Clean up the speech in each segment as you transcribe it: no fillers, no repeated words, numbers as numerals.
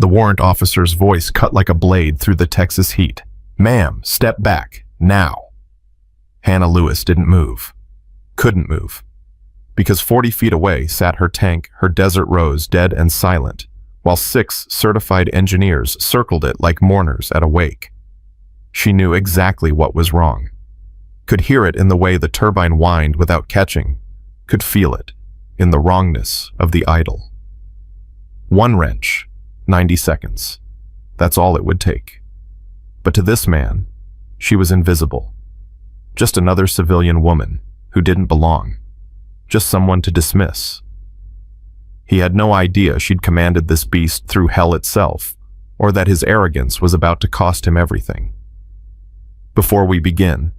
The warrant officer's voice cut like a blade through the Texas heat. "Ma'am, step back, now." Hannah Lewis didn't move. Couldn't move. Because 40 feet away sat her tank, her Desert Rose, dead and silent, while 6 certified engineers circled it like mourners at a wake. She knew exactly what was wrong. Could hear it in the way the turbine whined without catching. Could feel it in the wrongness of the idle. 1 wrench, 90 seconds. That's all it would take. But to this man, she was invisible. Just another civilian woman who didn't belong. Just someone to dismiss. He had no idea she'd commanded this beast through hell itself, or that his arrogance was about to cost him everything. Before we begin,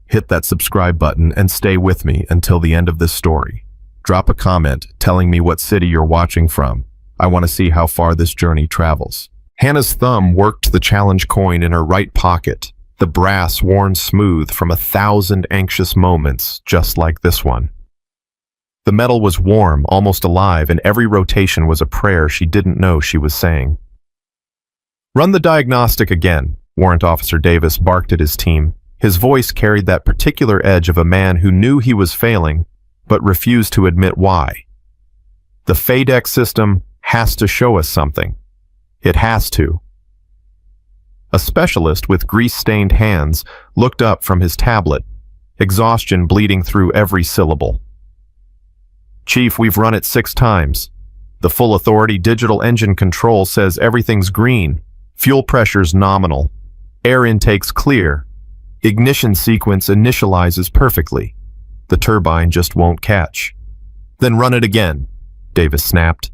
hit that subscribe button and stay with me until the end of this story. Drop a comment telling me what city you're watching from. I want to see how far this journey travels. Hannah's thumb worked the challenge coin in her right pocket, the brass worn smooth from 1,000 anxious moments just like this one. The metal was warm, almost alive, and every rotation was a prayer she didn't know she was saying. "Run the diagnostic again," Warrant Officer Davis barked at his team. His voice carried that particular edge of a man who knew he was failing, but refused to admit why. "The FADEC system has to show us something. It has to." A specialist with grease-stained hands looked up from his tablet, exhaustion bleeding through every syllable. "Chief, we've run it 6 times. The full authority digital engine control says everything's green. Fuel pressure's nominal. Air intake's clear. Ignition sequence initializes perfectly. The turbine just won't catch." "Then run it again," Davis snapped.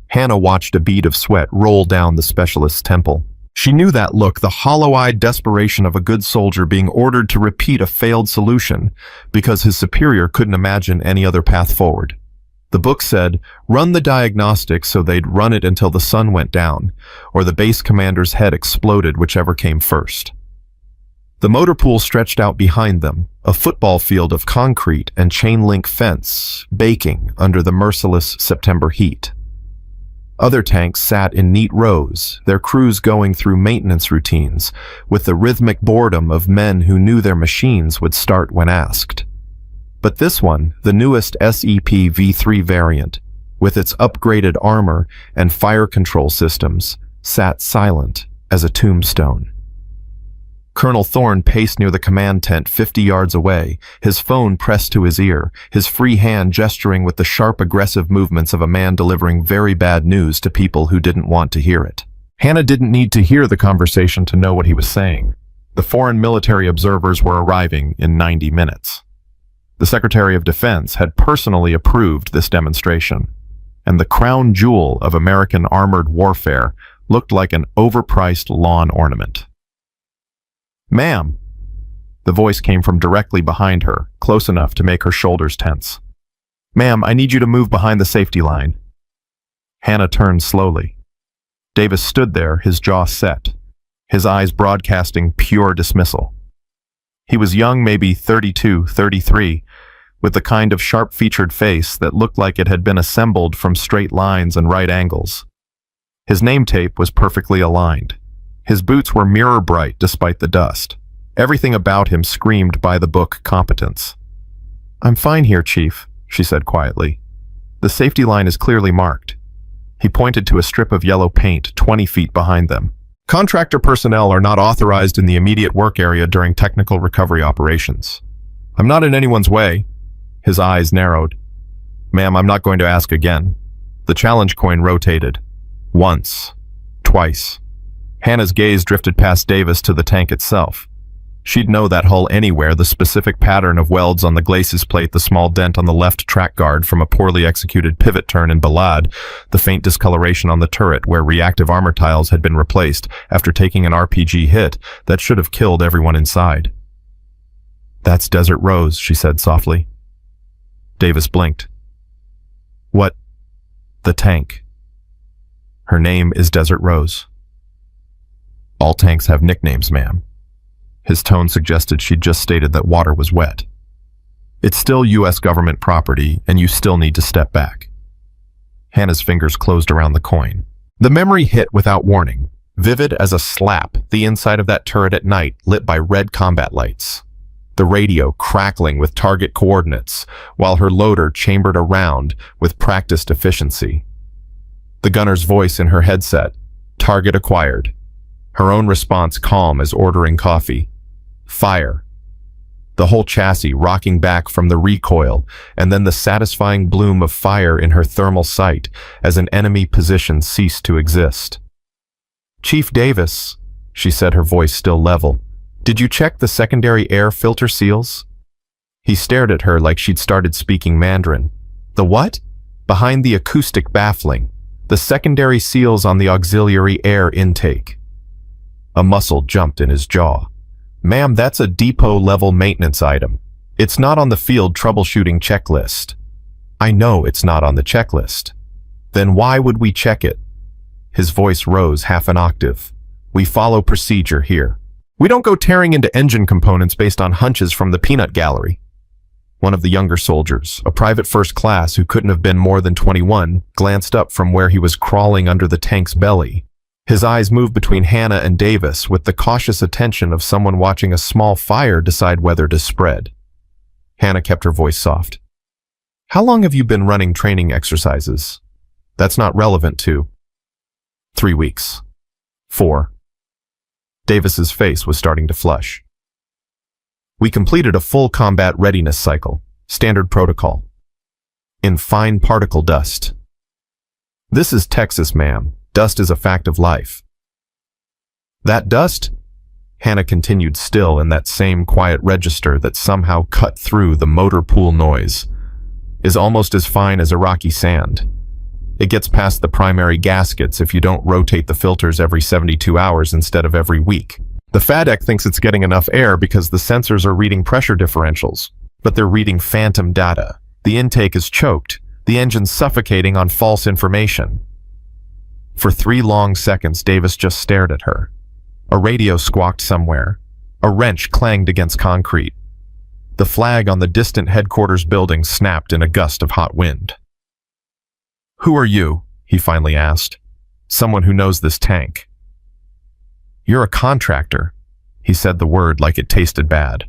Hannah watched a bead of sweat roll down the specialist's temple. She knew that look, the hollow-eyed desperation of a good soldier being ordered to repeat a failed solution because his superior couldn't imagine any other path forward. The book said, run the diagnostic, so they'd run it until the sun went down, or the base commander's head exploded, whichever came first. The motor pool stretched out behind them, a football field of concrete and chain-link fence, baking under the merciless September heat. Other tanks sat in neat rows, their crews going through maintenance routines, with the rhythmic boredom of men who knew their machines would start when asked. But this one, the newest SEP V3 variant, with its upgraded armor and fire control systems, sat silent as a tombstone. Colonel Thorne paced near the command tent 50 yards away, his phone pressed to his ear, his free hand gesturing with the sharp, aggressive movements of a man delivering very bad news to people who didn't want to hear it. Hannah didn't need to hear the conversation to know what he was saying. The foreign military observers were arriving in 90 minutes. The Secretary of Defense had personally approved this demonstration, and the crown jewel of American armored warfare looked like an overpriced lawn ornament. "Ma'am." The voice came from directly behind her, close enough to make her shoulders tense. "Ma'am, I need you to move behind the safety line." Hannah turned slowly. Davis stood there, his jaw set, his eyes broadcasting pure dismissal. He was young, maybe 32, 33, with the kind of sharp-featured face that looked like it had been assembled from straight lines and right angles. His name tape was perfectly aligned. His boots were mirror-bright despite the dust. Everything about him screamed by-the-book competence. "I'm fine here, Chief," she said quietly. "The safety line is clearly marked." He pointed to a strip of yellow paint 20 feet behind them. "Contractor personnel are not authorized in the immediate work area during technical recovery operations." "I'm not in anyone's way." His eyes narrowed. "Ma'am, I'm not going to ask again." The challenge coin rotated. Once. Twice. Hannah's gaze drifted past Davis to the tank itself. She'd know that hull anywhere, the specific pattern of welds on the glacis plate, the small dent on the left track guard from a poorly executed pivot turn in Balad, the faint discoloration on the turret where reactive armor tiles had been replaced after taking an RPG hit that should have killed everyone inside. "That's Desert Rose," she said softly. Davis blinked. "What?" "The tank. Her name is Desert Rose." "All tanks have nicknames, ma'am." His tone suggested she'd just stated that water was wet. "It's still U.S. government property, and you still need to step back." Hannah's fingers closed around the coin. The memory hit without warning, vivid as a slap, the inside of that turret at night lit by red combat lights. The radio crackling with target coordinates, while her loader chambered around with practiced efficiency. The gunner's voice in her headset, target acquired. Her own response calm as ordering coffee. Fire. The whole chassis rocking back from the recoil, and then the satisfying bloom of fire in her thermal sight as an enemy position ceased to exist. "Chief Davis," she said, her voice still level, "did you check the secondary air filter seals?" He stared at her like she'd started speaking Mandarin. "The what?" "Behind the acoustic baffling. The secondary seals on the auxiliary air intake." A muscle jumped in his jaw. "Ma'am, that's a depot-level maintenance item. It's not on the field troubleshooting checklist." "I know it's not on the checklist." "Then why would we check it?" His voice rose half an octave. "We follow procedure here. We don't go tearing into engine components based on hunches from the peanut gallery." One of the younger soldiers, a private first class who couldn't have been more than 21, glanced up from where he was crawling under the tank's belly. His eyes moved between Hannah and Davis with the cautious attention of someone watching a small fire decide whether to spread. Hannah kept her voice soft. "How long have you been running training exercises?" "That's not relevant to." 3 weeks. 4. Davis's face was starting to flush. "We completed a full combat readiness cycle, standard protocol. In fine particle dust." "This is Texas, ma'am. Dust is a fact of life." "That dust," Hannah continued still in that same quiet register that somehow cut through the motor pool noise, "is almost as fine as Iraqi sand. It gets past the primary gaskets if you don't rotate the filters every 72 hours instead of every week. The FADEC thinks it's getting enough air because the sensors are reading pressure differentials, but they're reading phantom data. The intake is choked, the engine's suffocating on false information." For 3 long seconds, Davis just stared at her. A radio squawked somewhere. A wrench clanged against concrete. The flag on the distant headquarters building snapped in a gust of hot wind. "Who are you?" he finally asked. "Someone who knows this tank." "You're a contractor." He said the word like it tasted bad.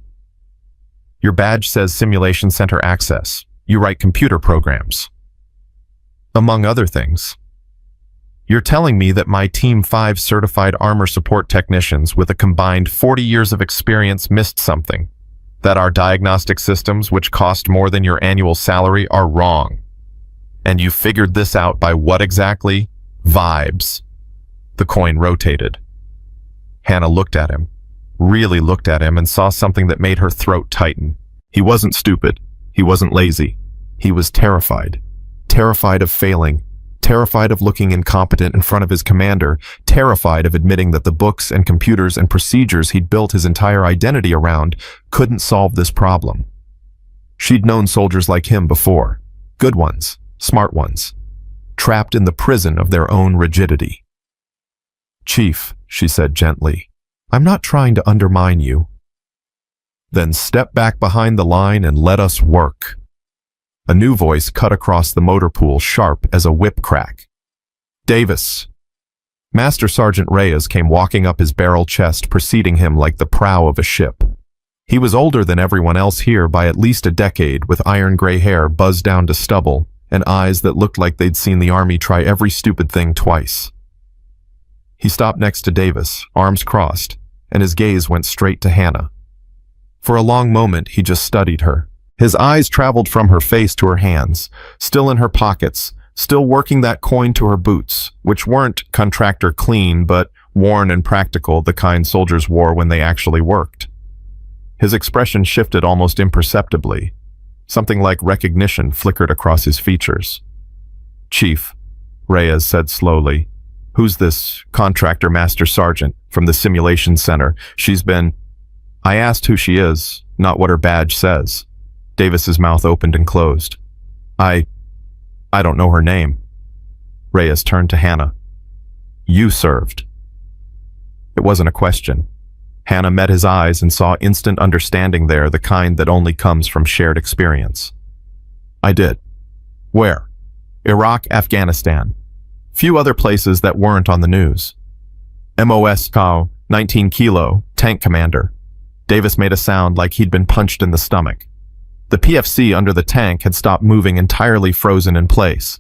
"Your badge says Simulation Center Access. You write computer programs." "Among other things." "You're telling me that my Team 5 certified armor support technicians with a combined 40 years of experience missed something? That our diagnostic systems, which cost more than your annual salary, are wrong? And you figured this out by what exactly? Vibes." The coin rotated. Hannah looked at him, really looked at him, and saw something that made her throat tighten. He wasn't stupid. He wasn't lazy. He was terrified. Terrified of failing. Terrified of looking incompetent in front of his commander, terrified of admitting that the books and computers and procedures he'd built his entire identity around couldn't solve this problem. She'd known soldiers like him before, good ones, smart ones, trapped in the prison of their own rigidity. "Chief," she said gently, "I'm not trying to undermine you." "Then step back behind the line and let us work." A new voice cut across the motor pool, sharp as a whip crack. "Davis." Master Sergeant Reyes came walking up his barrel chest, preceding him like the prow of a ship. He was older than everyone else here by at least a decade, with iron gray hair buzzed down to stubble and eyes that looked like they'd seen the Army try every stupid thing twice. He stopped next to Davis, arms crossed, and his gaze went straight to Hannah. For a long moment, he just studied her. His eyes traveled from her face to her hands, still in her pockets, still working that coin to her boots, which weren't contractor clean, but worn and practical, the kind soldiers wore when they actually worked. His expression shifted almost imperceptibly. Something like recognition flickered across his features. "Chief," Reyes said slowly, "who's this contractor master sergeant from the simulation center? She's been—" "I asked who she is, not what her badge says." Davis's mouth opened and closed. I don't know her name." Reyes turned to Hannah. "You served." It wasn't a question. Hannah met his eyes and saw instant understanding there, the kind that only comes from shared experience. "I did." "Where?" "Iraq, Afghanistan. Few other places that weren't on the news. MOS Cow, 19 Kilo, Tank Commander. Davis made a sound like he'd been punched in the stomach. The PFC under the tank had stopped moving, entirely frozen in place.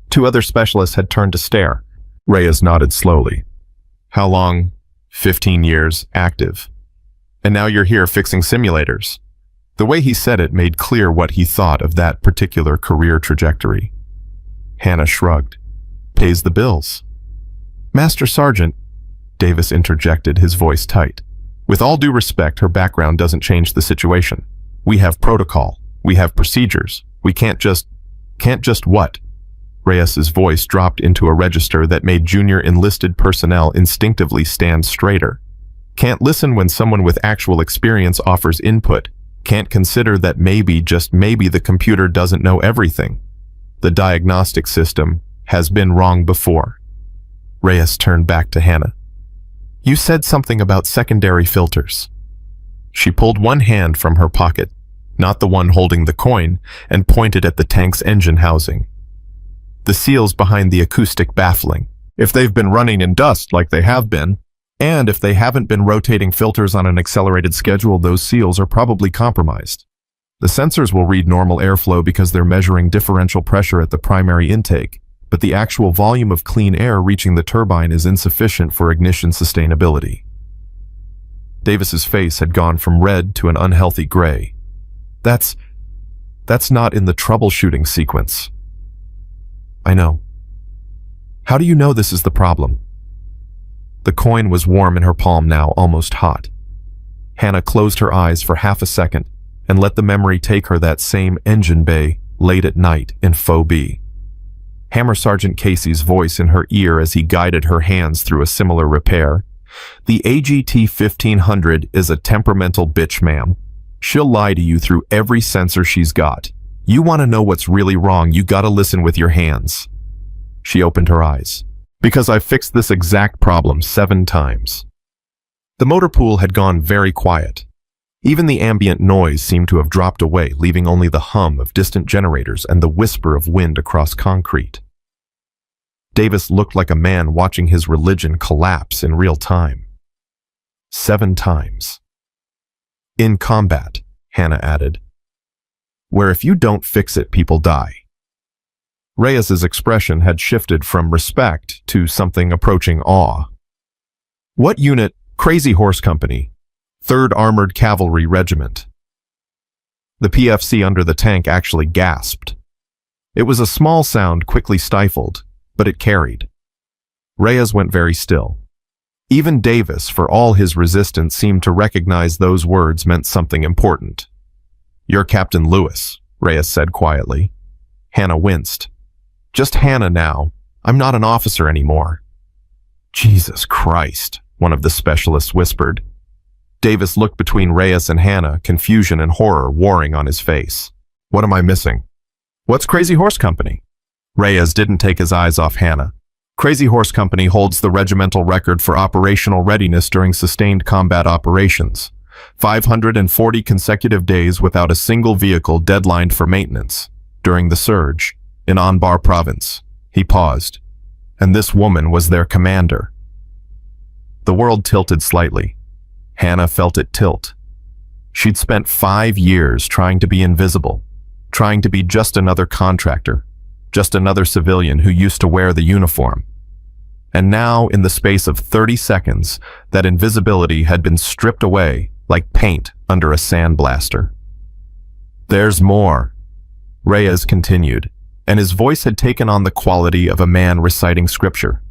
Two other specialists had turned to stare. Reyes nodded slowly. How long? 15 years, active. And now you're here fixing simulators. The way he said it made clear what he thought of that particular career trajectory. Hannah shrugged. Pays the bills. Master Sergeant, Davis interjected, his voice tight. With all due respect, her background doesn't change the situation. We have protocol. We have procedures. We can't just what? Reyes's voice dropped into a register that made junior enlisted personnel instinctively stand straighter. Can't listen when someone with actual experience offers input. Can't consider that maybe, just maybe, the computer doesn't know everything. The diagnostic system has been wrong before. Reyes turned back to Hannah. You said something about secondary filters. She pulled one hand from her pocket, not the one holding the coin, and pointed at the tank's engine housing. The seals behind the acoustic baffling. If they've been running in dust like they have been, and if they haven't been rotating filters on an accelerated schedule, those seals are probably compromised. The sensors will read normal airflow because they're measuring differential pressure at the primary intake, but the actual volume of clean air reaching the turbine is insufficient for ignition sustainability. Davis's face had gone from red to an unhealthy gray. That's not in the troubleshooting sequence. I know. How do you know this is the problem? The coin was warm in her palm now, almost hot. Hannah closed her eyes for half a second and let the memory take her that same engine bay late at night in Faux B. Hammer Sergeant Casey's voice in her ear as he guided her hands through a similar repair. The AGT 1500 is a temperamental bitch, ma'am. She'll lie to you through every sensor she's got. You want to know what's really wrong, you gotta listen with your hands. She opened her eyes. Because I've fixed this exact problem 7 times. The motor pool had gone very quiet. Even the ambient noise seemed to have dropped away, leaving only the hum of distant generators and the whisper of wind across concrete. Davis looked like a man watching his religion collapse in real time. 7 times. In combat, Hannah added, where if you don't fix it, people die. Reyes's expression had shifted from respect to something approaching awe. What unit? Crazy Horse Company. 3rd Armored Cavalry Regiment. The PFC under the tank actually gasped. It was a small sound quickly stifled, but it carried. Reyes went very still. Even Davis, for all his resistance, seemed to recognize those words meant something important. You're Captain Lewis, Reyes said quietly. Hannah winced. Just Hannah now. I'm not an officer anymore. Jesus Christ, one of the specialists whispered. Davis looked between Reyes and Hannah, confusion and horror warring on his face. What am I missing? What's Crazy Horse Company? Reyes didn't take his eyes off Hannah. Crazy Horse Company holds the regimental record for operational readiness during sustained combat operations. 540 consecutive days without a single vehicle deadlined for maintenance. During the surge, in Anbar province. He paused. And this woman was their commander. The world tilted slightly. Hannah felt it tilt. She'd spent 5 years trying to be invisible, trying to be just another contractor, just another civilian who used to wear the uniform. And now, in the space of 30 seconds, that invisibility had been stripped away like paint under a sandblaster. There's more, Reyes continued, and his voice had taken on the quality of a man reciting scripture.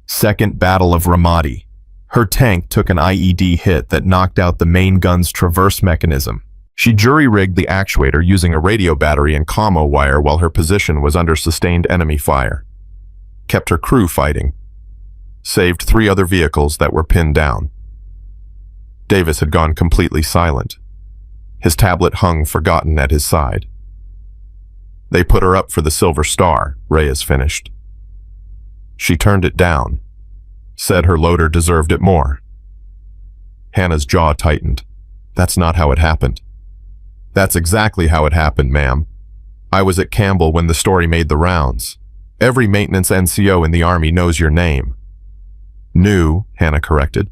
Second Battle of Ramadi. Her tank took an IED hit that knocked out the main gun's traverse mechanism. She jury-rigged the actuator using a radio battery and commo wire while her position was under sustained enemy fire. Kept her crew fighting. Saved 3 other vehicles that were pinned down. Davis had gone completely silent. His tablet hung forgotten at his side. They put her up for the Silver Star, Reyes finished. She turned it down. Said her loader deserved it more. Hannah's jaw tightened. That's not how it happened. That's exactly how it happened, ma'am. I was at Campbell when the story made the rounds. Every maintenance NCO in the Army knows your name. New, Hannah corrected.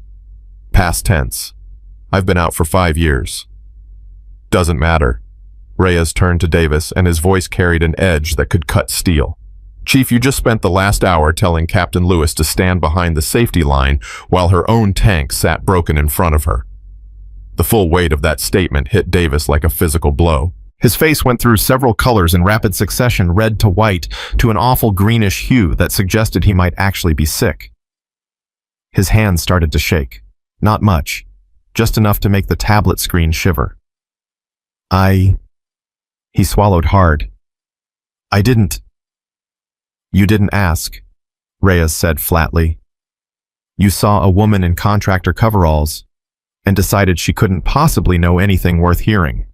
Past tense. I've been out for 5 years. Doesn't matter. Reyes turned to Davis, and his voice carried an edge that could cut steel. Chief, you just spent the last hour telling Captain Lewis to stand behind the safety line while her own tank sat broken in front of her. The full weight of that statement hit Davis like a physical blow. His face went through several colors in rapid succession, red to white, to an awful greenish hue that suggested he might actually be sick. His hands started to shake. Not much, just enough to make the tablet screen shiver. He swallowed hard. I didn't. You didn't ask, Reyes said flatly. You saw a woman in contractor coveralls and decided she couldn't possibly know anything worth hearing.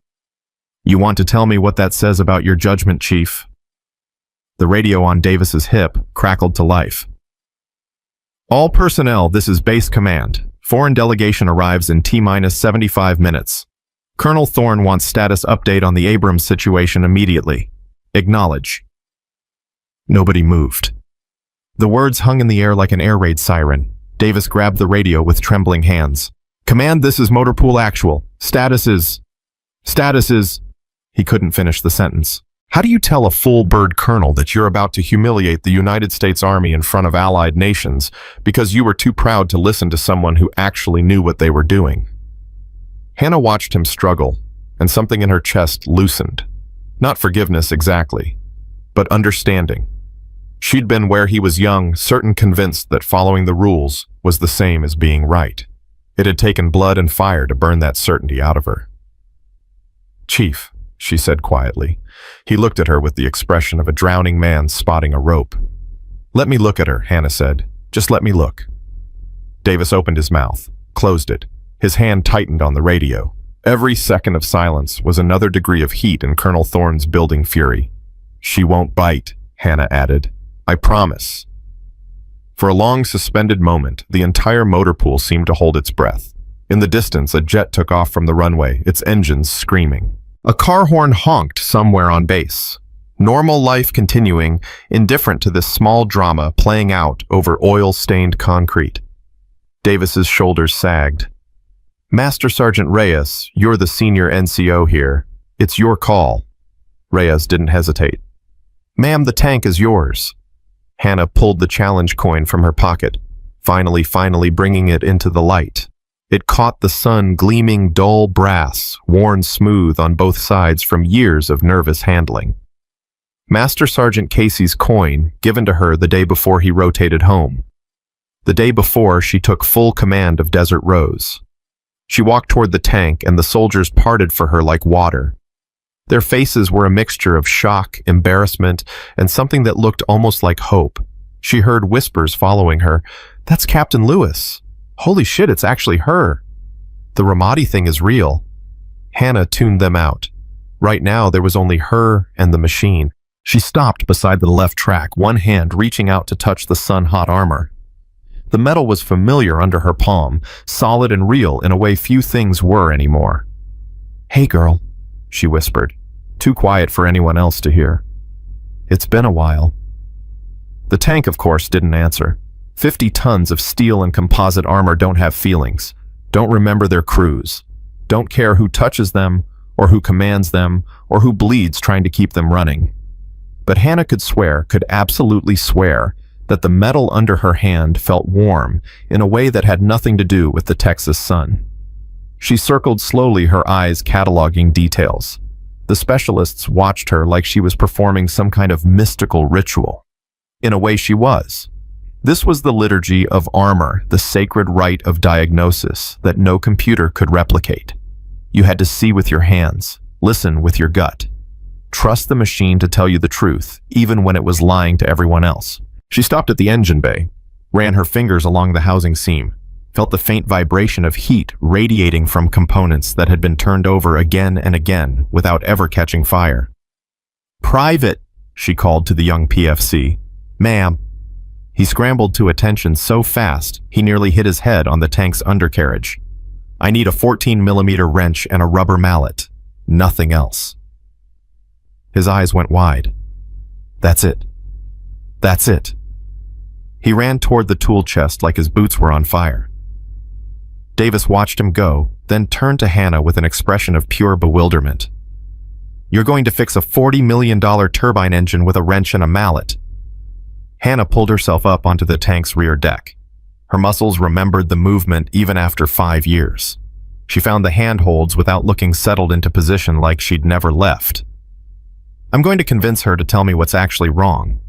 You want to tell me what that says about your judgment, Chief? The radio on Davis's hip crackled to life. All personnel, this is base command. Foreign delegation arrives in T-minus 75 minutes. Colonel Thorne wants status update on the Abrams situation immediately. Acknowledge. Nobody moved. The words hung in the air like an air raid siren. Davis grabbed the radio with trembling hands. Command, this is Motorpool Actual. Status is... He couldn't finish the sentence. How do you tell a full-bird colonel that you're about to humiliate the United States Army in front of allied nations because you were too proud to listen to someone who actually knew what they were doing? Hannah watched him struggle, and something in her chest loosened. Not forgiveness exactly, but understanding. She'd been where he was young, certain convinced that following the rules was the same as being right. It had taken blood and fire to burn that certainty out of her. Chief, she said quietly. He looked at her with the expression of a drowning man spotting a rope. Let me look at her, Hannah said. Just let me look. Davis opened his mouth, closed it. His hand tightened on the radio. Every second of silence was another degree of heat in Colonel Thorne's building fury. She won't bite, Hannah added. I promise. For a long suspended moment, the entire motor pool seemed to hold its breath. In the distance, a jet took off from the runway, its engines screaming. A car horn honked somewhere on base. Normal life continuing, indifferent to this small drama playing out over oil-stained concrete. Davis's shoulders sagged. Master Sergeant Reyes, you're the senior NCO here. It's your call. Reyes didn't hesitate. Ma'am, the tank is yours. Hannah pulled the challenge coin from her pocket, finally bringing it into the light. It caught the sun gleaming dull brass, worn smooth on both sides from years of nervous handling. Master Sergeant Casey's coin, given to her the day before he rotated home. The day before, she took full command of Desert Rose. She walked toward the tank, and the soldiers parted for her like water. Their faces were a mixture of shock, embarrassment, and something that looked almost like hope. She heard whispers following her. That's Captain Lewis. Holy shit, it's actually her. The Ramadi thing is real. Hannah tuned them out. Right now, there was only her and the machine. She stopped beside the left track, one hand reaching out to touch the sun-hot armor. The metal was familiar under her palm, solid and real in a way few things were anymore. Hey, girl, she whispered, too quiet for anyone else to hear. It's been a while. The tank, of course, didn't answer. 50 tons of steel and composite armor don't have feelings, don't remember their crews, don't care who touches them, or who commands them, or who bleeds trying to keep them running. But Hannah could swear, could absolutely swear, that the metal under her hand felt warm in a way that had nothing to do with the Texas sun. She circled slowly, her eyes cataloging details. The specialists watched her like she was performing some kind of mystical ritual. In a way, she was. This was the liturgy of armor, the sacred rite of diagnosis that no computer could replicate. You had to see with your hands, listen with your gut. Trust the machine to tell you the truth, even when it was lying to everyone else. She stopped at the engine bay, ran her fingers along the housing seam, felt the faint vibration of heat radiating from components that had been turned over again and again without ever catching fire. Private, she called to the young PFC. Ma'am. He scrambled to attention so fast he nearly hit his head on the tank's undercarriage. I need a 14mm wrench and a rubber mallet. Nothing else. His eyes went wide. That's it. That's it. He ran toward the tool chest like his boots were on fire. Davis watched him go, then turned to Hannah with an expression of pure bewilderment. You're going to fix a $40 million turbine engine with a wrench and a mallet. Hannah pulled herself up onto the tank's rear deck. Her muscles remembered the movement even after 5 years. She found the handholds without looking settled into position like she'd never left. I'm going to convince her to tell me what's actually wrong.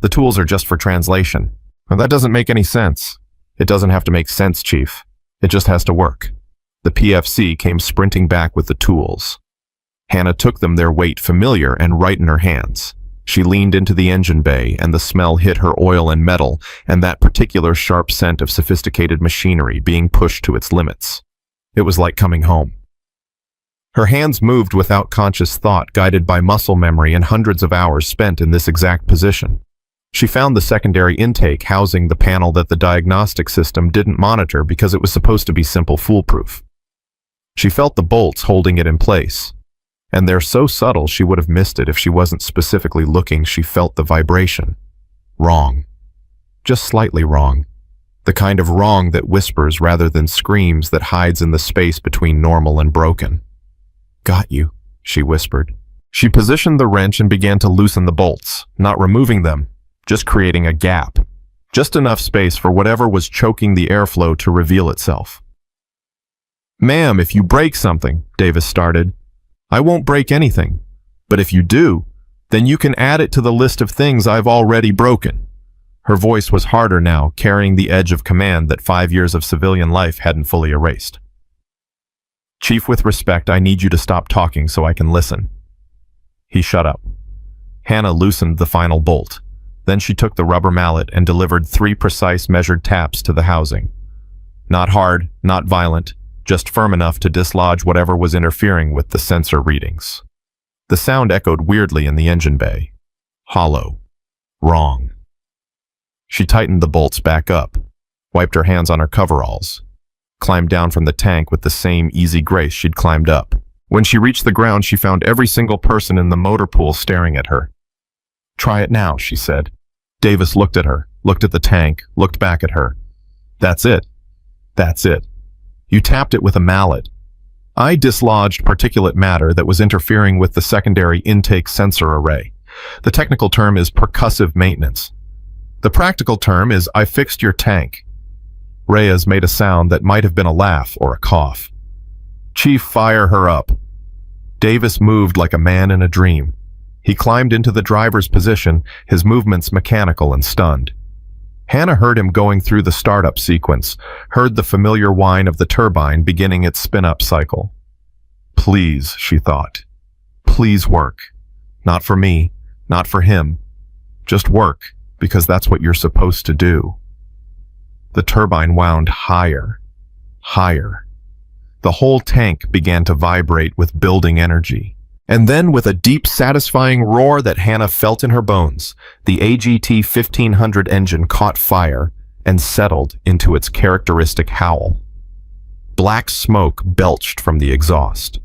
The tools are just for translation. Well, that doesn't make any sense. It doesn't have to make sense, Chief. It just has to work. The PFC came sprinting back with the tools. Hannah took them, their weight familiar and right in her hands. She leaned into the engine bay, and the smell hit her oil and metal, and that particular sharp scent of sophisticated machinery being pushed to its limits. It was like coming home. Her hands moved without conscious thought, guided by muscle memory and hundreds of hours spent in this exact position. She found the secondary intake housing the panel that the diagnostic system didn't monitor because it was supposed to be simple foolproof. She felt the bolts holding it in place. And they're so subtle she would have missed it if she wasn't specifically looking. She felt the vibration. Wrong. Just slightly wrong. The kind of wrong that whispers rather than screams, that hides in the space between normal and broken. Got you, she whispered. She positioned the wrench and began to loosen the bolts, not removing them, just creating a gap. Just enough space for whatever was choking the airflow to reveal itself. Ma'am, if you break something, Davis started. I won't break anything, but if you do, then you can add it to the list of things I've already broken. Her voice was harder now, carrying the edge of command that 5 years of civilian life hadn't fully erased. Chief, with respect, I need you to stop talking so I can listen. He shut up. Hannah loosened the final bolt. Then she took the rubber mallet and delivered 3 precise measured taps to the housing. Not hard, not violent, just firm enough to dislodge whatever was interfering with the sensor readings. The sound echoed weirdly in the engine bay. Hollow. Wrong. She tightened the bolts back up, wiped her hands on her coveralls, climbed down from the tank with the same easy grace she'd climbed up. When she reached the ground, she found every single person in the motor pool staring at her. Try it now, she said. Davis looked at her, looked at the tank, looked back at her. That's it. That's it. You tapped it with a mallet. I dislodged particulate matter that was interfering with the secondary intake sensor array. The technical term is percussive maintenance. The practical term is I fixed your tank. Reyes made a sound that might have been a laugh or a cough. Chief, fire her up. Davis moved like a man in a dream. He climbed into the driver's position, his movements mechanical and stunned. Hannah heard him going through the startup sequence, heard the familiar whine of the turbine beginning its spin-up cycle. Please, she thought. Please work. Not for me, not for him. Just work, because that's what you're supposed to do. The turbine wound higher, higher. The whole tank began to vibrate with building energy. And then, with a deep, satisfying roar that Hannah felt in her bones, the AGT 1500 engine caught fire and settled into its characteristic howl. Black smoke belched from the exhaust.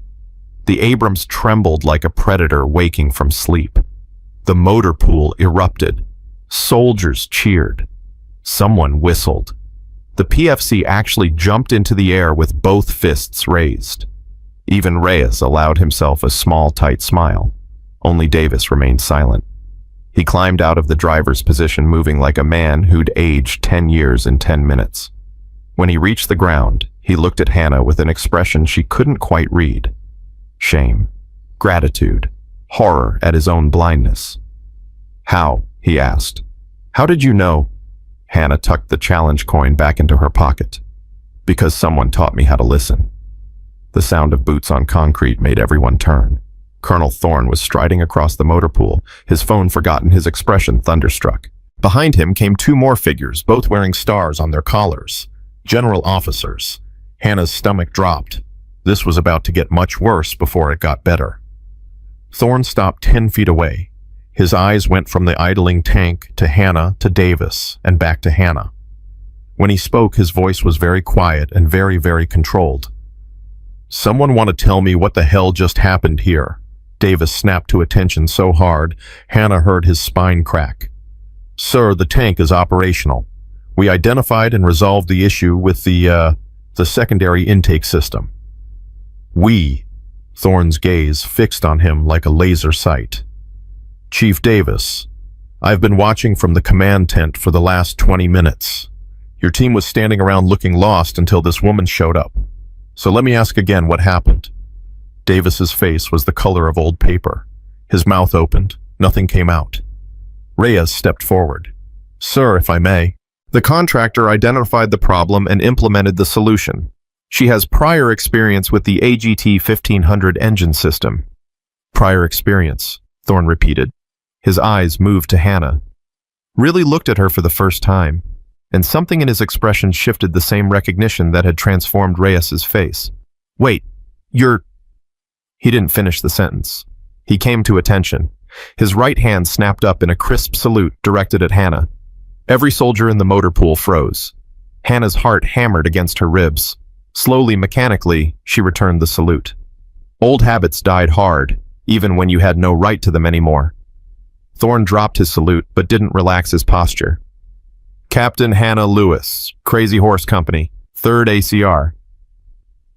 The Abrams trembled like a predator waking from sleep. The motor pool erupted. Soldiers cheered. Someone whistled. The PFC actually jumped into the air with both fists raised. Even Reyes allowed himself a small, tight smile. Only Davis remained silent. He climbed out of the driver's position, moving like a man who'd aged 10 years in 10 minutes. When he reached the ground, he looked at Hannah with an expression she couldn't quite read. Shame, gratitude, horror at his own blindness. How? He asked. How did you know? Hannah tucked the challenge coin back into her pocket. Because someone taught me how to listen. The sound of boots on concrete made everyone turn. Colonel Thorne was striding across the motor pool, his phone forgotten, his expression thunderstruck. Behind him came 2 more figures, both wearing stars on their collars. General officers. Hannah's stomach dropped. This was about to get much worse before it got better. Thorne stopped 10 feet away. His eyes went from the idling tank to Hannah to Davis and back to Hannah. When he spoke, his voice was very quiet and very, very controlled. Someone want to tell me what the hell just happened here? Davis snapped to attention so hard, Hannah heard his spine crack. Sir, the tank is operational. We identified and resolved the issue with the secondary intake system. We, Thorne's gaze fixed on him like a laser sight. Chief Davis, I've been watching from the command tent for the last 20 minutes. Your team was standing around looking lost until this woman showed up. So let me ask again what happened. Davis's face was the color of old paper. His mouth opened. Nothing came out. Reyes stepped forward. Sir, if I may. The contractor identified the problem and implemented the solution. She has prior experience with the AGT 1500 engine system. Prior experience, Thorne repeated. His eyes moved to Hannah. Really looked at her for the first time, and something in his expression shifted the same recognition that had transformed Reyes's face. Wait, you're... He didn't finish the sentence. He came to attention. His right hand snapped up in a crisp salute directed at Hannah. Every soldier in the motor pool froze. Hannah's heart hammered against her ribs. Slowly, mechanically, she returned the salute. Old habits died hard, even when you had no right to them anymore. Thorne dropped his salute, but didn't relax his posture. Captain Hannah Lewis, Crazy Horse Company, 3rd ACR.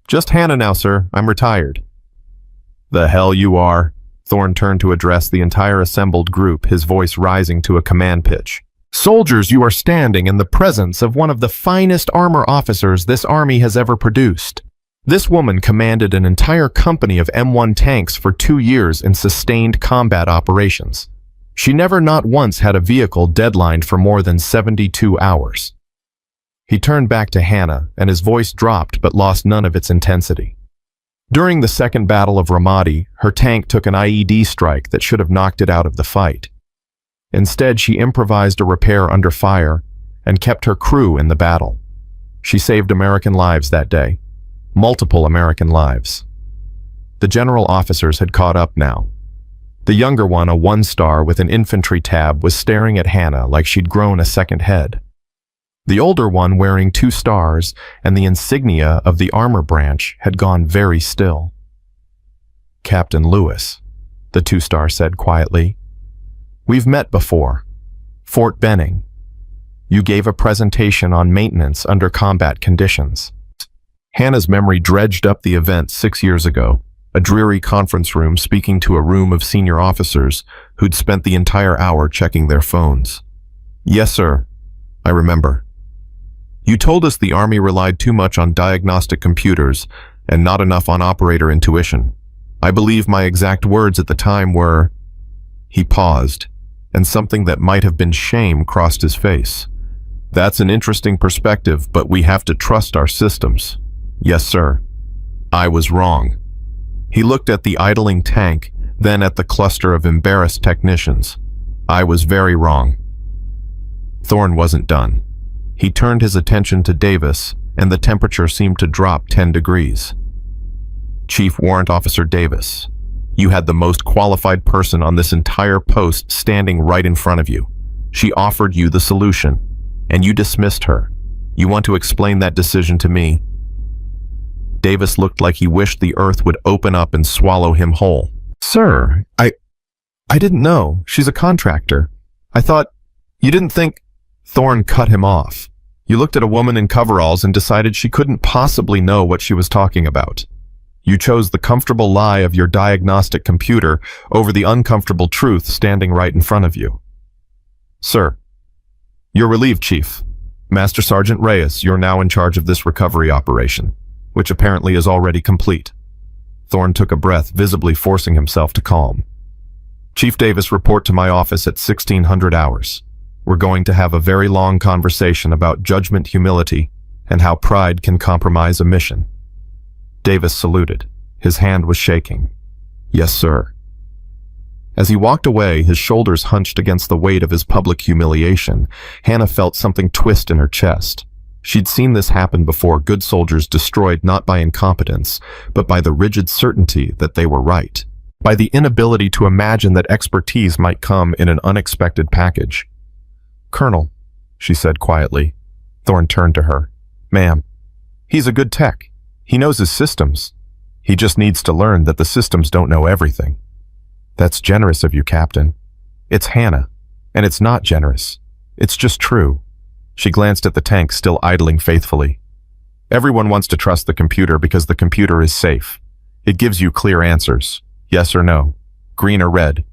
Just Hannah now, sir. I'm retired. The hell you are. Thorne turned to address the entire assembled group, his voice rising to a command pitch. Soldiers, you are standing in the presence of one of the finest armor officers this army has ever produced. This woman commanded an entire company of M1 tanks for 2 years in sustained combat operations. She never not once had a vehicle deadlined for more than 72 hours. He turned back to Hannah, and his voice dropped but lost none of its intensity. During the Second Battle of Ramadi, her tank took an IED strike that should have knocked it out of the fight. Instead, she improvised a repair under fire and kept her crew in the battle. She saved American lives that day. Multiple American lives. The general officers had caught up now. The younger one, a 1-star with an infantry tab, was staring at Hannah like she'd grown a second head. The older one, wearing 2 stars and the insignia of the armor branch, had gone very still. Captain Lewis, the 2-star said quietly. We've met before. Fort Benning. You gave a presentation on maintenance under combat conditions. Hannah's memory dredged up the event 6 years ago, a dreary conference room speaking to a room of senior officers who'd spent the entire hour checking their phones. Yes, sir. I remember. You told us the Army relied too much on diagnostic computers and not enough on operator intuition. I believe my exact words at the time were... He paused, and something that might have been shame crossed his face. That's an interesting perspective, but we have to trust our systems. Yes, sir. I was wrong. He looked at the idling tank, then at the cluster of embarrassed technicians. I was very wrong. Thorne wasn't done. He turned his attention to Davis, and the temperature seemed to drop 10 degrees. Chief Warrant Officer Davis, you had the most qualified person on this entire post standing right in front of you. She offered you the solution, and you dismissed her. You want to explain that decision to me? Davis looked like he wished the earth would open up and swallow him whole. Sir, I didn't know. She's a contractor. I thought, you didn't think... Thorne cut him off. You looked at a woman in coveralls and decided she couldn't possibly know what she was talking about. You chose the comfortable lie of your diagnostic computer over the uncomfortable truth standing right in front of you. Sir, you're relieved, Chief. Master Sergeant Reyes, you're now in charge of this recovery operation, which apparently is already complete. Thorne took a breath, visibly forcing himself to calm. Chief Davis, report to my office at 1600 hours. We're going to have a very long conversation about judgment, humility, and how pride can compromise a mission. Davis saluted. His hand was shaking. Yes, sir. As he walked away, his shoulders hunched against the weight of his public humiliation, Hannah felt something twist in her chest. She'd seen this happen before, good soldiers destroyed not by incompetence, but by the rigid certainty that they were right, by the inability to imagine that expertise might come in an unexpected package. Colonel, she said quietly. Thorne turned to her. Ma'am, he's a good tech. He knows his systems. He just needs to learn that the systems don't know everything. That's generous of you, Captain. It's Hannah, and it's not generous. It's just true. She glanced at the tank still idling faithfully. Everyone wants to trust the computer because the computer is safe. It gives you clear answers, yes or no, green or red.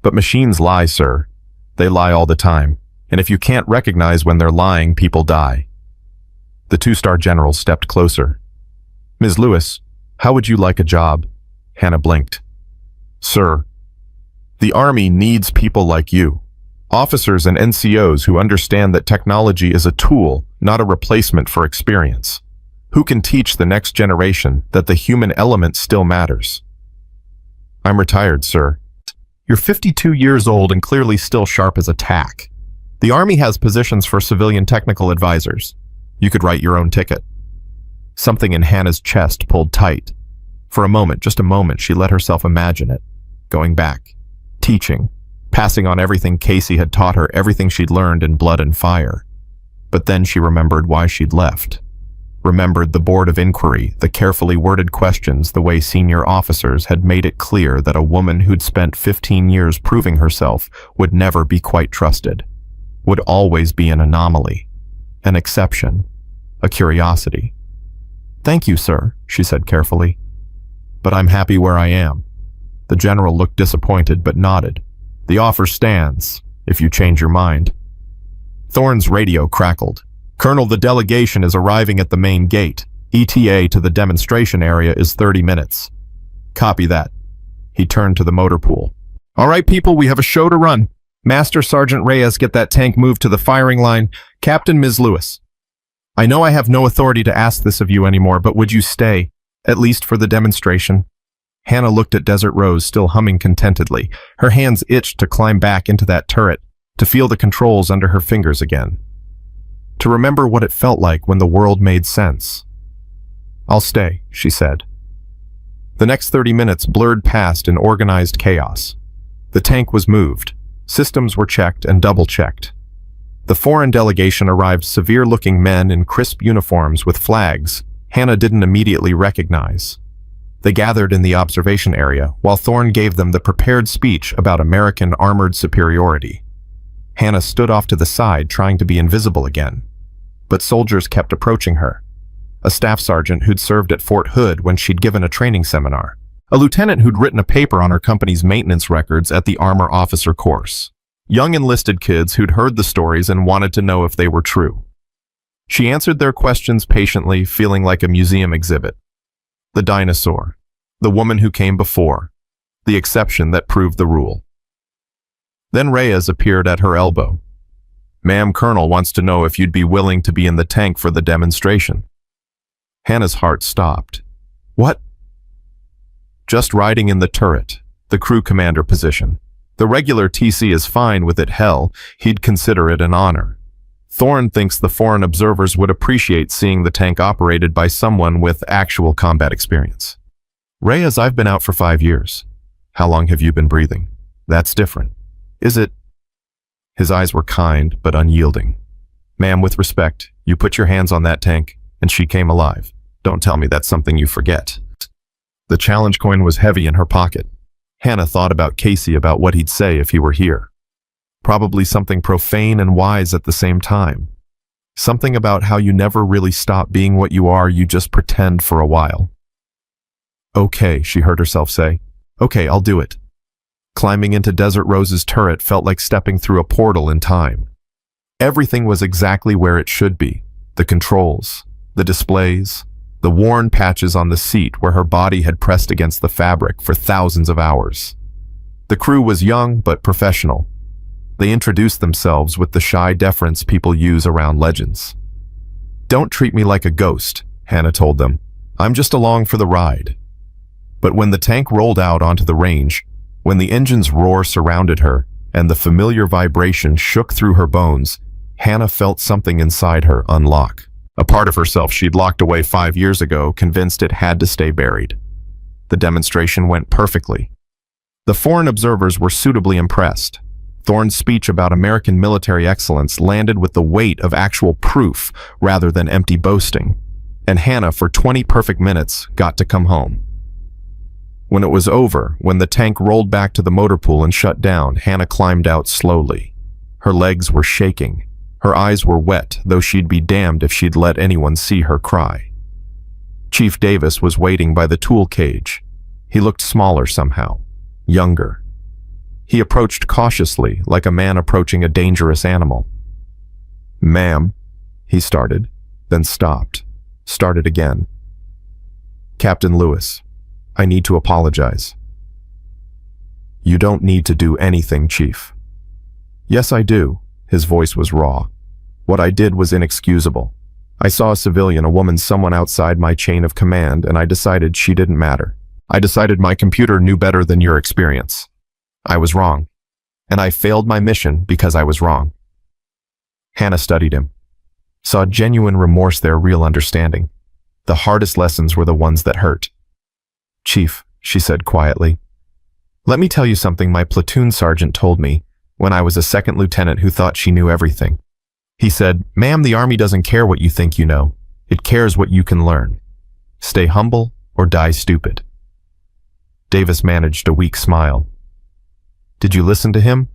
But machines lie, sir. They lie all the time, and if you can't recognize when they're lying, people die. The two-star general stepped closer. Ms. Lewis, how would you like a job? Hannah blinked. Sir, the Army needs people like you. Officers and NCOs who understand that technology is a tool, not a replacement for experience. Who can teach the next generation that the human element still matters? I'm retired, sir. You're 52 years old and clearly still sharp as a tack. The Army has positions for civilian technical advisors. You could write your own ticket. Something in Hannah's chest pulled tight. For a moment, just a moment, she let herself imagine it. Going back, teaching, passing on everything Casey had taught her, everything she'd learned in Blood and Fire. But then she remembered why she'd left. Remembered the board of inquiry, the carefully worded questions, the way senior officers had made it clear that a woman who'd spent 15 years proving herself would never be quite trusted, would always be an anomaly, an exception, a curiosity. Thank you, sir, she said carefully. But I'm happy where I am. The general looked disappointed but nodded. The offer stands, if you change your mind. Thorne's radio crackled. Colonel, the delegation is arriving at the main gate. ETA to the demonstration area is 30 minutes. Copy that. He turned to the motor pool. All right, people, we have a show to run. Master Sergeant Reyes, get that tank moved to the firing line. Captain, Ms. Lewis. I know I have no authority to ask this of you anymore, but would you stay, at least for the demonstration? Hannah looked at Desert Rose, still humming contentedly. Her hands itched to climb back into that turret, to feel the controls under her fingers again. To remember what it felt like when the world made sense. I'll stay, she said. The next 30 minutes blurred past in organized chaos. The tank was moved. Systems were checked and double-checked. The foreign delegation arrived, severe-looking men in crisp uniforms with flags Hannah didn't immediately recognize. They gathered in the observation area while Thorne gave them the prepared speech about American armored superiority. Hannah stood off to the side, trying to be invisible again. But soldiers kept approaching her. A staff sergeant who'd served at Fort Hood when she'd given a training seminar. A lieutenant who'd written a paper on her company's maintenance records at the armor officer course. Young enlisted kids who'd heard the stories and wanted to know if they were true. She answered their questions patiently, feeling like a museum exhibit. The dinosaur. The woman who came before. The exception that proved the rule. Then Reyes appeared at her elbow. Ma'am, Colonel wants to know if you'd be willing to be in the tank for the demonstration. Hannah's heart stopped. What? Just riding in the turret, the crew commander position. The regular TC is fine with it, hell, he'd consider it an honor. Thorne thinks the foreign observers would appreciate seeing the tank operated by someone with actual combat experience. Reyes, I've been out for 5 years. How long have you been breathing? That's different. Is it? His eyes were kind but unyielding. Ma'am, with respect, you put your hands on that tank and she came alive. Don't tell me that's something you forget. The challenge coin was heavy in her pocket. Hannah thought about Casey, about what he'd say if he were here. Probably something profane and wise at the same time. Something about how you never really stop being what you are, you just pretend for a while. Okay, she heard herself say. Okay, I'll do it. Climbing into Desert Rose's turret felt like stepping through a portal in time. Everything was exactly where it should be. The controls, the displays, the worn patches on the seat where her body had pressed against the fabric for thousands of hours. The crew was young but professional. They introduced themselves with the shy deference people use around legends. Don't treat me like a ghost, Hannah told them. I'm just along for the ride. But when the tank rolled out onto the range, when the engine's roar surrounded her and the familiar vibration shook through her bones, Hannah felt something inside her unlock. A part of herself she'd locked away 5 years ago, convinced it had to stay buried. The demonstration went perfectly. The foreign observers were suitably impressed. Thorne's speech about American military excellence landed with the weight of actual proof rather than empty boasting. And Hannah, for 20 perfect minutes, got to come home. When it was over, when the tank rolled back to the motor pool and shut down, Hannah climbed out slowly. Her legs were shaking. Her eyes were wet, though she'd be damned if she'd let anyone see her cry. Chief Davis was waiting by the tool cage. He looked smaller somehow, younger. He approached cautiously, like a man approaching a dangerous animal. "Ma'am," he started, then stopped, started again. "Captain Lewis, I need to apologize." "You don't need to do anything, Chief." "Yes, I do." His voice was raw. "What I did was inexcusable. I saw a civilian, a woman, someone outside my chain of command, and I decided she didn't matter. I decided my computer knew better than your experience. I was wrong. And I failed my mission because I was wrong." Hannah studied him, saw genuine remorse there, real understanding. The hardest lessons were the ones that hurt. "Chief," she said quietly, "let me tell you something my platoon sergeant told me when I was a second lieutenant who thought she knew everything. He said, 'Ma'am, the Army doesn't care what you think you know. It cares what you can learn. Stay humble or die stupid.'" Davis managed a weak smile. "Did you listen to him?"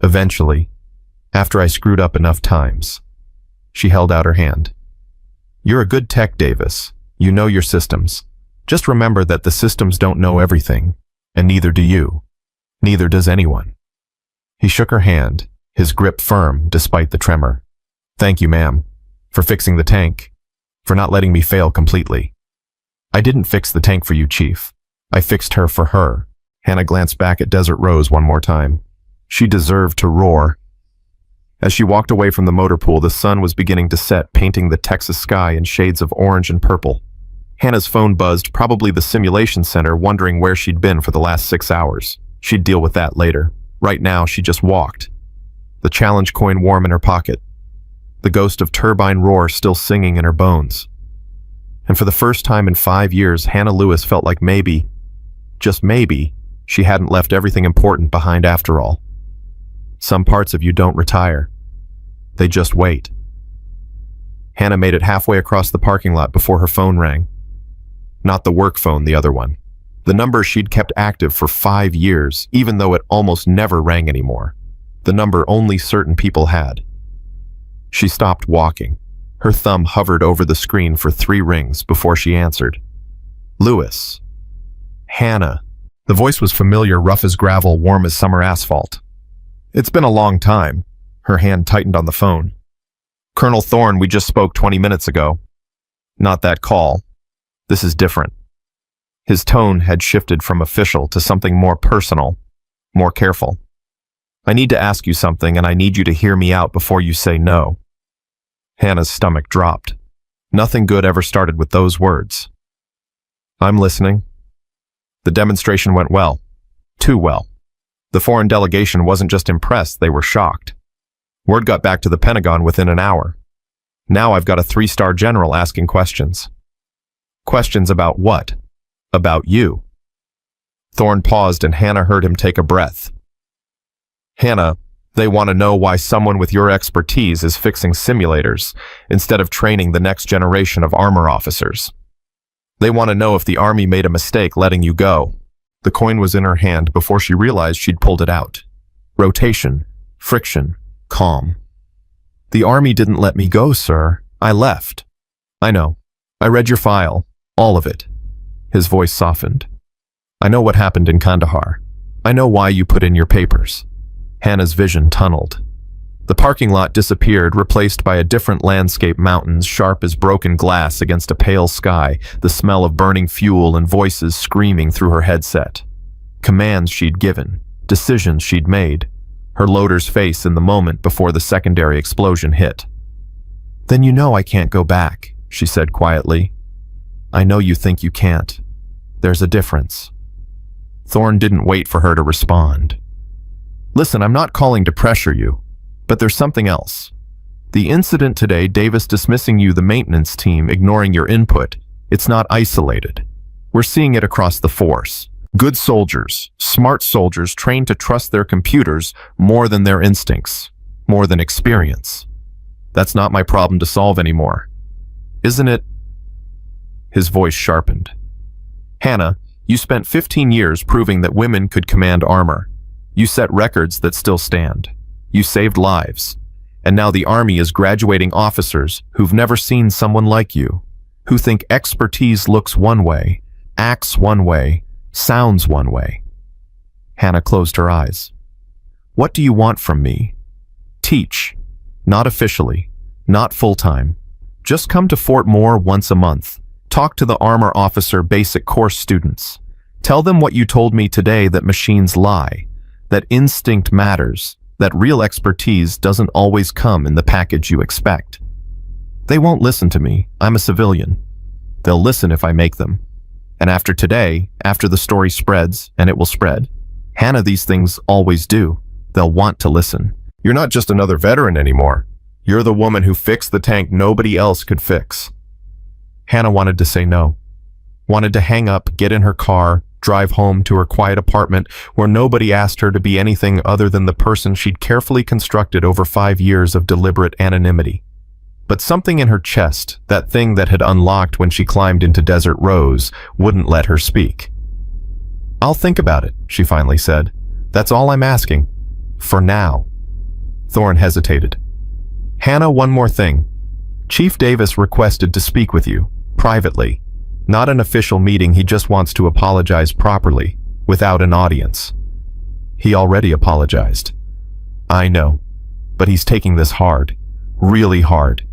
"Eventually, after I screwed up enough times." She held out her hand. "You're a good tech, Davis. You know your systems. Just remember that the systems don't know everything, and neither do you. Neither does anyone." He shook her hand, his grip firm despite the tremor. "Thank you, ma'am, for fixing the tank, for not letting me fail completely." "I didn't fix the tank for you, Chief. I fixed her for her." Hannah glanced back at Desert Rose one more time. She deserved to roar. As she walked away from the motor pool, the sun was beginning to set, painting the Texas sky in shades of orange and purple. Hannah's phone buzzed, probably the simulation center, wondering where she'd been for the last 6 hours. She'd deal with that later. Right now, she just walked. The challenge coin warm in her pocket. The ghost of Turbine Roar still singing in her bones. And for the first time in 5 years, Hannah Lewis felt like maybe, just maybe, she hadn't left everything important behind after all. Some parts of you don't retire. They just wait. Hannah made it halfway across the parking lot before her phone rang. Not the work phone, the other one. The number she'd kept active for 5 years, even though it almost never rang anymore. The number only certain people had. She stopped walking. Her thumb hovered over the screen for 3 rings before she answered. "Lewis." "Hannah." The voice was familiar, rough as gravel, warm as summer asphalt. "It's been a long time." Her hand tightened on the phone. "Colonel Thorne, we just spoke 20 minutes ago." "Not that call. This is different." His tone had shifted from official to something more personal, more careful. "I need to ask you something, and I need you to hear me out before you say no." Hannah's stomach dropped. Nothing good ever started with those words. "I'm listening." "The demonstration went well. Too well. The foreign delegation wasn't just impressed, they were shocked. Word got back to the Pentagon within an hour. Now I've got a 3-star general asking questions." "Questions about what?" "About you." Thorne paused and Hannah heard him take a breath. "Hannah, they want to know why someone with your expertise is fixing simulators instead of training the next generation of armor officers. They want to know if the Army made a mistake letting you go." The coin was in her hand before she realized she'd pulled it out. Rotation, friction, calm. "The Army didn't let me go, sir. I left." "I know. I read your file. All of it." His voice softened. "I know what happened in Kandahar. I know why you put in your papers." Hannah's vision tunneled. The parking lot disappeared, replaced by a different landscape, mountains sharp as broken glass against a pale sky, the smell of burning fuel and voices screaming through her headset. Commands she'd given, decisions she'd made, her loader's face in the moment before the secondary explosion hit. "Then you know I can't go back," she said quietly. "I know you think you can't. There's a difference." Thorne didn't wait for her to respond. "Listen, I'm not calling to pressure you. But there's something else. The incident today, Davis dismissing you, the maintenance team, ignoring your input, it's not isolated. We're seeing it across the force. Good soldiers, smart soldiers trained to trust their computers more than their instincts, more than experience. That's not my problem to solve anymore. Isn't it?" His voice sharpened. "Hannah, you spent 15 years proving that women could command armor. You set records that still stand. You saved lives. And now the Army is graduating officers who've never seen someone like you, who think expertise looks one way, acts one way, sounds one way. Hannah closed her eyes. What do you want from me? Teach. Not officially. Not full-time. Just come to Fort Moore once a month. Talk to the armor officer basic course students. Tell them what you told me today, that machines lie, that instinct matters, that real expertise doesn't always come in the package you expect. They won't listen to me. I'm a civilian. They'll listen if I make them. And after today, after the story spreads, and it will spread, Hannah, these things always do. They'll want to listen. You're not just another veteran anymore. You're the woman who fixed the tank nobody else could fix. Hannah wanted to say no. Wanted to hang up, get in her car, drive home to her quiet apartment where nobody asked her to be anything other than the person she'd carefully constructed over 5 years of deliberate anonymity. But something in her chest, that thing that had unlocked when she climbed into Desert Rose, wouldn't let her speak. I'll think about it, she finally said. That's all I'm asking. For now. Thorne hesitated. Hannah, one more thing. Chief Davis requested to speak with you, privately. Not an official meeting, he just wants to apologize properly, without an audience. He already apologized. I know, but he's taking this hard, really hard.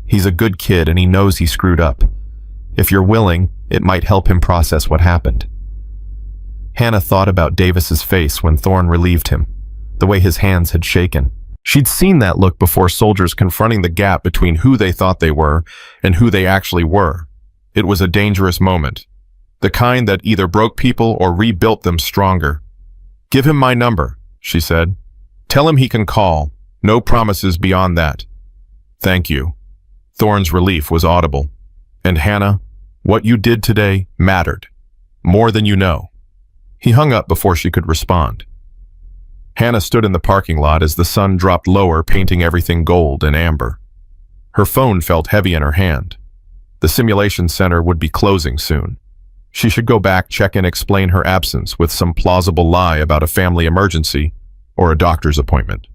He's a good kid and he knows he screwed up. If you're willing, it might help him process what happened. Hannah thought about Davis's face when Thorne relieved him, the way his hands had shaken. She'd seen that look before, soldiers confronting the gap between who they thought they were and who they actually were. It was a dangerous moment, the kind that either broke people or rebuilt them stronger. Give him my number, she said. Tell him he can call. No promises beyond that. Thank you. Thorne's relief was audible. And Hannah, what you did today mattered. More than you know. He hung up before she could respond. Hannah stood in the parking lot as the sun dropped lower, painting everything gold and amber. Her phone felt heavy in her hand. The simulation center would be closing soon. She should go back, check and explain her absence with some plausible lie about a family emergency or a doctor's appointment.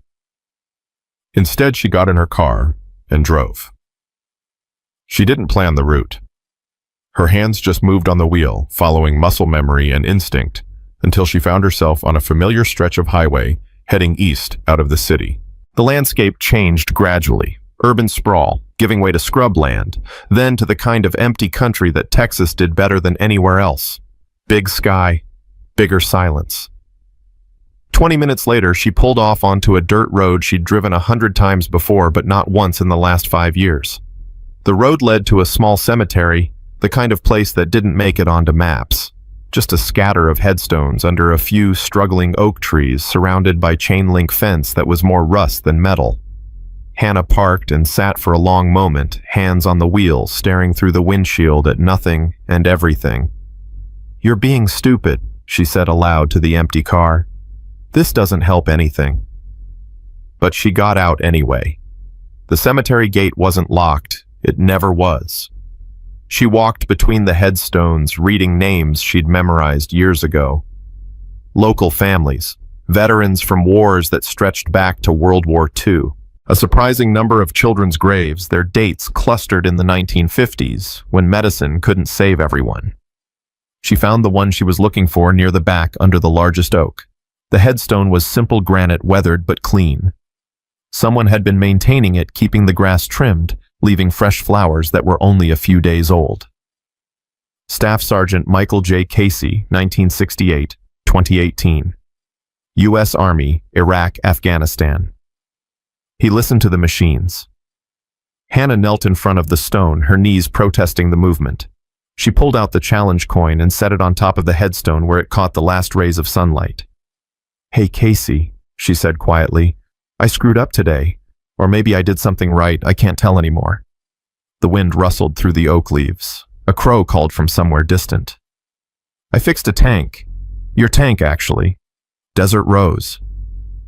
Instead, she got in her car and drove. She didn't plan the route. Her hands just moved on the wheel, following muscle memory and instinct, until she found herself on a familiar stretch of highway heading east out of the city. The landscape changed gradually. Urban sprawl, giving way to scrubland, then to the kind of empty country that Texas did better than anywhere else. Big sky, bigger silence. 20 minutes later, she pulled off onto a dirt road she'd driven 100 times before, but not once in the last 5 years. The road led to a small cemetery, the kind of place that didn't make it onto maps. Just a scatter of headstones under a few struggling oak trees surrounded by chain-link fence that was more rust than metal. Hannah parked and sat for a long moment, hands on the wheel, staring through the windshield at nothing and everything. You're being stupid, she said aloud to the empty car. This doesn't help anything. But she got out anyway. The cemetery gate wasn't locked. It never was. She walked between the headstones, reading names she'd memorized years ago. Local families, veterans from wars that stretched back to World War II. A surprising number of children's graves, their dates clustered in the 1950s, when medicine couldn't save everyone. She found the one she was looking for near the back under the largest oak. The headstone was simple granite, weathered but clean. Someone had been maintaining it, keeping the grass trimmed, leaving fresh flowers that were only a few days old. Staff Sergeant Michael J. Casey, 1968, 2018. U.S. Army, Iraq, Afghanistan. He listened to the machines. Hannah knelt in front of the stone, her knees protesting the movement. She pulled out the challenge coin and set it on top of the headstone where it caught the last rays of sunlight. Hey, Casey, she said quietly. I screwed up today. Or maybe I did something right, I can't tell anymore. The wind rustled through the oak leaves. A crow called from somewhere distant. I fixed a tank. Your tank, actually. Desert Rose.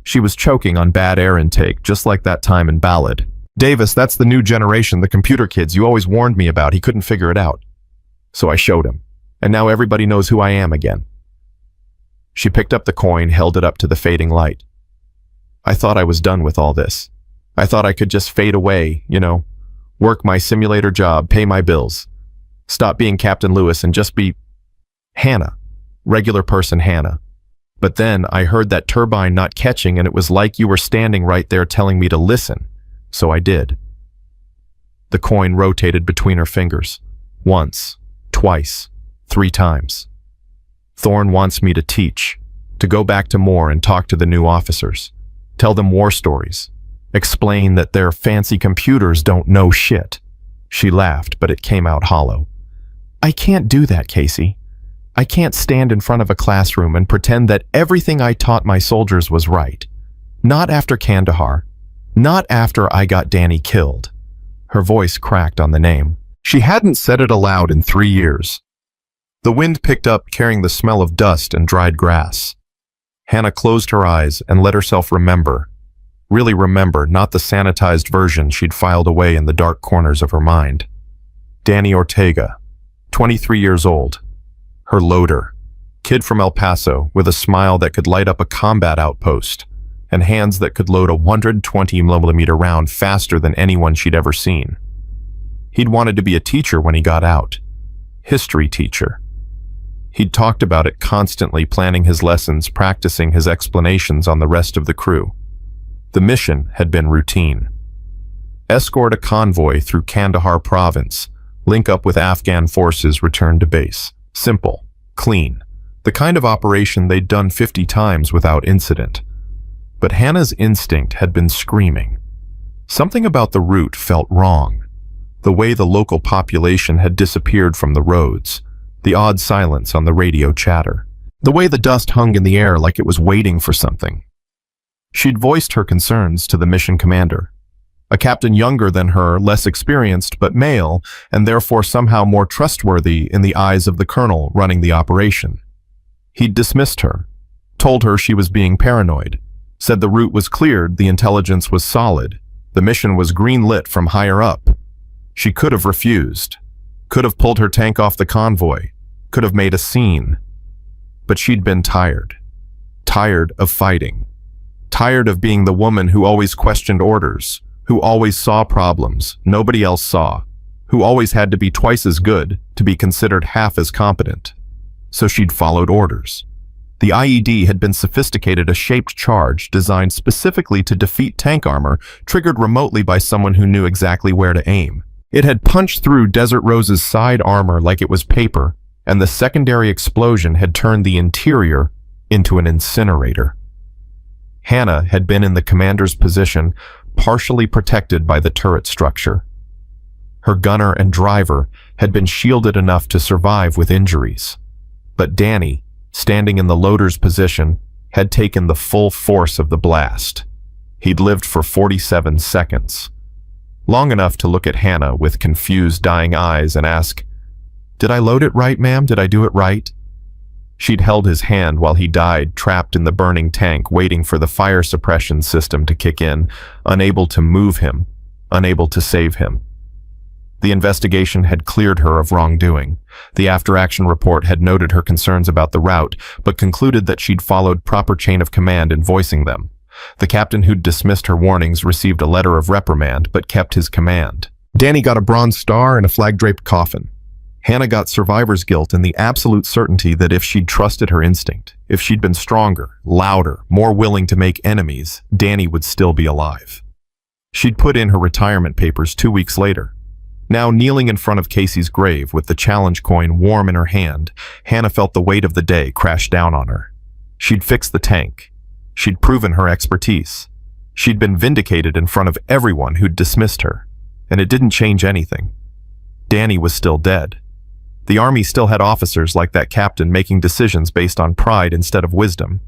She was choking on bad air intake, just like that time in Ballad. Davis, that's the new generation, the computer kids you always warned me about. He couldn't figure it out. So I showed him. And now everybody knows who I am again. She picked up the coin, held it up to the fading light. I thought I was done with all this. I thought I could just fade away, work my simulator job, pay my bills, stop being Captain Lewis and just be Hannah, regular person Hannah. But then I heard that turbine not catching and it was like you were standing right there telling me to listen. So I did. The coin rotated between her fingers. Once, twice, 3 times. Thorne wants me to teach, to go back to Moore and talk to the new officers. Tell them war stories. Explain that their fancy computers don't know shit. She laughed, but it came out hollow. I can't do that, Casey. I can't stand in front of a classroom and pretend that everything I taught my soldiers was right. Not after Kandahar. Not after I got Danny killed. Her voice cracked on the name. She hadn't said it aloud in 3 years. The wind picked up, carrying the smell of dust and dried grass. Hannah closed her eyes and let herself remember. Really remember, not the sanitized version she'd filed away in the dark corners of her mind. Danny Ortega, 23 years old. Her loader. Kid from El Paso with a smile that could light up a combat outpost and hands that could load a 120mm round faster than anyone she'd ever seen. He'd wanted to be a teacher when he got out. History teacher. He'd talked about it constantly, planning his lessons, practicing his explanations on the rest of the crew. The mission had been routine. Escort a convoy through Kandahar province, link up with Afghan forces, return to base. Simple, clean, the kind of operation they'd done 50 times without incident. But Hannah's instinct had been screaming. Something about the route felt wrong. The way the local population had disappeared from the roads, the odd silence on the radio chatter, the way the dust hung in the air like it was waiting for something. She'd voiced her concerns to the mission commander, a captain younger than her, less experienced but male, and therefore somehow more trustworthy in the eyes of the colonel running the operation. He'd dismissed her, told her she was being paranoid, said the route was cleared, the intelligence was solid, the mission was green-lit from higher up. She could have refused, could have pulled her tank off the convoy, could have made a scene. But she'd been tired. Tired of fighting. Tired of being the woman who always questioned orders, who always saw problems nobody else saw, who always had to be twice as good to be considered half as competent. So she'd followed orders. The IED had been sophisticated, a shaped charge designed specifically to defeat tank armor, triggered remotely by someone who knew exactly where to aim. It had punched through Desert Rose's side armor like it was paper, and the secondary explosion had turned the interior into an incinerator. Hannah had been in the commander's position, partially protected by the turret structure. Her gunner and driver had been shielded enough to survive with injuries. But Danny, standing in the loader's position, had taken the full force of the blast. He'd lived for 47 seconds. Long enough to look at Hannah with confused, dying eyes and ask, "Did I load it right, ma'am? Did I do it right?" She'd held his hand while he died, trapped in the burning tank, waiting for the fire suppression system to kick in, unable to move him, unable to save him. The investigation had cleared her of wrongdoing. The after-action report had noted her concerns about the route, but concluded that she'd followed proper chain of command in voicing them. The captain who'd dismissed her warnings received a letter of reprimand, but kept his command. Danny got a Bronze Star and a flag-draped coffin. Hannah got survivor's guilt and the absolute certainty that if she'd trusted her instinct, if she'd been stronger, louder, more willing to make enemies, Danny would still be alive. She'd put in her retirement papers 2 weeks later. Now kneeling in front of Casey's grave with the challenge coin warm in her hand, Hannah felt the weight of the day crash down on her. She'd fixed the tank. She'd proven her expertise. She'd been vindicated in front of everyone who'd dismissed her, and it didn't change anything. Danny was still dead. The Army still had officers like that captain making decisions based on pride instead of wisdom.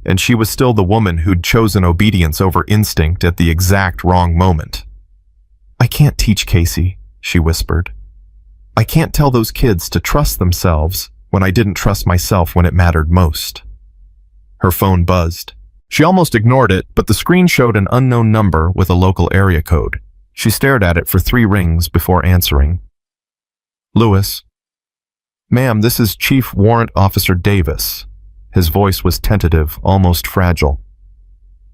And she was still the woman who'd chosen obedience over instinct at the exact wrong moment. "I can't teach Casey," she whispered. "I can't tell those kids to trust themselves when I didn't trust myself when it mattered most." Her phone buzzed. She almost ignored it, but the screen showed an unknown number with a local area code. She stared at it for 3 rings before answering. "Lewis." "Ma'am, this is Chief Warrant Officer Davis." His voice was tentative, almost fragile.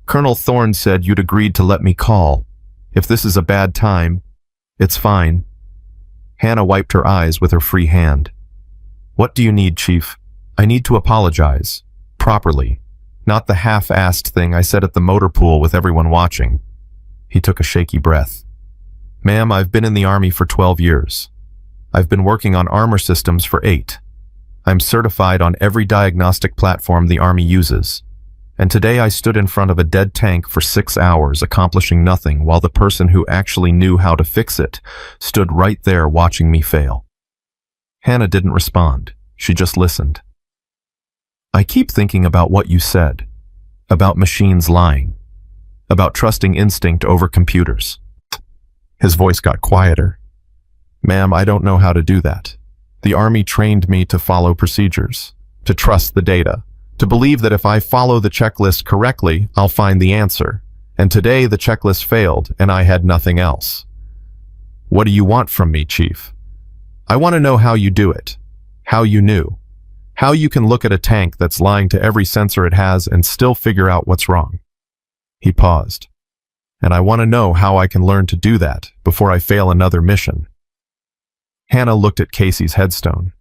Colonel Thorne said you'd agreed to let me call. If this is a bad time, it's fine. Hannah wiped her eyes with her free hand. What do you need, Chief? I need to apologize. Properly. Not the half-assed thing I said at the motor pool with everyone watching. He took a shaky breath. Ma'am, I've been in the Army for 12 years. I've been working on armor systems for 8. I'm certified on every diagnostic platform the Army uses. And today I stood in front of a dead tank for 6 hours, accomplishing nothing, while the person who actually knew how to fix it stood right there watching me fail. Hannah didn't respond. She just listened. I keep thinking about what you said, about machines lying, about trusting instinct over computers. His voice got quieter. Ma'am, I don't know how to do that. The Army trained me to follow procedures, to trust the data, to believe that if I follow the checklist correctly, I'll find the answer. And today the checklist failed and I had nothing else. What do you want from me, Chief? I want to know how you do it, how you knew, how you can look at a tank that's lying to every sensor it has and still figure out what's wrong. He paused. And I want to know how I can learn to do that before I fail another mission. Hannah looked at Casey's headstone.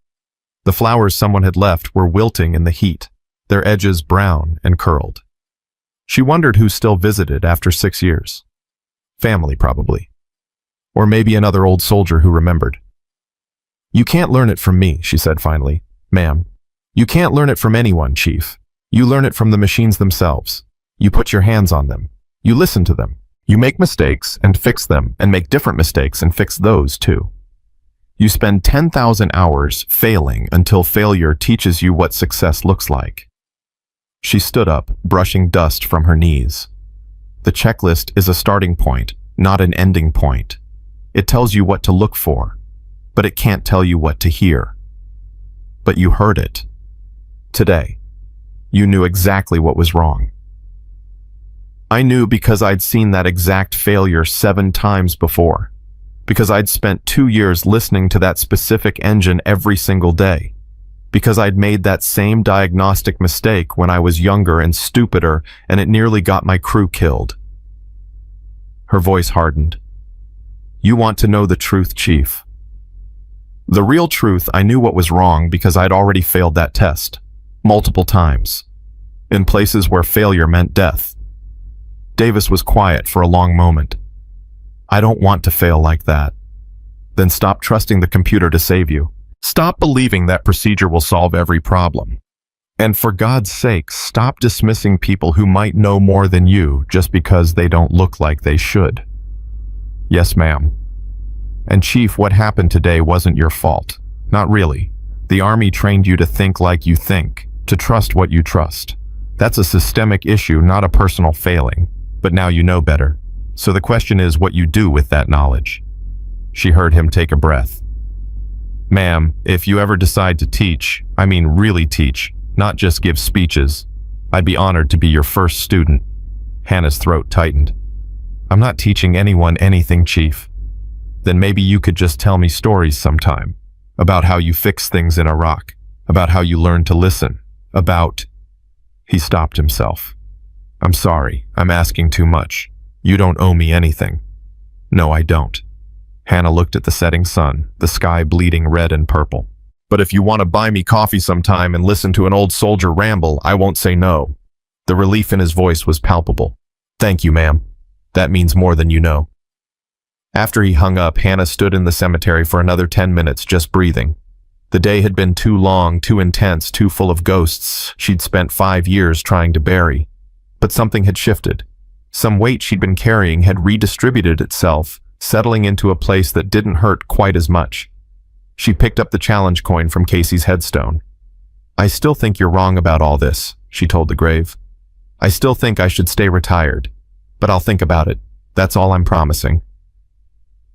The flowers someone had left were wilting in the heat, their edges brown and curled. She wondered who still visited after 6 years. Family, probably. Or maybe another old soldier who remembered. You can't learn it from me, she said finally. Ma'am, you can't learn it from anyone, Chief. You learn it from the machines themselves. You put your hands on them. You listen to them. You make mistakes and fix them, and make different mistakes and fix those too. You spend 10,000 hours failing until failure teaches you what success looks like. She stood up, brushing dust from her knees. The checklist is a starting point, not an ending point. It tells you what to look for, but it can't tell you what to hear. But you heard it. Today. You knew exactly what was wrong. I knew because I'd seen that exact failure 7 times before. Because I'd spent 2 years listening to that specific engine every single day. Because I'd made that same diagnostic mistake when I was younger and stupider, and it nearly got my crew killed. Her voice hardened. You want to know the truth, Chief. The real truth, I knew what was wrong because I'd already failed that test. Multiple times. In places where failure meant death. Davis was quiet for a long moment. I don't want to fail like that. Then stop trusting the computer to save you. Stop believing that procedure will solve every problem. And for God's sake, stop dismissing people who might know more than you just because they don't look like they should. Yes, ma'am. And Chief, what happened today wasn't your fault. Not really. The Army trained you to think like you think, to trust what you trust. That's a systemic issue, not a personal failing. But now you know better. So the question is what you do with that knowledge. She heard him take a breath. Ma'am, if you ever decide to teach, I mean really teach, not just give speeches, I'd be honored to be your first student. Hannah's throat tightened. I'm not teaching anyone anything, Chief. Then maybe you could just tell me stories sometime. About how you fix things in Iraq. About how you learned to listen. About... He stopped himself. I'm sorry, I'm asking too much. You don't owe me anything. No, I don't. Hannah looked at the setting sun, the sky bleeding red and purple. But if you want to buy me coffee sometime and listen to an old soldier ramble, I won't say no. The relief in his voice was palpable. Thank you, ma'am. That means more than you know. After he hung up, Hannah stood in the cemetery for another 10 minutes, just breathing. The day had been too long, too intense, too full of ghosts she'd spent 5 years trying to bury. But something had shifted. Some weight she'd been carrying had redistributed itself, settling into a place that didn't hurt quite as much. She picked up the challenge coin from Casey's headstone. I still think you're wrong about all this, she told the grave. I still think I should stay retired. But I'll think about it. That's all I'm promising.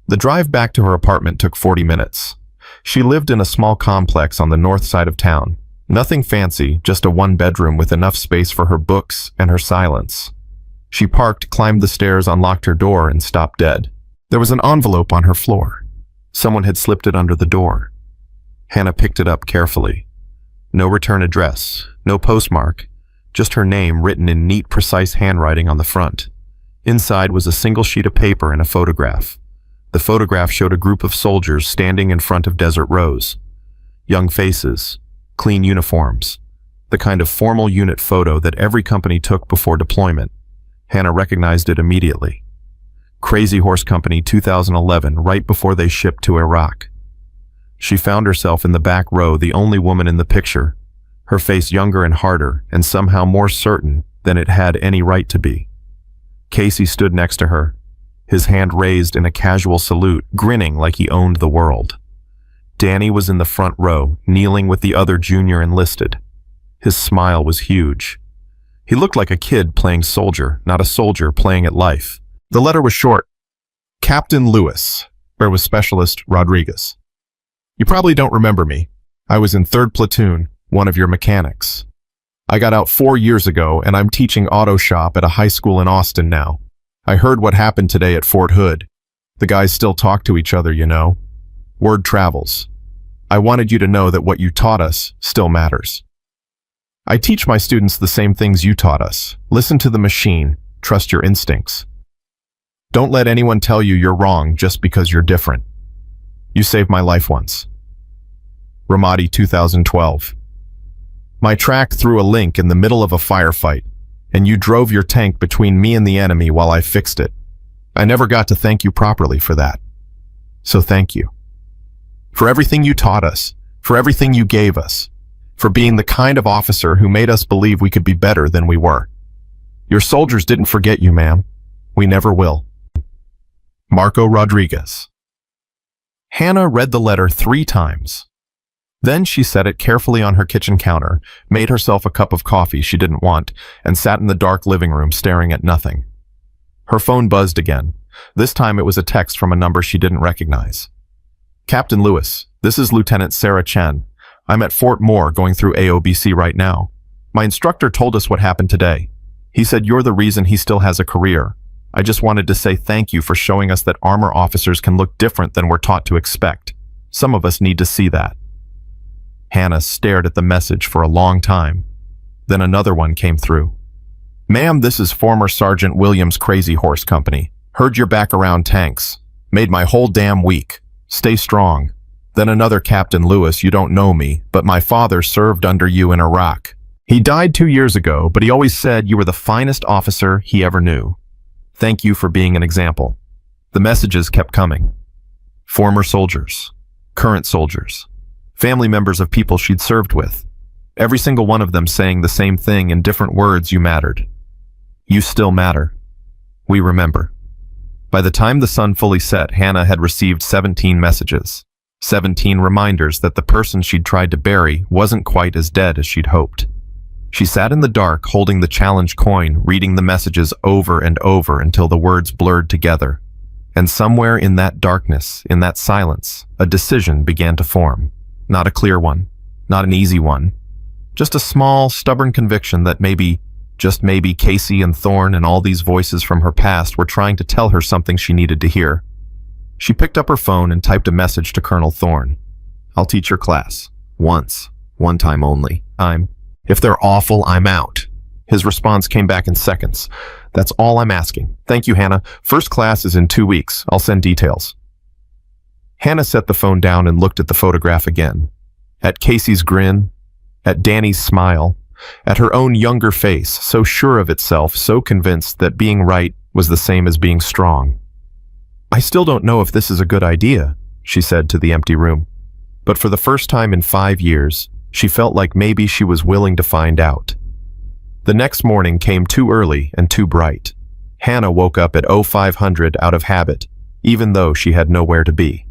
The drive back to her apartment took 40 minutes. She lived in a small complex on the north side of town. Nothing fancy, just a 1-bedroom with enough space for her books and her silence. She parked, climbed the stairs, unlocked her door, and stopped dead. There was an envelope on her floor. Someone had slipped it under the door. Hannah picked it up carefully. No return address, no postmark, just her name written in neat, precise handwriting on the front. Inside was a single sheet of paper and a photograph. The photograph showed a group of soldiers standing in front of desert rows. Young faces, clean uniforms, the kind of formal unit photo that every company took before deployment. Hannah recognized it immediately. Crazy Horse Company 2011, right before they shipped to Iraq. She found herself in the back row, the only woman in the picture, her face younger and harder, and somehow more certain than it had any right to be. Casey stood next to her, his hand raised in a casual salute, grinning like he owned the world. Danny was in the front row, kneeling with the other junior enlisted. His smile was huge. He looked like a kid playing soldier, not a soldier playing at life. The letter was short. Captain Lewis, where was Specialist Rodriguez. You probably don't remember me. I was in 3rd Platoon, one of your mechanics. I got out 4 years ago, and I'm teaching auto shop at a high school in Austin now. I heard what happened today at Fort Hood. The guys still talk to each other, you know. Word travels. I wanted you to know that what you taught us still matters. I teach my students the same things you taught us. Listen to the machine. Trust your instincts. Don't let anyone tell you you're wrong just because you're different. You saved my life once. Ramadi 2012. My track threw a link in the middle of a firefight, and you drove your tank between me and the enemy while I fixed it. I never got to thank you properly for that. So thank you. For everything you taught us, for everything you gave us, for being the kind of officer who made us believe we could be better than we were. Your soldiers didn't forget you, ma'am. We never will. Marco Rodriguez. Hannah read the letter 3 times. Then she set it carefully on her kitchen counter, made herself a cup of coffee she didn't want, and sat in the dark living room staring at nothing. Her phone buzzed again. This time it was a text from a number she didn't recognize. Captain Lewis, this is Lieutenant Sarah Chen. I'm at Fort Moore going through AOBC right now. My instructor told us what happened today. He said you're the reason he still has a career. I just wanted to say thank you for showing us that armor officers can look different than we're taught to expect. Some of us need to see that. Hannah stared at the message for a long time. Then another one came through. Ma'am, this is former Sergeant Williams' Crazy Horse Company. Heard you're back around tanks. Made my whole damn week. Stay strong. Then another Captain Lewis, you don't know me, but my father served under you in Iraq. He died 2 years ago, but he always said you were the finest officer he ever knew. Thank you for being an example. The messages kept coming. Former soldiers, current soldiers, family members of people she'd served with. Every single one of them saying the same thing in different words. You mattered. You still matter. We remember. By the time the sun fully set, Hannah had received 17 messages. 17 reminders that the person she'd tried to bury wasn't quite as dead as she'd hoped. She sat in the dark, holding the challenge coin, reading the messages over and over until the words blurred together. And somewhere in that darkness, in that silence, a decision began to form. Not a clear one, not an easy one. Just a small, stubborn conviction that maybe, just maybe, Casey and Thorne and all these voices from her past were trying to tell her something she needed to hear. She picked up her phone and typed a message to Colonel Thorne. I'll teach your class. Once. One time only. If they're awful, I'm out. His response came back in seconds. That's all I'm asking. Thank you, Hannah. First class is in 2 weeks. I'll send details. Hannah set the phone down and looked at the photograph again. At Casey's grin, at Danny's smile, at her own younger face, so sure of itself, so convinced that being right was the same as being strong. I still don't know if this is a good idea, she said to the empty room. But for the first time in 5 years, she felt like maybe she was willing to find out. The next morning came too early and too bright. Hannah woke up at 0500 out of habit, even though she had nowhere to be.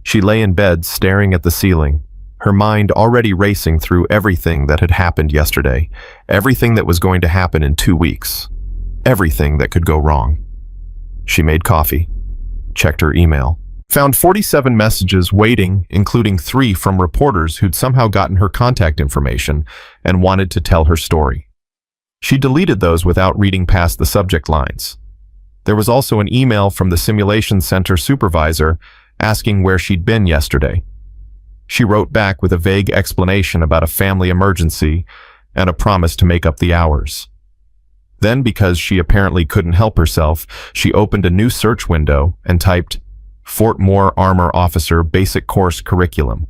She lay in bed staring at the ceiling, her mind already racing through everything that had happened yesterday, everything that was going to happen in 2 weeks, everything that could go wrong. She made coffee, checked her email, found 47 messages waiting, including 3 from reporters who'd somehow gotten her contact information and wanted to tell her story. She deleted those without reading past the subject lines. There was also an email from the simulation center supervisor asking where she'd been yesterday. She wrote back with a vague explanation about a family emergency and a promise to make up the hours. Then, because she apparently couldn't help herself, she opened a new search window and typed Fort Moore Armor Officer Basic Course Curriculum.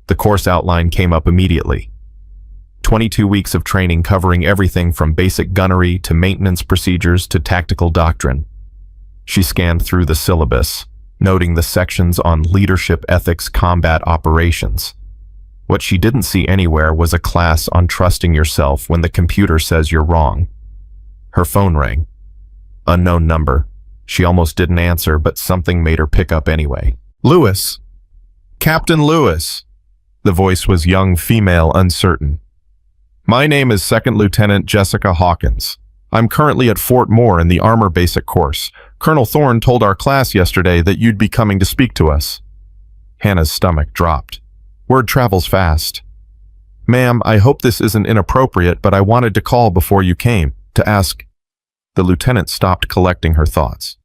The course outline came up immediately. 22 weeks of training covering everything from basic gunnery to maintenance procedures to tactical doctrine. She scanned through the syllabus, noting the sections on leadership ethics, combat operations. What she didn't see anywhere was a class on trusting yourself when the computer says you're wrong. Her phone rang. Unknown number. She almost didn't answer, but something made her pick up anyway. Lewis. Captain Lewis. The voice was young, female, uncertain. My name is Second Lieutenant Jessica Hawkins. I'm currently at Fort Moore in the Armor Basic course. Colonel Thorne told our class yesterday that you'd be coming to speak to us. Hannah's stomach dropped. Word travels fast. Ma'am, I hope this isn't inappropriate, but I wanted to call before you came, to ask. The lieutenant stopped collecting her thoughts.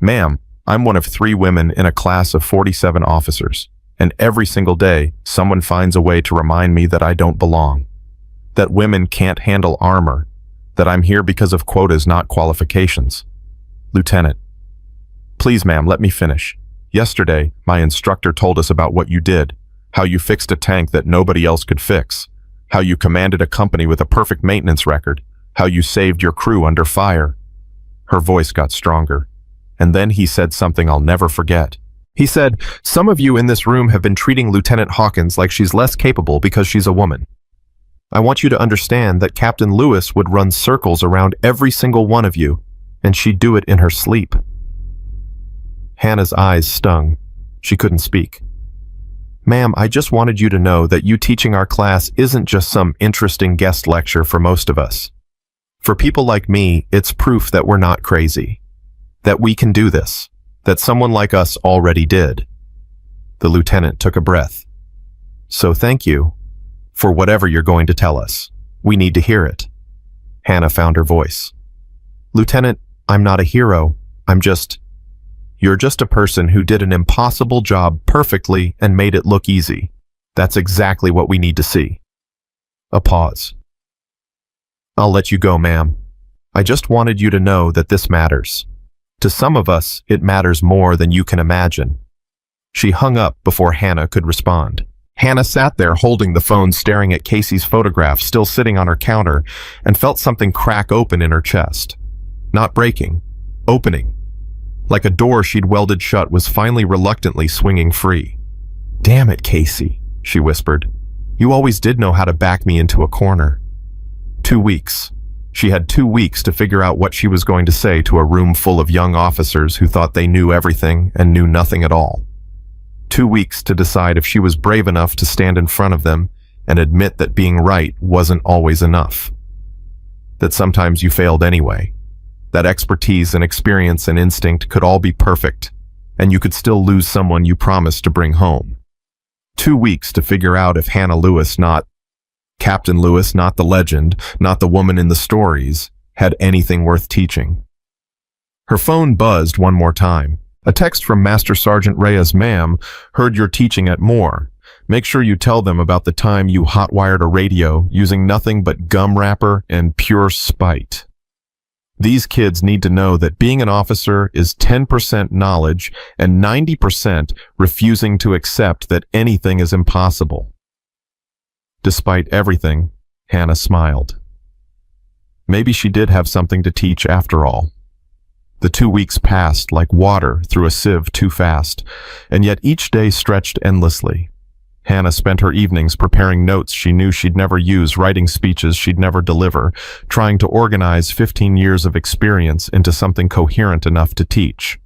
Ma'am, I'm one of 3 women in a class of 47 officers, and every single day, someone finds a way to remind me that I don't belong. That women can't handle armor, that I'm here because of quotas, not qualifications. Lieutenant, please, ma'am, let me finish. Yesterday, my instructor told us about what you did, how you fixed a tank that nobody else could fix, how you commanded a company with a perfect maintenance record, how you saved your crew under fire. Her voice got stronger, and then he said something I'll never forget. He said, some of you in this room have been treating Lieutenant Hawkins like she's less capable because she's a woman. I want you to understand that Captain Lewis would run circles around every single one of you, and she'd do it in her sleep. Hannah's eyes stung. She couldn't speak. Ma'am, I just wanted you to know that you teaching our class isn't just some interesting guest lecture for most of us. For people like me, it's proof that we're not crazy, that we can do this, that someone like us already did. The lieutenant took a breath. So thank you for whatever you're going to tell us. We need to hear it. Hannah found her voice. Lieutenant, I'm not a hero. You're just a person who did an impossible job perfectly and made it look easy. That's exactly what we need to see. A pause. I'll let you go, ma'am. I just wanted you to know that this matters. To some of us, it matters more than you can imagine. She hung up before Hannah could respond. Hannah sat there holding the phone, staring at Casey's photograph still sitting on her counter, and felt something crack open in her chest. Not breaking, opening. Like a door she'd welded shut was finally reluctantly swinging free. Damn it, Casey, she whispered. You always did know how to back me into a corner. 2 weeks. She had 2 weeks to figure out what she was going to say to a room full of young officers who thought they knew everything and knew nothing at all. 2 weeks to decide if she was brave enough to stand in front of them and admit that being right wasn't always enough. That sometimes you failed anyway. That expertise and experience and instinct could all be perfect, and you could still lose someone you promised to bring home. 2 weeks to figure out if Hannah Lewis, not Captain Lewis, not the legend, not the woman in the stories, had anything worth teaching. Her phone buzzed one more time. A text from Master Sergeant Reyes. Ma'am, heard you're teaching at Moore. Make sure you tell them about the time you hotwired a radio using nothing but gum wrapper and pure spite. These kids need to know that being an officer is 10% knowledge and 90% refusing to accept that anything is impossible. Despite everything, Hannah smiled. Maybe she did have something to teach after all. The 2 weeks passed like water through a sieve too fast, and yet each day stretched endlessly. Hannah spent her evenings preparing notes she knew she'd never use, writing speeches she'd never deliver, trying to organize 15 years of experience into something coherent enough to teach.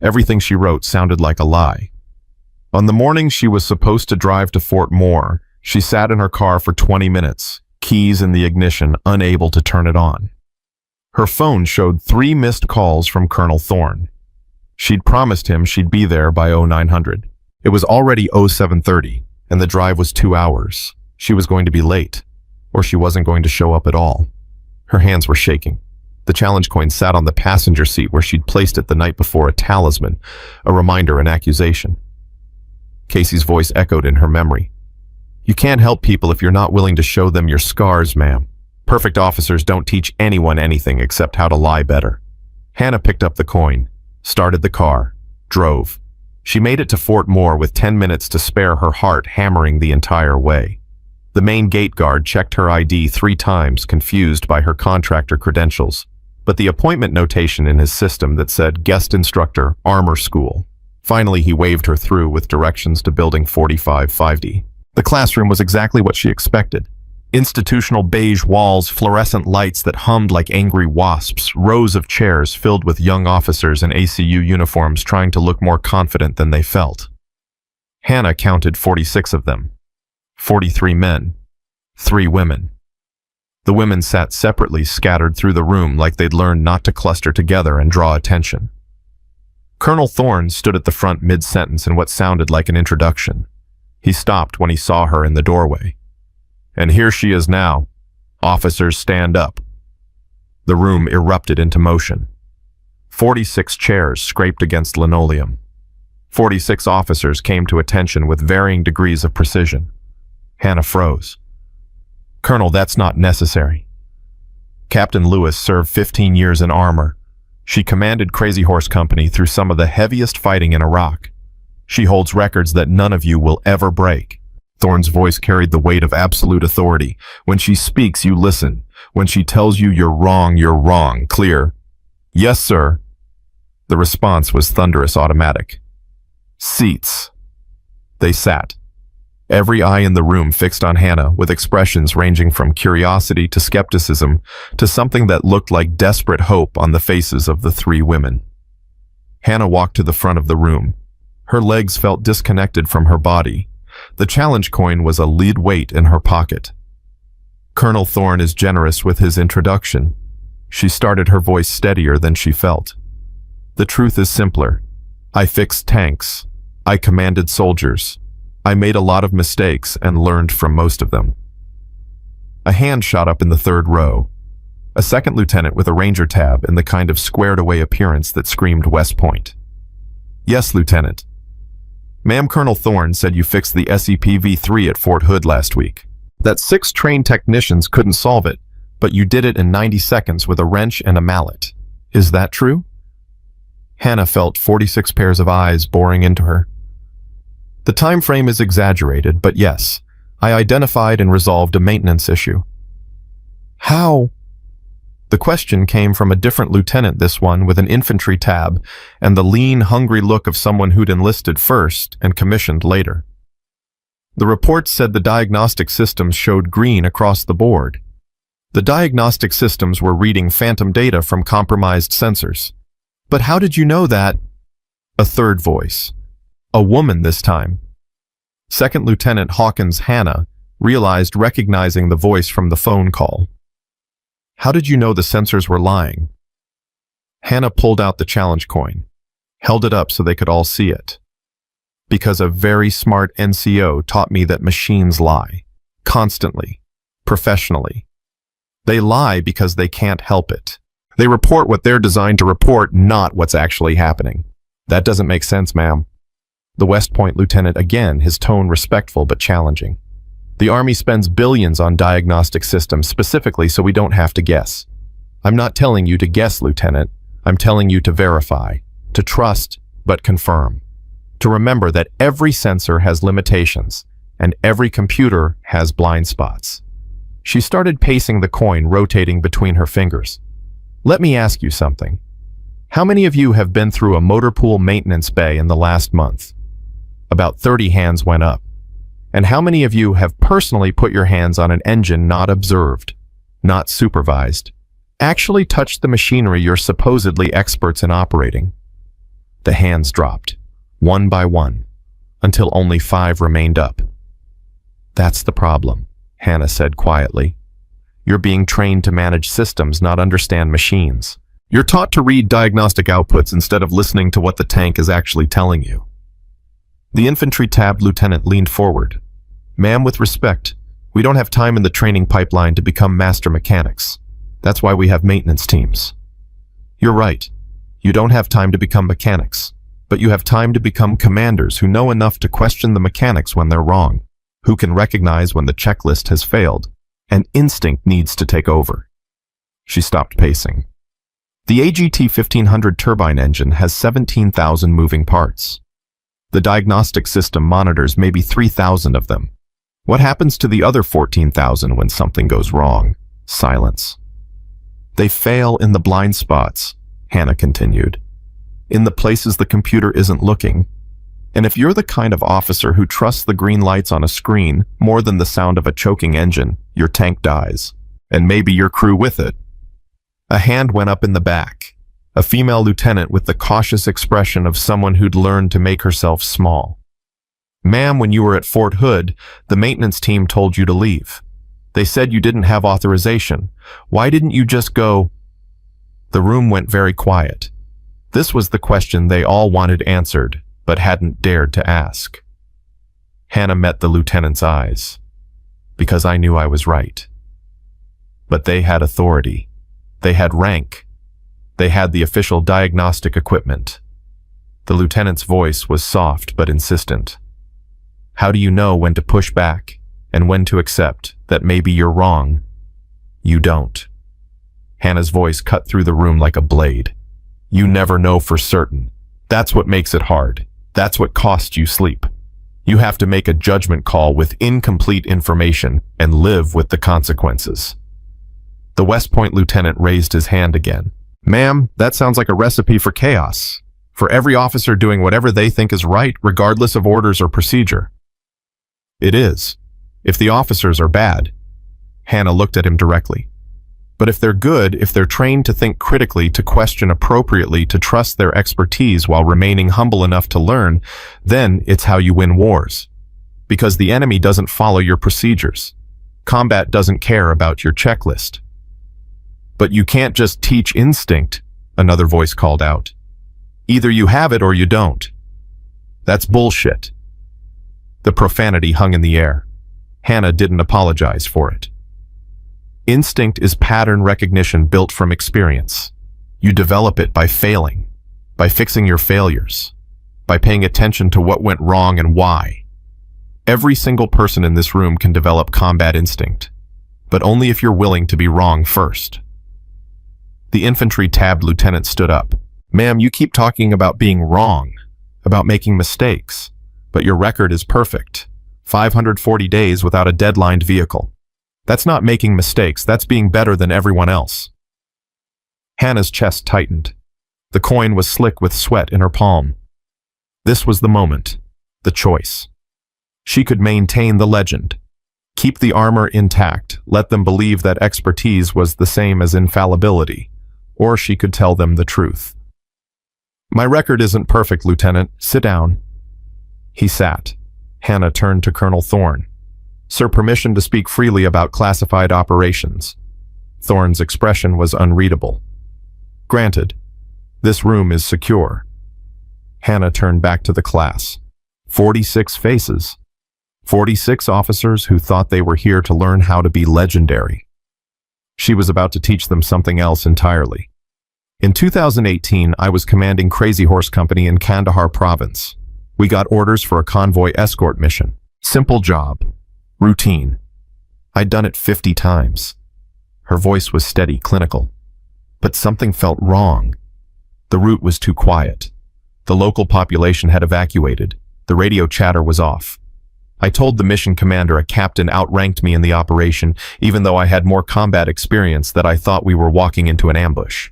Everything she wrote sounded like a lie. On the morning she was supposed to drive to Fort Moore, she sat in her car for 20 minutes, keys in the ignition, unable to turn it on. Her phone showed 3 missed calls from Colonel Thorne. She'd promised him she'd be there by 0900. It was already 0730, and the drive was 2 hours. She was going to be late, or she wasn't going to show up at all. Her hands were shaking. The challenge coin sat on the passenger seat where she'd placed it the night before, a talisman, a reminder, an accusation. Casey's voice echoed in her memory. You can't help people if you're not willing to show them your scars, ma'am. Perfect officers don't teach anyone anything except how to lie better. Hannah picked up the coin, started the car, drove. She made it to Fort Moore with 10 minutes to spare, her heart hammering the entire way. The main gate guard checked her ID 3 times, confused by her contractor credentials, but the appointment notation in his system that said guest instructor, armor school. Finally, he waved her through with directions to building 45-5D. The classroom was exactly what she expected. Institutional beige walls, fluorescent lights that hummed like angry wasps, rows of chairs filled with young officers in ACU uniforms trying to look more confident than they felt. Hannah counted 46 of them. 43 men, 3 women. The women sat separately, scattered through the room like they'd learned not to cluster together and draw attention. Colonel Thorne stood at the front mid-sentence in what sounded like an introduction. He stopped when he saw her in the doorway. And here she is now. Officers, stand up. The room erupted into motion. 46 chairs scraped against linoleum. 46 officers came to attention with varying degrees of precision. Hannah froze. Colonel, that's not necessary. Captain Lewis served 15 years in armor. She commanded Crazy Horse Company through some of the heaviest fighting in Iraq. She holds records that none of you will ever break. Thorne's voice carried the weight of absolute authority. When she speaks, you listen. When she tells you you're wrong. Clear? Yes, sir. The response was thunderous, automatic. Seats. They sat. Every eye in the room fixed on Hannah, with expressions ranging from curiosity to skepticism to something that looked like desperate hope on the faces of the 3 women. Hannah walked to the front of the room. Her legs felt disconnected from her body. The challenge coin was a lead weight in her pocket. Colonel Thorne is generous with his introduction. She started, her voice steadier than she felt. The truth is simpler. I fixed tanks. I commanded soldiers. I made a lot of mistakes and learned from most of them. A hand shot up in the 3rd row. A second lieutenant with a ranger tab and the kind of squared-away appearance that screamed West Point. Yes, Lieutenant. Ma'am, Colonel Thorne said you fixed the SEP-V3 at Fort Hood last week. That 6 trained technicians couldn't solve it, but you did it in 90 seconds with a wrench and a mallet. Is that true? Hannah felt 46 pairs of eyes boring into her. The time frame is exaggerated, but yes, I identified and resolved a maintenance issue. How? The question came from a different lieutenant, this one with an infantry tab and the lean, hungry look of someone who'd enlisted first and commissioned later. The report said the diagnostic systems showed green across the board. The diagnostic systems were reading phantom data from compromised sensors. But how did you know that? A third voice. A woman this time. Second Lieutenant Hawkins Hannah realized, recognizing the voice from the phone call. How did you know the sensors were lying? Hannah pulled out the challenge coin, held it up so they could all see it. Because a very smart NCO taught me that machines lie. Constantly. Professionally. They lie because they can't help it. They report what they're designed to report, not what's actually happening. That doesn't make sense, ma'am. The West Point lieutenant again, his tone respectful but challenging. The Army spends billions on diagnostic systems specifically so we don't have to guess. I'm not telling you to guess, Lieutenant. I'm telling you to verify, to trust but confirm. To remember that every sensor has limitations and every computer has blind spots. She started pacing the coin, rotating between her fingers. Let me ask you something. How many of you have been through a motor pool maintenance bay in the last month? About 30 hands went up. And how many of you have personally put your hands on an engine not observed, not supervised, actually touched the machinery you're supposedly experts in operating? The hands dropped, one by one, until only 5 remained up. That's the problem, Hannah said quietly. You're being trained to manage systems, not understand machines. You're taught to read diagnostic outputs instead of listening to what the tank is actually telling you. The infantry tabbed lieutenant leaned forward. Ma'am, with respect, we don't have time in the training pipeline to become master mechanics. That's why we have maintenance teams. You're right. You don't have time to become mechanics, but you have time to become commanders who know enough to question the mechanics when they're wrong. who can recognize when the checklist has failed, and instinct needs to take over. She stopped pacing. The AGT 1500 turbine engine has 17,000 moving parts. The diagnostic system monitors maybe 3,000 of them. What happens to the other 14,000 when something goes wrong? Silence. They fail in the blind spots, Hannah continued. In the places the computer isn't looking. And if you're the kind of officer who trusts the green lights on a screen more than the sound of a choking engine, your tank dies. And maybe your crew with it. A hand went up in the back. A female lieutenant with the cautious expression of someone who'd learned to make herself small. Ma'am, when you were at Fort Hood, the maintenance team told you to leave. They said you didn't have authorization. Why didn't you just go? The room went very quiet. This was the question they all wanted answered, but hadn't dared to ask. Hannah met the lieutenant's eyes. Because I knew I was right. But they had authority. They had rank. They had the official diagnostic equipment. The lieutenant's voice was soft but insistent. How do you know when to push back and when to accept that maybe you're wrong? You don't. Hannah's voice cut through the room like a blade. You never know for certain. That's what makes it hard. That's what costs you sleep. You have to make a judgment call with incomplete information and live with the consequences. The West Point lieutenant raised his hand again. Ma'am, that sounds like a recipe for chaos. For every officer doing whatever they think is right, regardless of orders or procedure. It is. If the officers are bad. Hannah looked at him directly. But if they're good, if they're trained to think critically, to question appropriately, to trust their expertise while remaining humble enough to learn, then it's how you win wars. Because the enemy doesn't follow your procedures. Combat doesn't care about your checklist. But you can't just teach instinct, another voice called out. Either you have it or you don't. That's bullshit. The profanity hung in the air. Hannah didn't apologize for it. Instinct is pattern recognition built from experience. You develop it by failing, by fixing your failures, by paying attention to what went wrong and why. Every single person in this room can develop combat instinct, but only if you're willing to be wrong first. The infantry tabbed lieutenant stood up. Ma'am, you keep talking about being wrong, about making mistakes, but your record is perfect. 540 days without a deadlined vehicle. That's not making mistakes, that's being better than everyone else. Hannah's chest tightened. The coin was slick with sweat in her palm. This was the moment, the choice. She could maintain the legend, keep the armor intact, let them believe that expertise was the same as infallibility, or she could tell them the truth. My record isn't perfect, Lieutenant. Sit down. He sat. Hannah turned to Colonel Thorne. Sir, permission to speak freely about classified operations. Thorne's expression was unreadable. Granted. This room is secure. Hannah turned back to the class. 46 faces. 46 officers who thought they were here to learn how to be legendary. She was about to teach them something else entirely. In 2018, I was commanding Crazy Horse Company in Kandahar province. We got orders for a convoy escort mission. Simple job. Routine. I'd done it 50 times. Her voice was steady, clinical. But something felt wrong. The route was too quiet. The local population had evacuated. The radio chatter was off. I told the mission commander a captain outranked me in the operation, even though I had more combat experience, that I thought we were walking into an ambush.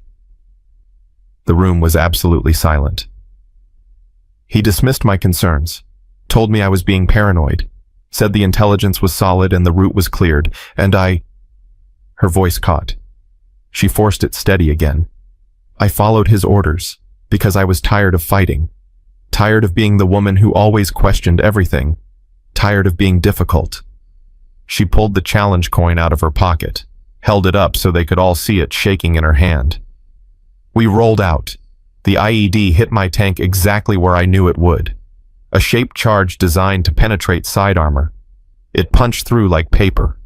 The room was absolutely silent. He dismissed my concerns, told me I was being paranoid, said the intelligence was solid and the route was cleared, and Her voice caught. She forced it steady again. I followed his orders, because I was tired of fighting, tired of being the woman who always questioned everything, tired of being difficult. She pulled the challenge coin out of her pocket, held it up so they could all see it shaking in her hand. We rolled out. The IED hit my tank exactly where I knew it would. A shaped charge designed to penetrate side armor. It punched through like paper.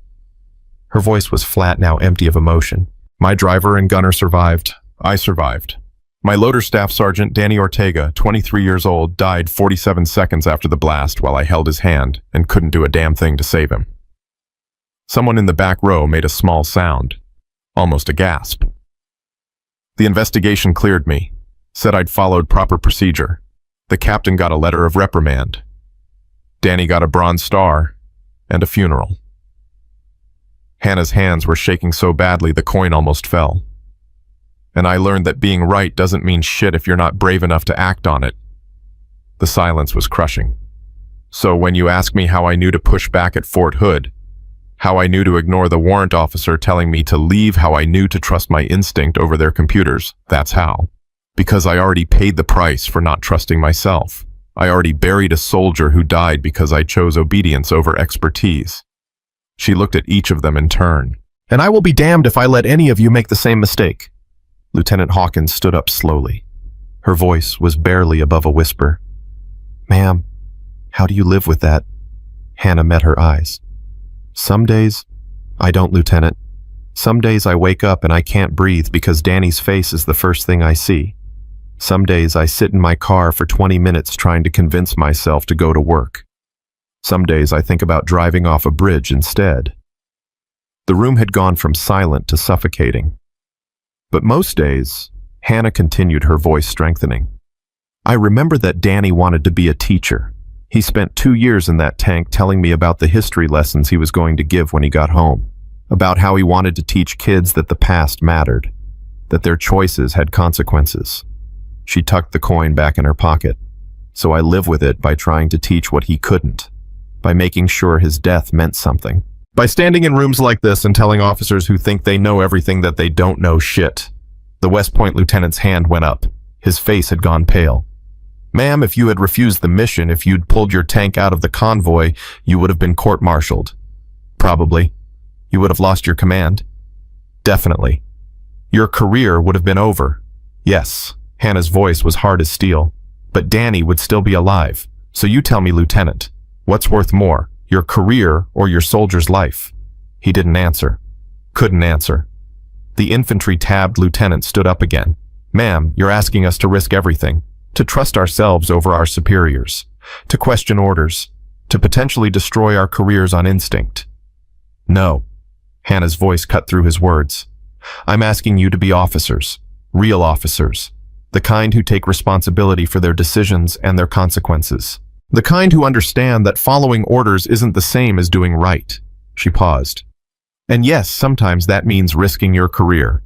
Her voice was flat now, empty of emotion. My driver and gunner survived. I survived. My loader staff sergeant, Danny Ortega, 23 years old, died 47 seconds after the blast while I held his hand and couldn't do a damn thing to save him. Someone in the back row made a small sound, almost a gasp. The investigation cleared me, said I'd followed proper procedure. The captain got a letter of reprimand. Danny got a Bronze Star and a funeral. Hannah's hands were shaking so badly the coin almost fell. And I learned that being right doesn't mean shit if you're not brave enough to act on it. The silence was crushing. So when you ask me how I knew to push back at Fort Hood, how I knew to ignore the warrant officer telling me to leave, how I knew to trust my instinct over their computers, that's how. Because I already paid the price for not trusting myself. I already buried a soldier who died because I chose obedience over expertise. She looked at each of them in turn. And I will be damned if I let any of you make the same mistake. Lieutenant Hawkins stood up slowly. Her voice was barely above a whisper. Ma'am, how do you live with that? Hannah met her eyes. Some days, I don't, Lieutenant. Some days I wake up and I can't breathe because Danny's face is the first thing I see. Some days I sit in my car for 20 minutes trying to convince myself to go to work. Some days I think about driving off a bridge instead. The room had gone from silent to suffocating. But most days, Hannah continued, her voice strengthening. I remember that Danny wanted to be a teacher. He spent 2 years in that tank telling me about the history lessons he was going to give when he got home, about how he wanted to teach kids that the past mattered, that their choices had consequences. She tucked the coin back in her pocket. So I live with it by trying to teach what he couldn't, by making sure his death meant something. By standing in rooms like this and telling officers who think they know everything that they don't know shit. The West Point lieutenant's hand went up. His face had gone pale. Ma'am, if you had refused the mission, if you'd pulled your tank out of the convoy, you would have been court-martialed. Probably. You would have lost your command. Definitely. Your career would have been over. Yes, Hannah's voice was hard as steel. But Danny would still be alive. So you tell me, Lieutenant, what's worth more, your career or your soldier's life? He didn't answer. Couldn't answer. The infantry tabbed lieutenant stood up again. Ma'am, you're asking us to risk everything. To trust ourselves over our superiors, to question orders, to potentially destroy our careers on instinct. No. Hannah's voice cut through his words. I'm asking you to be officers, real officers, the kind who take responsibility for their decisions and their consequences, the kind who understand that following orders isn't the same as doing right. She paused. And yes, sometimes that means risking your career.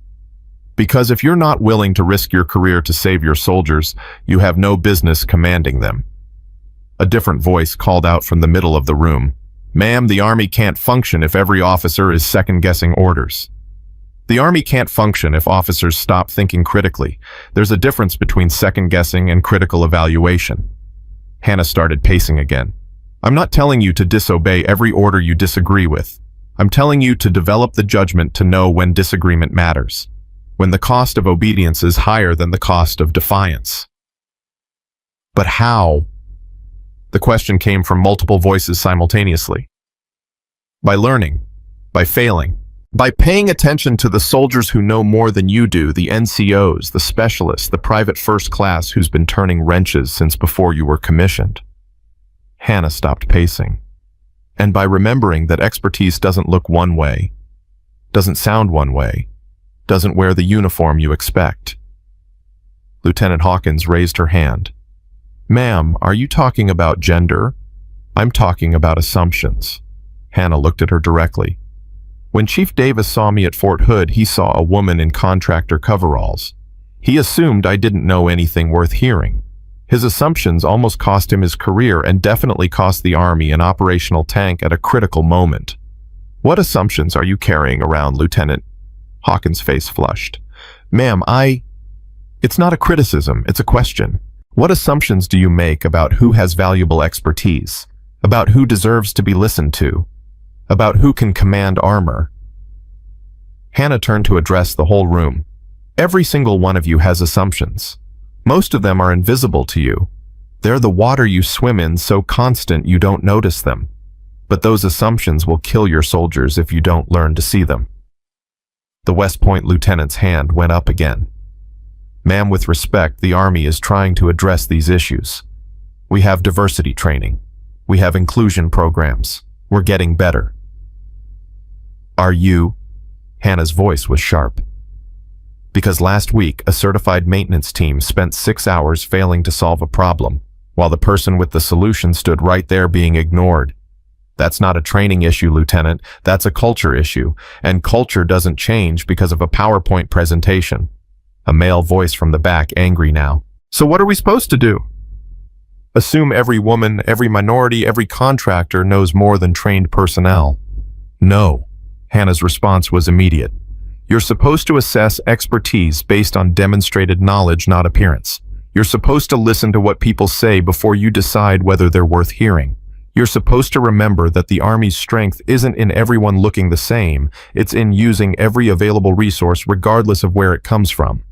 Because if you're not willing to risk your career to save your soldiers, you have no business commanding them. A different voice called out from the middle of the room. Ma'am, the Army can't function if every officer is second-guessing orders. The Army can't function if officers stop thinking critically. There's a difference between second-guessing and critical evaluation. Hannah started pacing again. I'm not telling you to disobey every order you disagree with. I'm telling you to develop the judgment to know when disagreement matters, when the cost of obedience is higher than the cost of defiance. But how? The question came from multiple voices simultaneously. By learning, by failing, by paying attention to the soldiers who know more than you do, the NCOs, the specialists, the private first class who's been turning wrenches since before you were commissioned. Hannah stopped pacing. And by remembering that expertise doesn't look one way, doesn't sound one way, doesn't wear the uniform you expect. Lieutenant Hawkins raised her hand. Ma'am, are you talking about gender? I'm talking about assumptions. Hannah looked at her directly. When Chief Davis saw me at Fort Hood, he saw a woman in contractor coveralls. He assumed I didn't know anything worth hearing. His assumptions almost cost him his career and definitely cost the Army an operational tank at a critical moment. What assumptions are you carrying around, Lieutenant? Hawkins' face flushed. Ma'am, It's not a criticism, it's a question. What assumptions do you make about who has valuable expertise? About who deserves to be listened to? About who can command armor? Hannah turned to address the whole room. Every single one of you has assumptions. Most of them are invisible to you. They're the water you swim in, so constant you don't notice them. But those assumptions will kill your soldiers if you don't learn to see them. The West Point lieutenant's hand went up again. Ma'am, with respect, the Army is trying to address these issues. We have diversity training. We have inclusion programs. We're getting better. Are you? Hannah's voice was sharp. Because last week, a certified maintenance team spent 6 hours failing to solve a problem, while the person with the solution stood right there being ignored. That's not a training issue, Lieutenant. That's a culture issue, and culture doesn't change because of a PowerPoint presentation. A male voice from the back, angry now. So what are we supposed to do? Assume every woman, every minority, every contractor knows more than trained personnel. No. Hannah's response was immediate. You're supposed to assess expertise based on demonstrated knowledge, not appearance. You're supposed to listen to what people say before you decide whether they're worth hearing. You're supposed to remember that the Army's strength isn't in everyone looking the same, it's in using every available resource regardless of where it comes from.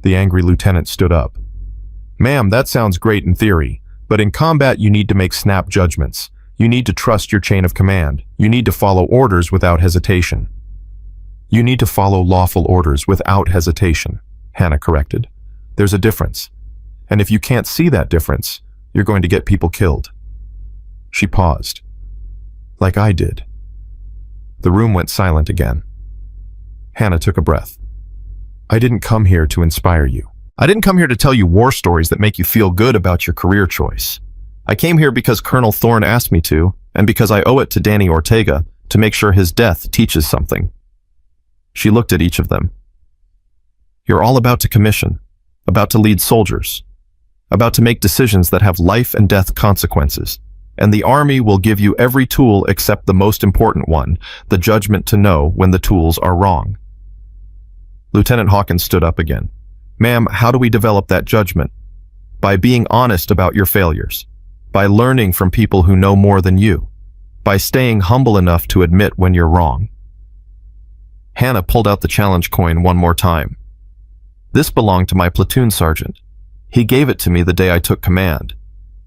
The angry lieutenant stood up. Ma'am, that sounds great in theory, but in combat you need to make snap judgments. You need to trust your chain of command. You need to follow orders without hesitation. You need to follow lawful orders without hesitation, Hannah corrected. There's a difference. And if you can't see that difference, you're going to get people killed. She paused. Like I did. The room went silent again. Hannah took a breath. I didn't come here to inspire you. I didn't come here to tell you war stories that make you feel good about your career choice. I came here because Colonel Thorne asked me to, and because I owe it to Danny Ortega to make sure his death teaches something. She looked at each of them. You're all about to commission, about to lead soldiers, about to make decisions that have life and death consequences, and the Army will give you every tool except the most important one, the judgment to know when the tools are wrong. Lieutenant Hawkins stood up again. Ma'am, how do we develop that judgment? By being honest about your failures, by learning from people who know more than you, by staying humble enough to admit when you're wrong. Hannah pulled out the challenge coin one more time. This belonged to my platoon sergeant. He gave it to me the day I took command.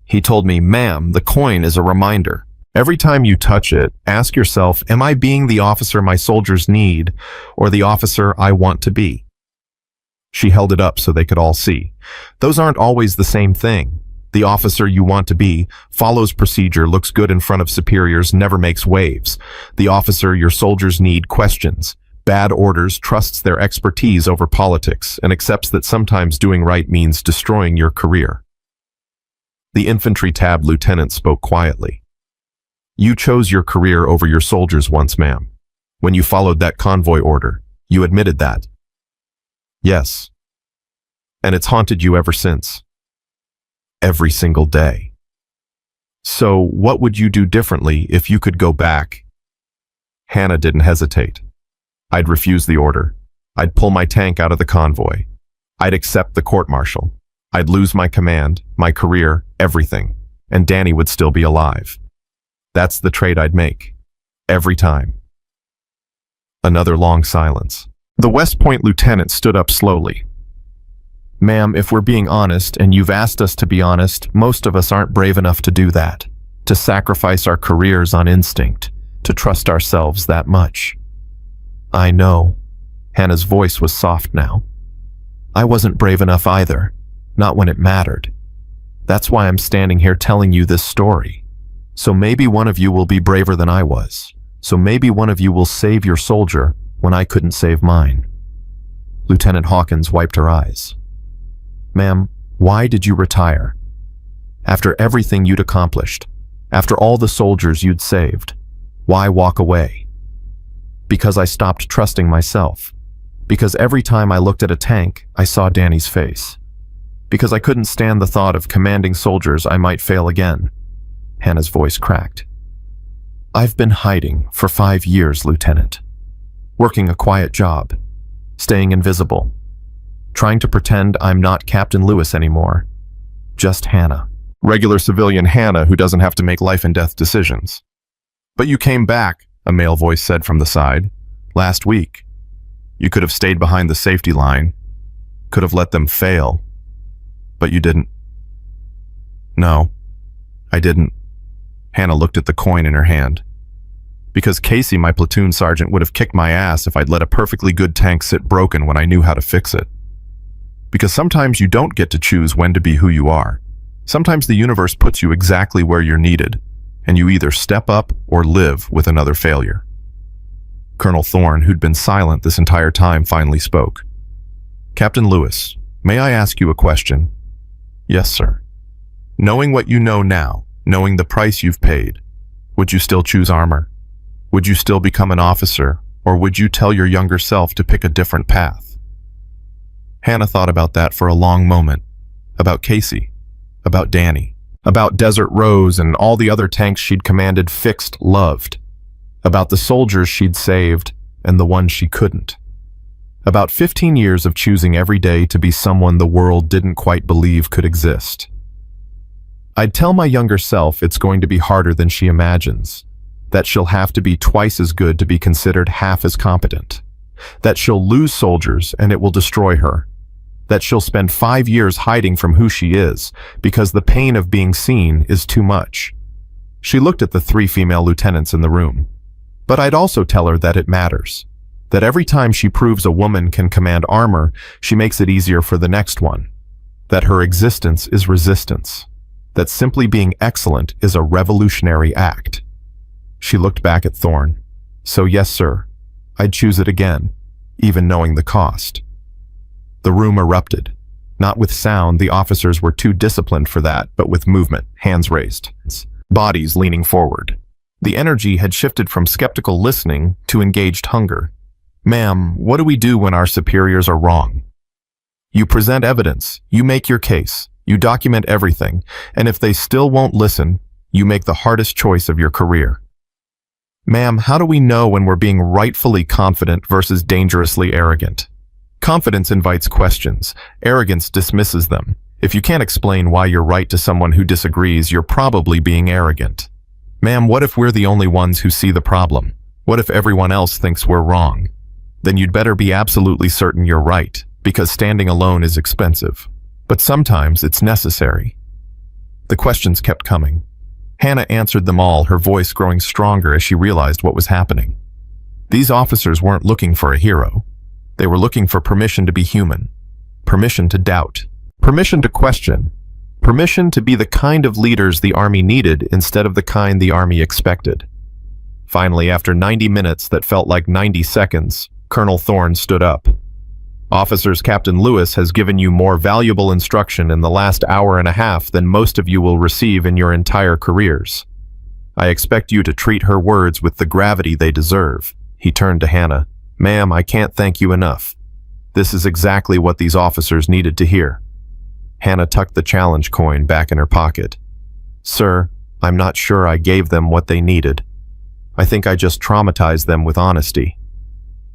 He told me, ma'am, the coin is a reminder. Every time you touch it, ask yourself, am I being the officer my soldiers need, or the officer I want to be? She held it up so they could all see. Those aren't always the same thing. The officer you want to be follows procedure, looks good in front of superiors, never makes waves. The officer your soldiers need questions. Bad orders, trusts their expertise over politics, and accepts that sometimes doing right means destroying your career. The infantry tab lieutenant spoke quietly. You chose your career over your soldiers once, ma'am. When you followed that convoy order, you admitted that. Yes. And it's haunted you ever since. Every single day. So what would you do differently if you could go back? Hannah didn't hesitate. I'd refuse the order. I'd pull my tank out of the convoy. I'd accept the court-martial. I'd lose my command, my career, everything, and Danny would still be alive. That's the trade I'd make. Every time. Another long silence. The West Point lieutenant stood up slowly. Ma'am, if we're being honest, and you've asked us to be honest, most of us aren't brave enough to do that, to sacrifice our careers on instinct, to trust ourselves that much. I know. Hannah's voice was soft now. I wasn't brave enough either, not when it mattered. That's why I'm standing here telling you this story. So maybe one of you will be braver than I was. So maybe one of you will save your soldier when I couldn't save mine. Lieutenant Hawkins wiped her eyes. Ma'am, why did you retire? After everything you'd accomplished, after all the soldiers you'd saved, why walk away? Because I stopped trusting myself. Because every time I looked at a tank, I saw Danny's face. Because I couldn't stand the thought of commanding soldiers I might fail again. Hannah's voice cracked. I've been hiding for 5 years, Lieutenant. Working a quiet job. Staying invisible. Trying to pretend I'm not Captain Lewis anymore. Just Hannah. Regular civilian Hannah who doesn't have to make life and death decisions. But you came back, a male voice said from the side. Last week. You could have stayed behind the safety line. Could have let them fail. But you didn't. No, I didn't. Hannah looked at the coin in her hand. Because Casey, my platoon sergeant, would have kicked my ass if I'd let a perfectly good tank sit broken when I knew how to fix it. Because sometimes you don't get to choose when to be who you are. Sometimes the universe puts you exactly where you're needed, and you either step up or live with another failure. Colonel Thorne, who'd been silent this entire time, finally spoke. "Captain Lewis, may I ask you a question?" "Yes, sir." "Knowing what you know now, knowing the price you've paid, would you still choose armor? Would you still become an officer, or would you tell your younger self to pick a different path?" Hannah thought about that for a long moment. About Casey. About Danny. About Desert Rose and all the other tanks she'd commanded, fixed, loved. About the soldiers she'd saved and the ones she couldn't. About 15 years of choosing every day to be someone the world didn't quite believe could exist. I'd tell my younger self it's going to be harder than she imagines, that she'll have to be twice as good to be considered half as competent, that she'll lose soldiers and it will destroy her, that she'll spend 5 years hiding from who she is because the pain of being seen is too much. She looked at the 3 female lieutenants in the room. But I'd also tell her that it matters, that every time she proves a woman can command armor, she makes it easier for the next one, that her existence is resistance, that simply being excellent is a revolutionary act. She looked back at Thorne. "So yes, sir, I'd choose it again, even knowing the cost." The room erupted. Not with sound, the officers were too disciplined for that, but with movement, hands raised, bodies leaning forward. The energy had shifted from skeptical listening to engaged hunger. "Ma'am, what do we do when our superiors are wrong?" "You present evidence, you make your case, you document everything, and if they still won't listen, you make the hardest choice of your career." "Ma'am, how do we know when we're being rightfully confident versus dangerously arrogant?" Confidence invites questions. Arrogance dismisses them. If you can't explain why you're right to someone who disagrees, you're probably being arrogant. "Ma'am, what if we're the only ones who see the problem? What if everyone else thinks we're wrong?" "Then you'd better be absolutely certain you're right, because standing alone is expensive. But sometimes it's necessary." The questions kept coming. Hannah answered them all, her voice growing stronger as she realized what was happening. These officers weren't looking for a hero. They were looking for permission to be human, permission to doubt, permission to question, permission to be the kind of leaders the Army needed instead of the kind the Army expected. Finally, after 90 minutes that felt like 90 seconds, Colonel Thorne stood up. "Officers, Captain Lewis has given you more valuable instruction in the last hour and a half than most of you will receive in your entire careers. I expect you to treat her words with the gravity they deserve." He turned to Hannah. "Ma'am, I can't thank you enough. This is exactly what these officers needed to hear." Hannah tucked the challenge coin back in her pocket. "Sir, I'm not sure I gave them what they needed. I think I just traumatized them with honesty."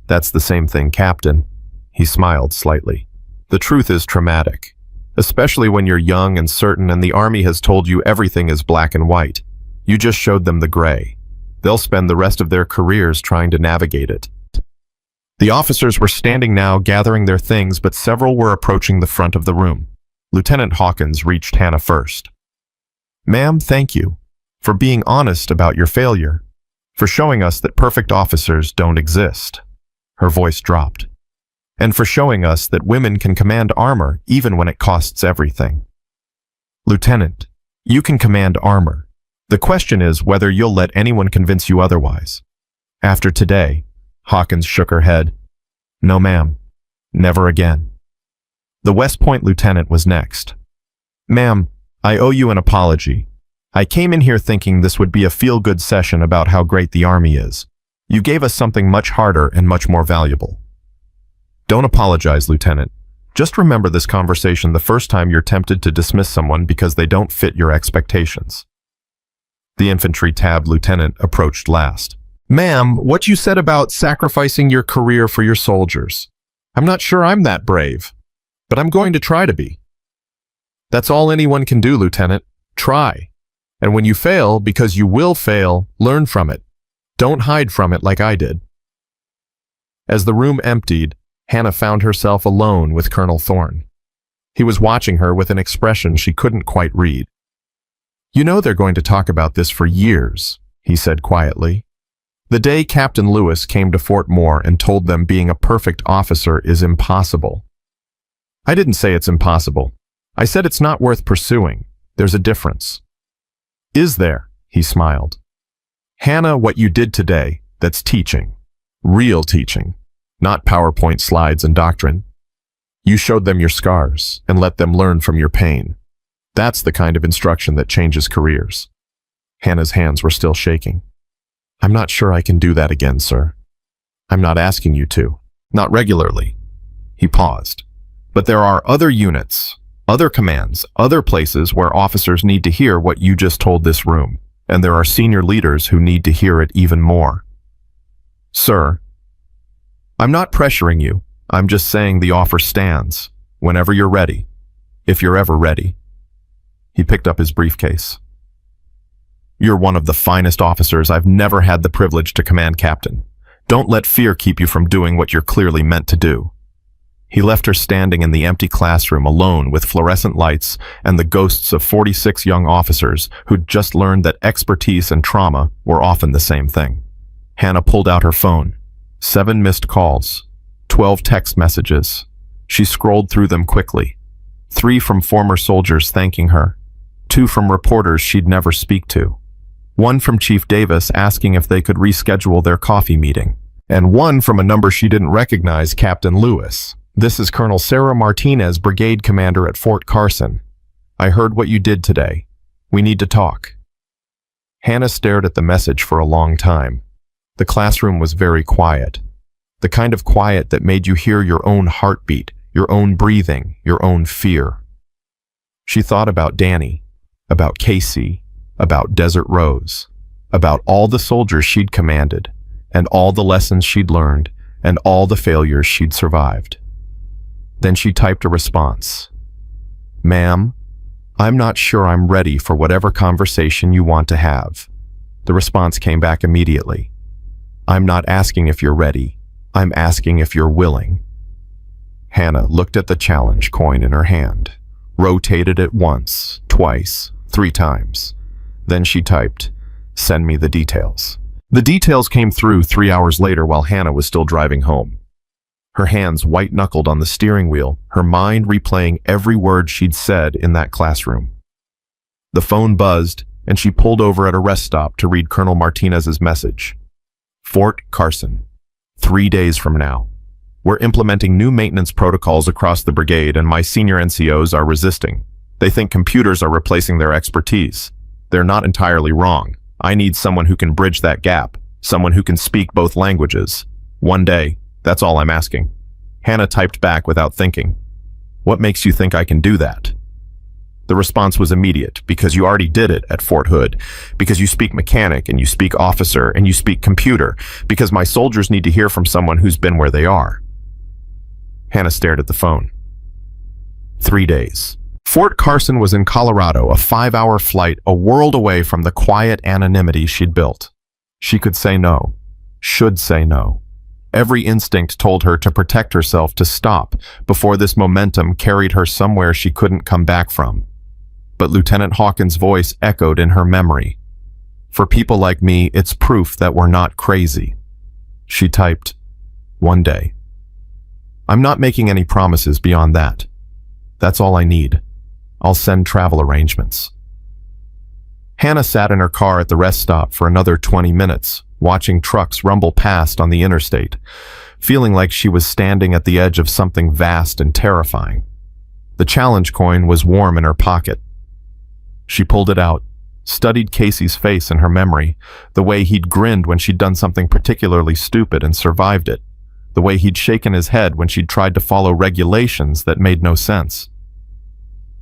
"That's the same thing, Captain." He smiled slightly. "The truth is traumatic, especially when you're young and certain and the Army has told you everything is black and white. You just showed them the gray. They'll spend the rest of their careers trying to navigate it." The officers were standing now, gathering their things, but several were approaching the front of the room. Lieutenant Hawkins reached Hannah first. "Ma'am, thank you for being honest about your failure, for showing us that perfect officers don't exist." Her voice dropped. "And for showing us that women can command armor even when it costs everything." "Lieutenant, you can command armor. The question is whether you'll let anyone convince you otherwise." After today, Hawkins shook her head. "No, ma'am. Never again." The West Point lieutenant was next. "Ma'am, I owe you an apology. I came in here thinking this would be a feel-good session about how great the Army is. You gave us something much harder and much more valuable." "Don't apologize, Lieutenant. Just remember this conversation the first time you're tempted to dismiss someone because they don't fit your expectations." The infantry tab lieutenant approached last. "Ma'am, what you said about sacrificing your career for your soldiers. I'm not sure I'm that brave, but I'm going to try to be." "That's all anyone can do, Lieutenant. Try. And when you fail, because you will fail, learn from it. Don't hide from it like I did." As the room emptied, Hannah found herself alone with Colonel Thorne. He was watching her with an expression she couldn't quite read. "You know they're going to talk about this for years," he said quietly. "The day Captain Lewis came to Fort Moore and told them being a perfect officer is impossible. I didn't say it's impossible. I said it's not worth pursuing. There's a difference. Is there? He smiled. Hannah, what you did today, that's teaching. Real teaching. Not PowerPoint slides and doctrine. You showed them your scars and let them learn from your pain. That's the kind of instruction that changes careers. Hannah's hands were still shaking. I'm not sure I can do that again, sir. I'm not asking you to. Not regularly. He paused. But there are other units, other commands, other places where officers need to hear what you just told this room, and there are senior leaders who need to hear it even more. Sir, I'm not pressuring you. I'm just saying the offer stands, whenever you're ready, if you're ever ready. He picked up his briefcase. You're one of the finest officers I've never had the privilege to command, Captain. Don't let fear keep you from doing what you're clearly meant to do. He left her standing in the empty classroom alone with fluorescent lights and the ghosts of 46 young officers who'd just learned that expertise and trauma were often the same thing. Hannah pulled out her phone. 7 missed calls, 12 text messages. She scrolled through them quickly. 3 from former soldiers thanking her, 2 from reporters she'd never speak to, 1 from Chief Davis asking if they could reschedule their coffee meeting, and 1 from a number she didn't recognize, Captain Lewis. This is Colonel Sarah Martinez, Brigade Commander at Fort Carson. I heard what you did today. We need to talk. Hannah stared at the message for a long time. The classroom was very quiet. The kind of quiet that made you hear your own heartbeat, your own breathing, your own fear. She thought about Danny, about Casey, about Desert Rose, about all the soldiers she'd commanded, and all the lessons she'd learned, and all the failures she'd survived. Then she typed a response. Ma'am, I'm not sure I'm ready for whatever conversation you want to have. The response came back immediately. I'm not asking if you're ready. I'm asking if you're willing. Hannah looked at the challenge coin in her hand, rotated it once, twice, 3 times. Then she typed, send me the details. The details came through 3 hours later while Hannah was still driving home. Her hands white-knuckled on the steering wheel, her mind replaying every word she'd said in that classroom. The phone buzzed, and she pulled over at a rest stop to read Colonel Martinez's message. Fort Carson, 3 days from now. We're implementing new maintenance protocols across the brigade, and my senior NCOs are resisting. They think computers are replacing their expertise. They're not entirely wrong. I need someone who can bridge that gap, someone who can speak both languages. One day, that's all I'm asking. Hannah typed back without thinking. What makes you think I can do that? The response was immediate, because you already did it at Fort Hood, because you speak mechanic and you speak officer and you speak computer, because my soldiers need to hear from someone who's been where they are. Hannah stared at the phone. 3 days. Fort Carson was in Colorado, a 5-hour flight, a world away from the quiet anonymity she'd built. She could say no, should say no. Every instinct told her to protect herself, to stop, before this momentum carried her somewhere she couldn't come back from. But Lieutenant Hawkins' voice echoed in her memory. For people like me, it's proof that we're not crazy. She typed, one day. I'm not making any promises beyond that. That's all I need. I'll send travel arrangements. Hannah sat in her car at the rest stop for another 20 minutes, watching trucks rumble past on the interstate, feeling like she was standing at the edge of something vast and terrifying. The challenge coin was warm in her pocket. She pulled it out, studied Casey's face in her memory, the way he'd grinned when she'd done something particularly stupid and survived it, the way he'd shaken his head when she'd tried to follow regulations that made no sense.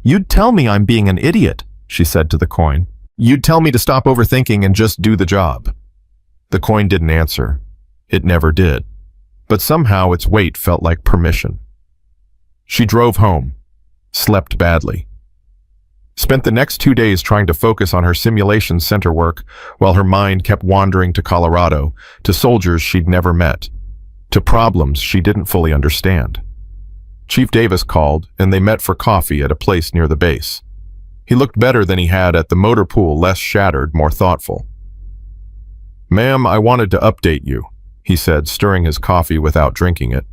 You'd tell me I'm being an idiot, she said to the coin. You'd tell me to stop overthinking and just do the job. The coin didn't answer. It never did. But somehow its weight felt like permission. She drove home, slept badly, spent the next 2 days trying to focus on her simulation center work while her mind kept wandering to Colorado, to soldiers she'd never met, to problems she didn't fully understand. Chief Davis called, and they met for coffee at a place near the base. He looked better than he had at the motor pool, less shattered, more thoughtful. Ma'am, I wanted to update you, he said, stirring his coffee without drinking it.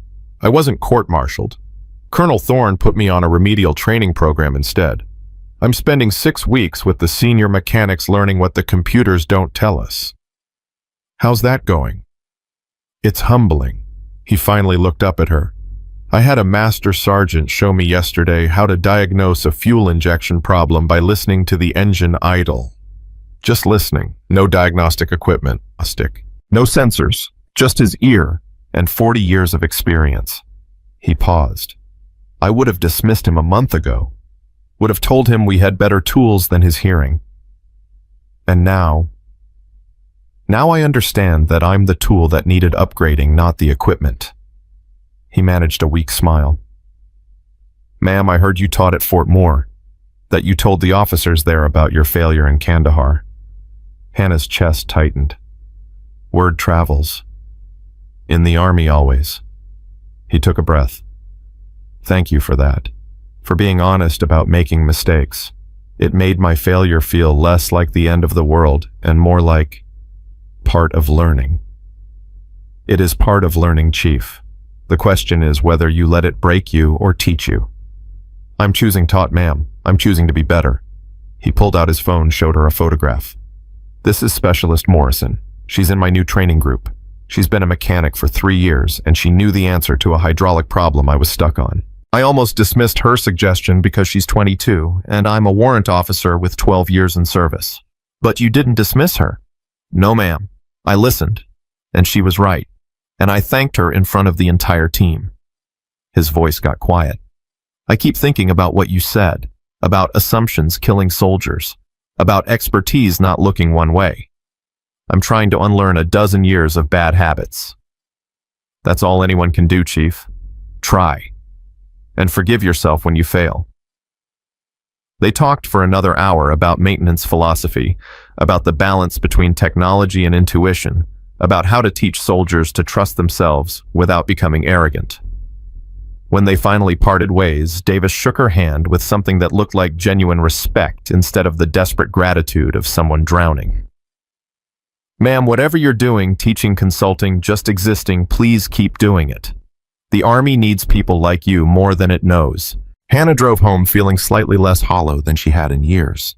I wasn't court-martialed. Colonel Thorne put me on a remedial training program instead. I'm spending 6 weeks with the senior mechanics learning what the computers don't tell us. How's that going? It's humbling. He finally looked up at her. I had a master sergeant show me yesterday how to diagnose a fuel injection problem by listening to the engine idle. Just listening, no diagnostic equipment, a stick, no sensors, just his ear and 40 years of experience. He paused. I would have dismissed him a month ago, would have told him we had better tools than his hearing. And now I understand that I'm the tool that needed upgrading, not the equipment. He managed a weak smile. Ma'am, I heard you taught at Fort Moore, that you told the officers there about your failure in Kandahar. Hannah's chest tightened. Word travels. In the army always. He took a breath. Thank you for that, for being honest about making mistakes. It made my failure feel less like the end of the world and more like part of learning. It is part of learning, Chief. The question is whether you let it break you or teach you. I'm choosing taught, ma'am. I'm choosing to be better. He pulled out his phone, showed her a photograph. This is Specialist Morrison. She's in my new training group. She's been a mechanic for 3 years, and she knew the answer to a hydraulic problem I was stuck on. I almost dismissed her suggestion because she's 22, and I'm a warrant officer with 12 years in service. But you didn't dismiss her. No, ma'am. I listened, and she was right, and I thanked her in front of the entire team. His voice got quiet. I keep thinking about what you said, about assumptions killing soldiers, about expertise not looking one way. I'm trying to unlearn a dozen years of bad habits. That's all anyone can do, Chief. Try. And forgive yourself when you fail. They talked for another hour about maintenance philosophy, about the balance between technology and intuition, about how to teach soldiers to trust themselves without becoming arrogant. When they finally parted ways, Davis shook her hand with something that looked like genuine respect instead of the desperate gratitude of someone drowning. Ma'am, whatever you're doing, teaching, consulting, just existing, please keep doing it. The Army needs people like you more than it knows. Hannah drove home feeling slightly less hollow than she had in years.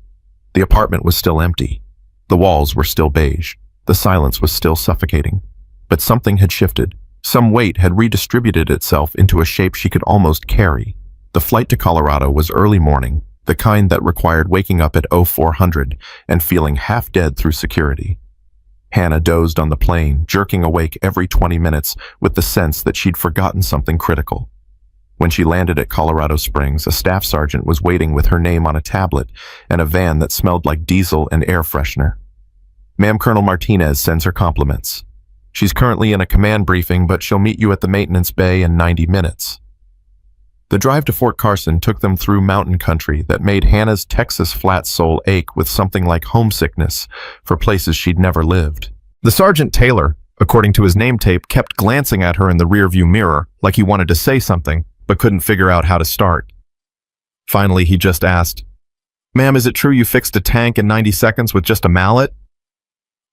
The apartment was still empty. The walls were still beige. The silence was still suffocating. But something had shifted. Some weight had redistributed itself into a shape she could almost carry. The flight to Colorado was early morning, the kind that required waking up at 0400 and feeling half dead through security. Hannah dozed on the plane, jerking awake every 20 minutes with the sense that she'd forgotten something critical. When she landed at Colorado Springs, a staff sergeant was waiting with her name on a tablet and a van that smelled like diesel and air freshener. Ma'am, Colonel Martinez sends her compliments. She's currently in a command briefing, but she'll meet you at the maintenance bay in 90 minutes. The drive to Fort Carson took them through mountain country that made Hannah's Texas flat soul ache with something like homesickness for places she'd never lived. The Sergeant Taylor, according to his name tape, kept glancing at her in the rearview mirror like he wanted to say something, but couldn't figure out how to start. Finally, he just asked, "Ma'am, is it true you fixed a tank in 90 seconds with just a mallet?"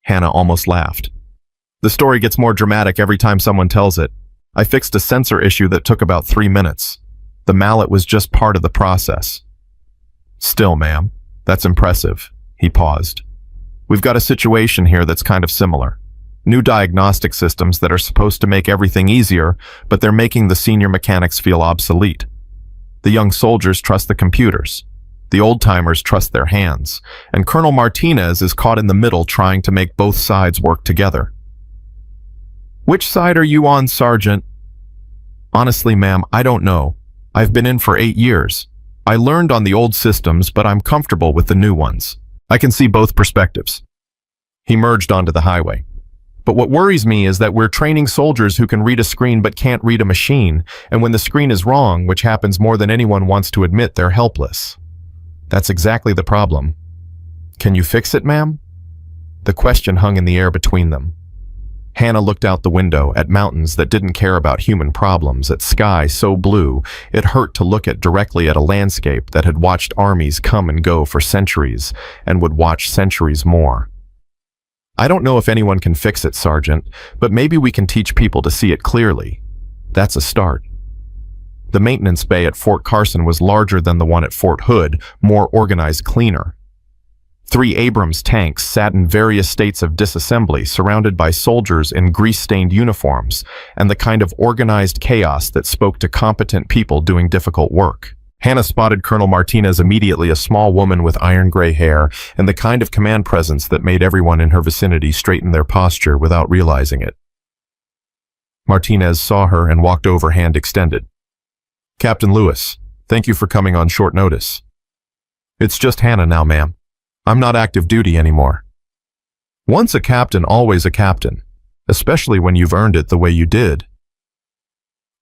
Hannah almost laughed. The story gets more dramatic every time someone tells it. I fixed a sensor issue that took about 3 minutes. The mallet was just part of the process. Still, ma'am, that's impressive. He paused. We've got a situation here that's kind of similar. New diagnostic systems that are supposed to make everything easier, but they're making the senior mechanics feel obsolete. The young soldiers trust the computers. The old-timers trust their hands. And Colonel Martinez is caught in the middle trying to make both sides work together. Which side are you on, Sergeant? Honestly, ma'am, I don't know. I've been in for 8 years. I learned on the old systems, but I'm comfortable with the new ones. I can see both perspectives. He merged onto the highway. But what worries me is that we're training soldiers who can read a screen but can't read a machine, and when the screen is wrong, which happens more than anyone wants to admit, they're helpless. That's exactly the problem. Can you fix it, ma'am? The question hung in the air between them. Hannah looked out the window at mountains that didn't care about human problems, at sky so blue it hurt to look at directly at a landscape that had watched armies come and go for centuries and would watch centuries more. I don't know if anyone can fix it, Sergeant, but maybe we can teach people to see it clearly. That's a start. The maintenance bay at Fort Carson was larger than the one at Fort Hood, more organized, cleaner. 3 Abrams tanks sat in various states of disassembly, surrounded by soldiers in grease-stained uniforms, and the kind of organized chaos that spoke to competent people doing difficult work. Hannah spotted Colonel Martinez immediately, a small woman with iron-gray hair, and the kind of command presence that made everyone in her vicinity straighten their posture without realizing it. Martinez saw her and walked over, hand extended. "Captain Lewis, thank you for coming on short notice." "It's just Hannah now, ma'am. I'm not active duty anymore." "Once a captain, always a captain, especially when you've earned it the way you did."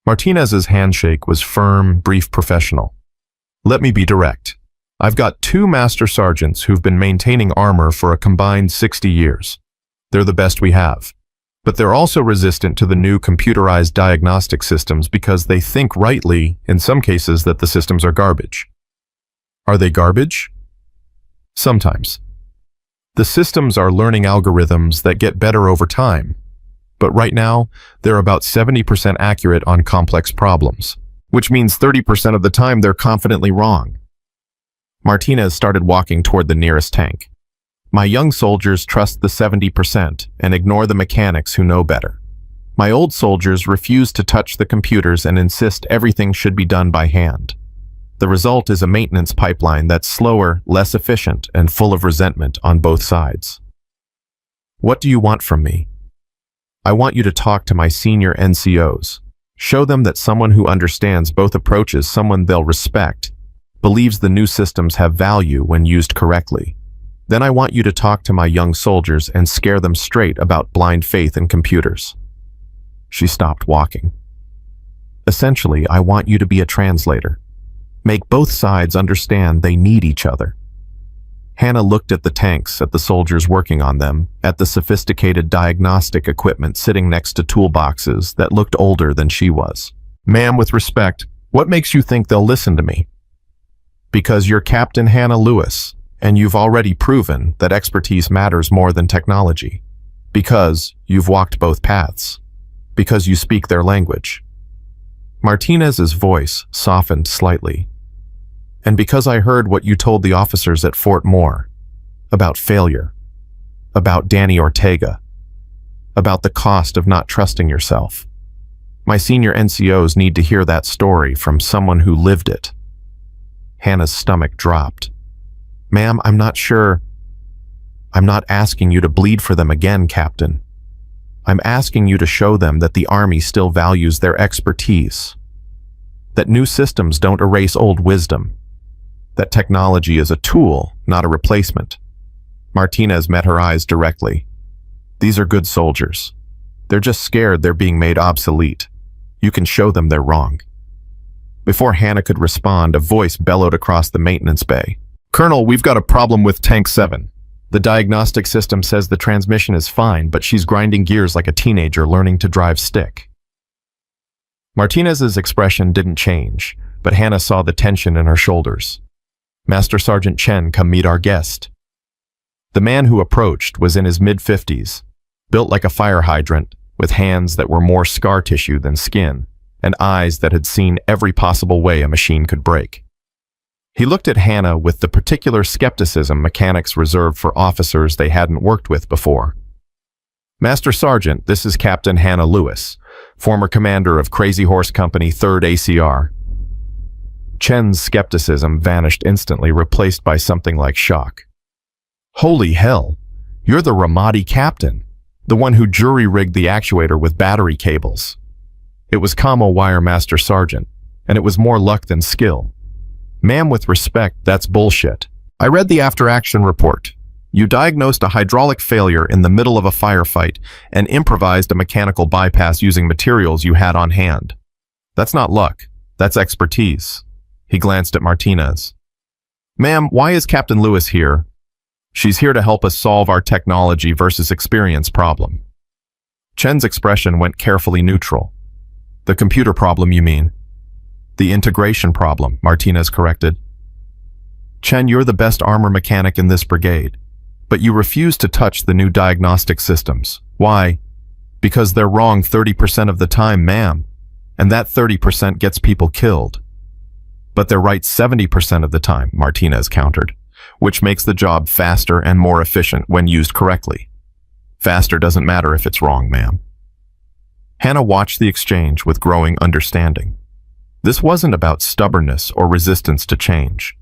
Martinez's handshake was firm, brief, professional. "Let me be direct. I've got 2 master sergeants who've been maintaining armor for a combined 60 years. They're the best we have. But they're also resistant to the new computerized diagnostic systems because they think rightly, in some cases, that the systems are garbage." "Are they garbage?" "Sometimes. The systems are learning algorithms that get better over time. But right now, they're about 70% accurate on complex problems, which means 30% of the time they're confidently wrong." Martinez started walking toward the nearest tank. "My young soldiers trust the 70% and ignore the mechanics who know better. My old soldiers refuse to touch the computers and insist everything should be done by hand. The result is a maintenance pipeline that's slower, less efficient, and full of resentment on both sides." "What do you want from me?" "I want you to talk to my senior NCOs. Show them that someone who understands both approaches, someone they'll respect, believes the new systems have value when used correctly. Then I want you to talk to my young soldiers and scare them straight about blind faith in computers." She stopped walking. "Essentially, I want you to be a translator. Make both sides understand they need each other." Hannah looked at the tanks, at the soldiers working on them, at the sophisticated diagnostic equipment sitting next to toolboxes that looked older than she was. "Ma'am, with respect, what makes you think they'll listen to me?" "Because you're Captain Hannah Lewis, and you've already proven that expertise matters more than technology. Because you've walked both paths. Because you speak their language." Martinez's voice softened slightly. "And because I heard what you told the officers at Fort Moore, about failure, about Danny Ortega, about the cost of not trusting yourself. My senior NCOs need to hear that story from someone who lived it." Hannah's stomach dropped. "Ma'am, I'm not sure. I'm not asking you to bleed for them again, Captain. I'm asking you to show them that the Army still values their expertise, that new systems don't erase old wisdom, that technology is a tool, not a replacement." Martinez met her eyes directly. "These are good soldiers. They're just scared they're being made obsolete. You can show them they're wrong." Before Hannah could respond, a voice bellowed across the maintenance bay. "Colonel, we've got a problem with Tank 7. The diagnostic system says the transmission is fine, but she's grinding gears like a teenager learning to drive stick." Martinez's expression didn't change, but Hannah saw the tension in her shoulders. "Master Sergeant Chen, come meet our guest." The man who approached was in his mid-50s, built like a fire hydrant, with hands that were more scar tissue than skin, and eyes that had seen every possible way a machine could break. He looked at Hannah with the particular skepticism mechanics reserved for officers they hadn't worked with before. "Master Sergeant, this is Captain Hannah Lewis, former commander of Crazy Horse Company 3rd ACR. Chen's skepticism vanished instantly, replaced by something like shock. "Holy hell, you're the Ramadi captain, the one who jury-rigged the actuator with battery cables." It was commo wire, Master Sergeant, and it was more luck than skill. "Ma'am, with respect, that's bullshit. I read the after-action report. You diagnosed a hydraulic failure in the middle of a firefight and improvised a mechanical bypass using materials you had on hand. That's not luck, that's expertise." He glanced at Martinez. "Ma'am, why is Captain Lewis here?" "She's here to help us solve our technology versus experience problem." Chen's expression went carefully neutral. "The computer problem, you mean?" "The integration problem," Martinez corrected. "Chen, you're the best armor mechanic in this brigade, but you refuse to touch the new diagnostic systems. Why? Because they're wrong 30% of the time, ma'am. and that 30% gets people killed. But they're right 70% of the time, Martinez countered, which makes the job faster and more efficient when used correctly. Faster doesn't matter if it's wrong, ma'am. Hannah watched the exchange with growing understanding. This wasn't about stubbornness or resistance to change.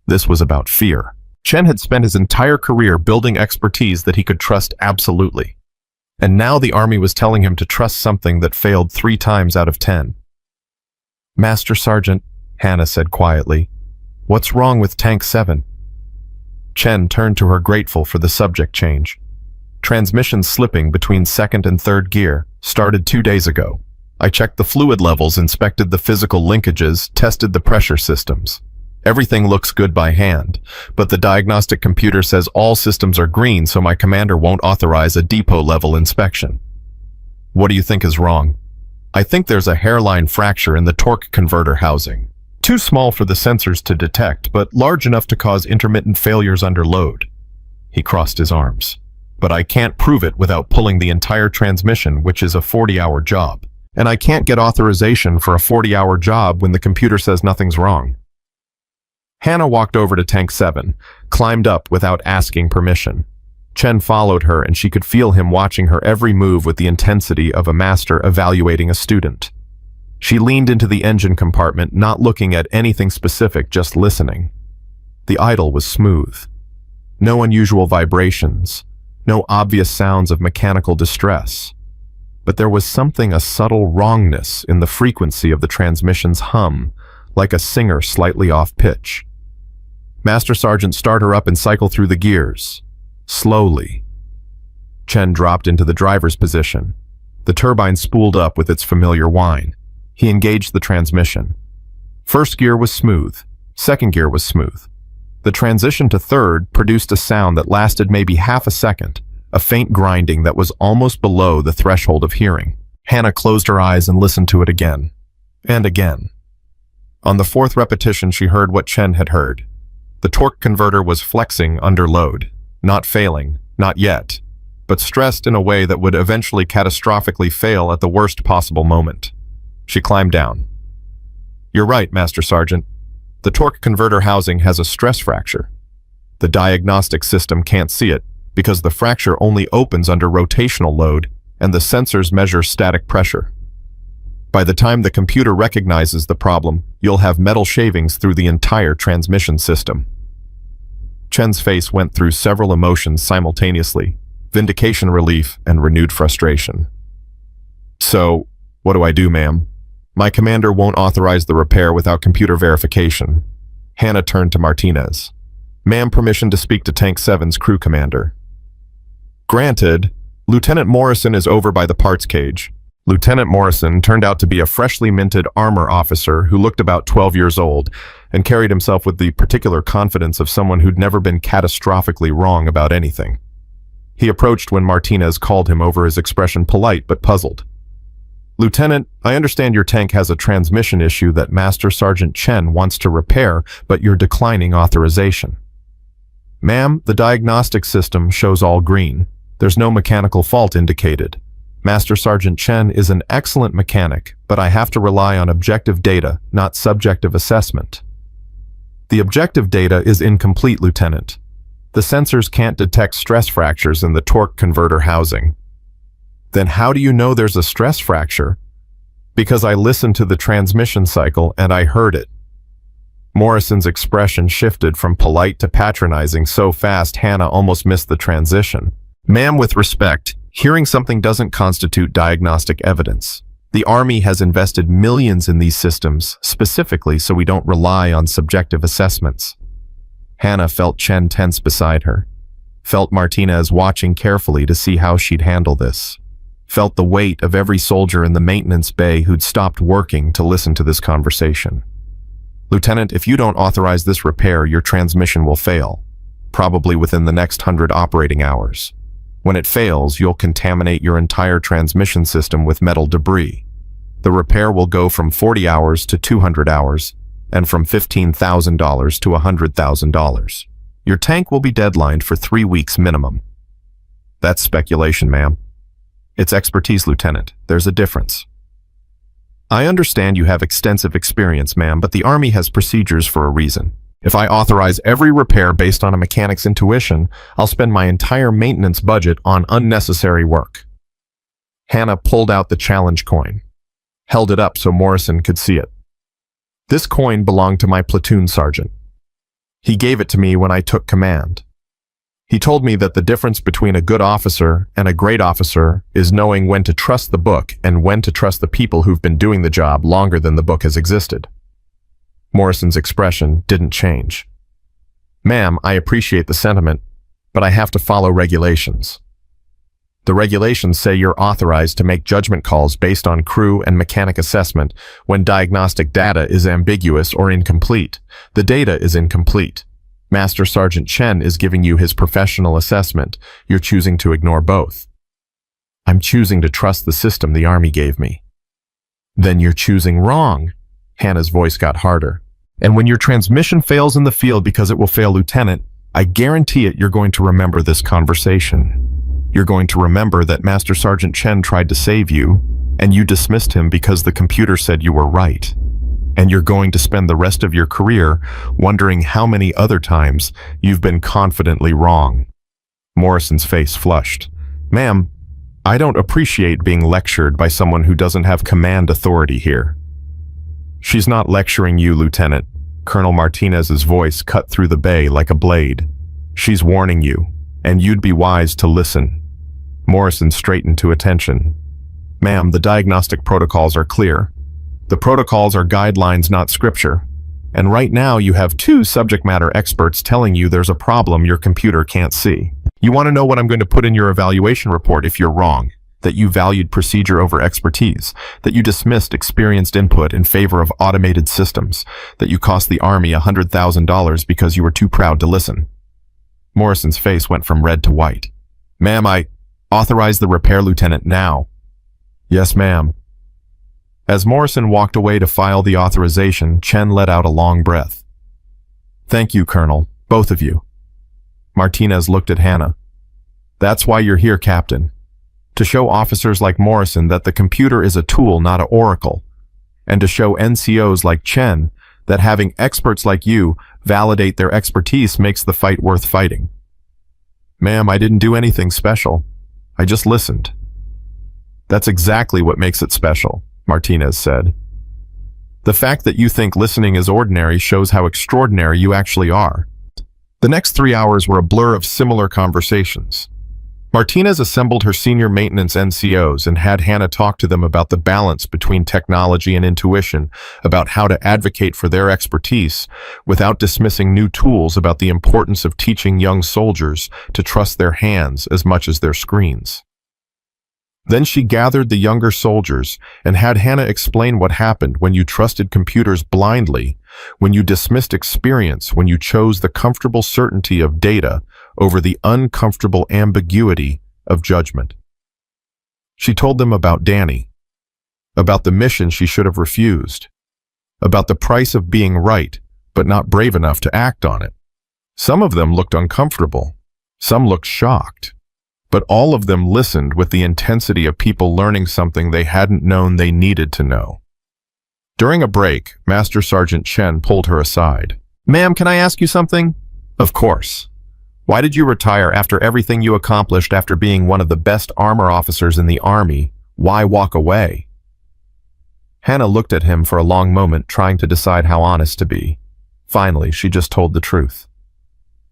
This was about fear. Chen had spent his entire career building expertise that he could trust absolutely. And now the army was telling him to trust something that failed 3 times out of 10. "Master Sergeant," Hannah said quietly, "what's wrong with Tank 7? Chen turned to her, grateful for the subject change. "Transmission slipping between 2nd and 3rd gear. Started 2 days ago. I checked the fluid levels, inspected the physical linkages, tested the pressure systems. Everything looks good by hand, but the diagnostic computer says all systems are green, so my commander won't authorize a depot-level inspection." "What do you think is wrong?" "I think there's a hairline fracture in the torque converter housing. Too small for the sensors to detect, but large enough to cause intermittent failures under load." He crossed his arms. "But I can't prove it without pulling the entire transmission, which is a 40-hour job. And I can't get authorization for a 40-hour job when the computer says nothing's wrong." Hannah walked over to Tank 7, climbed up without asking permission. Chen followed her, and she could feel him watching her every move with the intensity of a master evaluating a student. She leaned into the engine compartment, not looking at anything specific, just listening. The idle was smooth. No unusual vibrations, no obvious sounds of mechanical distress. But there was a subtle wrongness in the frequency of the transmission's hum, like a singer slightly off pitch. "Master Sergeant, start her up and cycle through the gears." Slowly. Chen dropped into the driver's position. The turbine spooled up with its familiar whine. He engaged the transmission. 1st gear was smooth. 2nd gear was smooth. The transition to 3rd produced a sound that lasted maybe half a second, a faint grinding that was almost below the threshold of hearing. Hannah closed her eyes and listened to it again. And again. On the 4th repetition, she heard what Chen had heard. The torque converter was flexing under load, not failing, not yet, but stressed in a way that would eventually catastrophically fail at the worst possible moment. She climbed down. "You're right, Master Sergeant. The torque converter housing has a stress fracture. The diagnostic system can't see it because the fracture only opens under rotational load and the sensors measure static pressure. By the time the computer recognizes the problem, you'll have metal shavings through the entire transmission system." Chen's face went through several emotions simultaneously: vindication, relief, and renewed frustration. "So, what do I do, ma'am?" "My commander won't authorize the repair without computer verification." Hannah turned to Martinez. "Ma'am, permission to speak to Tank 7's crew commander." "Granted. Lieutenant Morrison is over by the parts cage." Lieutenant Morrison turned out to be a freshly minted armor officer who looked about 12 years old and carried himself with the particular confidence of someone who'd never been catastrophically wrong about anything. He approached when Martinez called him, over his expression polite but puzzled. "Lieutenant, I understand your tank has a transmission issue that Master Sergeant Chen wants to repair, but you're declining authorization." "Ma'am, the diagnostic system shows all green. There's no mechanical fault indicated. Master Sergeant Chen is an excellent mechanic, but I have to rely on objective data, not subjective assessment." "The objective data is incomplete, Lieutenant. The sensors can't detect stress fractures in the torque converter housing." "Then how do you know there's a stress fracture?" "Because I listened to the transmission cycle and I heard it." Morrison's expression shifted from polite to patronizing so fast Hannah almost missed the transition. "Ma'am, with respect, hearing something doesn't constitute diagnostic evidence. The Army has invested millions in these systems, specifically so we don't rely on subjective assessments." Hannah felt Chen tense beside her, felt Martinez watching carefully to see how she'd handle this, felt the weight of every soldier in the maintenance bay who'd stopped working to listen to this conversation. "Lieutenant, if you don't authorize this repair, your transmission will fail, probably within the next 100 operating hours. When it fails, you'll contaminate your entire transmission system with metal debris. The repair will go from 40 hours to 200 hours, and from $15,000 to $100,000. Your tank will be deadlined for 3 weeks minimum." "That's speculation, ma'am." "It's expertise, Lieutenant. There's a difference." I understand you have extensive experience, ma'am, but the Army has procedures for a reason. If I authorize every repair based on a mechanic's intuition, I'll spend my entire maintenance budget on unnecessary work. Hannah pulled out the challenge coin, held it up so Morrison could see it. This coin belonged to my platoon sergeant. He gave it to me when I took command. He told me that the difference between a good officer and a great officer is knowing when to trust the book and when to trust the people who've been doing the job longer than the book has existed. Morrison's expression didn't change. Ma'am, I appreciate the sentiment, but I have to follow regulations. The regulations say you're authorized to make judgment calls based on crew and mechanic assessment when diagnostic data is ambiguous or incomplete. The data is incomplete. Master Sergeant Chen is giving you his professional assessment. You're choosing to ignore both. I'm choosing to trust the system the Army gave me. Then you're choosing wrong. Hannah's voice got harder. And when your transmission fails in the field because it will fail, Lieutenant, I guarantee it you're going to remember this conversation. You're going to remember that Master Sergeant Chen tried to save you, and you dismissed him because the computer said you were right. And you're going to spend the rest of your career wondering how many other times you've been confidently wrong. Morrison's face flushed. Ma'am, I don't appreciate being lectured by someone who doesn't have command authority here. She's not lecturing you, Lieutenant. Colonel Martinez's voice cut through the bay like a blade. She's warning you, and you'd be wise to listen. Morrison straightened to attention. Ma'am, the diagnostic protocols are clear. The protocols are guidelines, not scripture. And right now you have 2 subject matter experts telling you there's a problem your computer can't see. You want to know what I'm going to put in your evaluation report if you're wrong? That you valued procedure over expertise, that you dismissed experienced input in favor of automated systems, that you cost the Army $100,000 because you were too proud to listen. Morrison's face went from red to white. Ma'am, I authorize the repair, Lieutenant, now. Yes, ma'am. As Morrison walked away to file the authorization, Chen let out a long breath. Thank you, Colonel, both of you. Martinez looked at Hannah. That's why you're here, Captain. To show officers like Morrison that the computer is a tool, not an oracle. And to show NCOs like Chen that having experts like you validate their expertise makes the fight worth fighting. Ma'am, I didn't do anything special. I just listened. That's exactly what makes it special, Martinez said. The fact that you think listening is ordinary shows how extraordinary you actually are. The next 3 hours were a blur of similar conversations. Martinez assembled her senior maintenance NCOs and had Hannah talk to them about the balance between technology and intuition, about how to advocate for their expertise without dismissing new tools, about the importance of teaching young soldiers to trust their hands as much as their screens. Then she gathered the younger soldiers and had Hannah explain what happened when you trusted computers blindly, when you dismissed experience, when you chose the comfortable certainty of data over the uncomfortable ambiguity of judgment. She told them about Danny, about the mission she should have refused, about the price of being right but not brave enough to act on it. Some of them looked uncomfortable, some looked shocked, but all of them listened with the intensity of people learning something they hadn't known they needed to know. During a break, Master Sergeant Chen pulled her aside. Ma'am, can I ask you something? Of course. Why did you retire after everything you accomplished after being one of the best armor officers in the Army? Why walk away? Hannah looked at him for a long moment, trying to decide how honest to be. Finally, she just told the truth.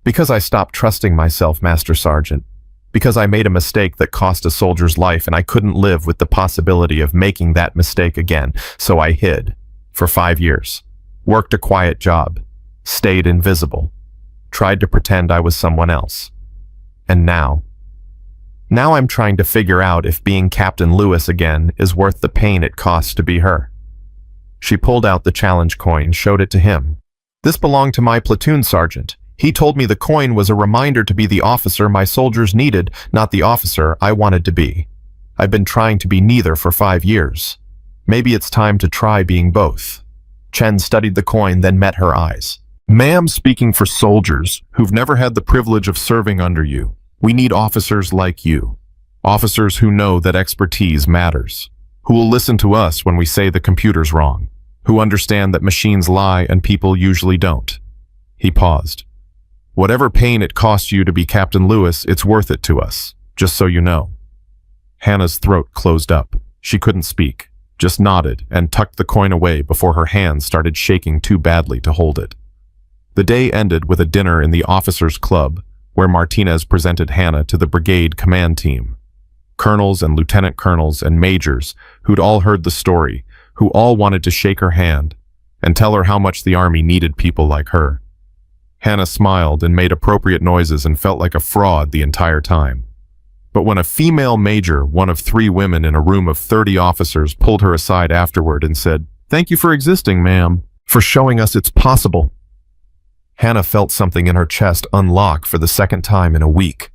Because I stopped trusting myself, Master Sergeant. Because I made a mistake that cost a soldier's life and I couldn't live with the possibility of making that mistake again, so I hid. For 5 years. Worked a quiet job. Stayed invisible. Tried to pretend I was someone else. And now I'm trying to figure out if being Captain Lewis again is worth the pain it costs to be her. She pulled out the challenge coin, showed it to him. This belonged to my platoon sergeant. He told me the coin was a reminder to be the officer my soldiers needed, not the officer I wanted to be. I've been trying to be neither for 5 years. Maybe it's time to try being both. Chen studied the coin, then met her eyes. Ma'am, speaking for soldiers who've never had the privilege of serving under you, we need officers like you. Officers who know that expertise matters. who will listen to us when we say the computer's wrong, who understand that machines lie and people usually don't. He paused. Whatever pain it costs you to be Captain Lewis, it's worth it to us, just so you know. Hannah's throat closed up. She couldn't speak, just nodded and tucked the coin away before her hands started shaking too badly to hold it. The day ended with a dinner in the officers' club, where Martinez presented Hannah to the brigade command team. Colonels and lieutenant colonels and majors who'd all heard the story, who all wanted to shake her hand and tell her how much the Army needed people like her. Hannah smiled and made appropriate noises and felt like a fraud the entire time. But when a female major, one of 3 women in a room of 30 officers, pulled her aside afterward and said, "Thank you for existing, ma'am, for showing us it's possible," Hannah felt something in her chest unlock for the second time in a week.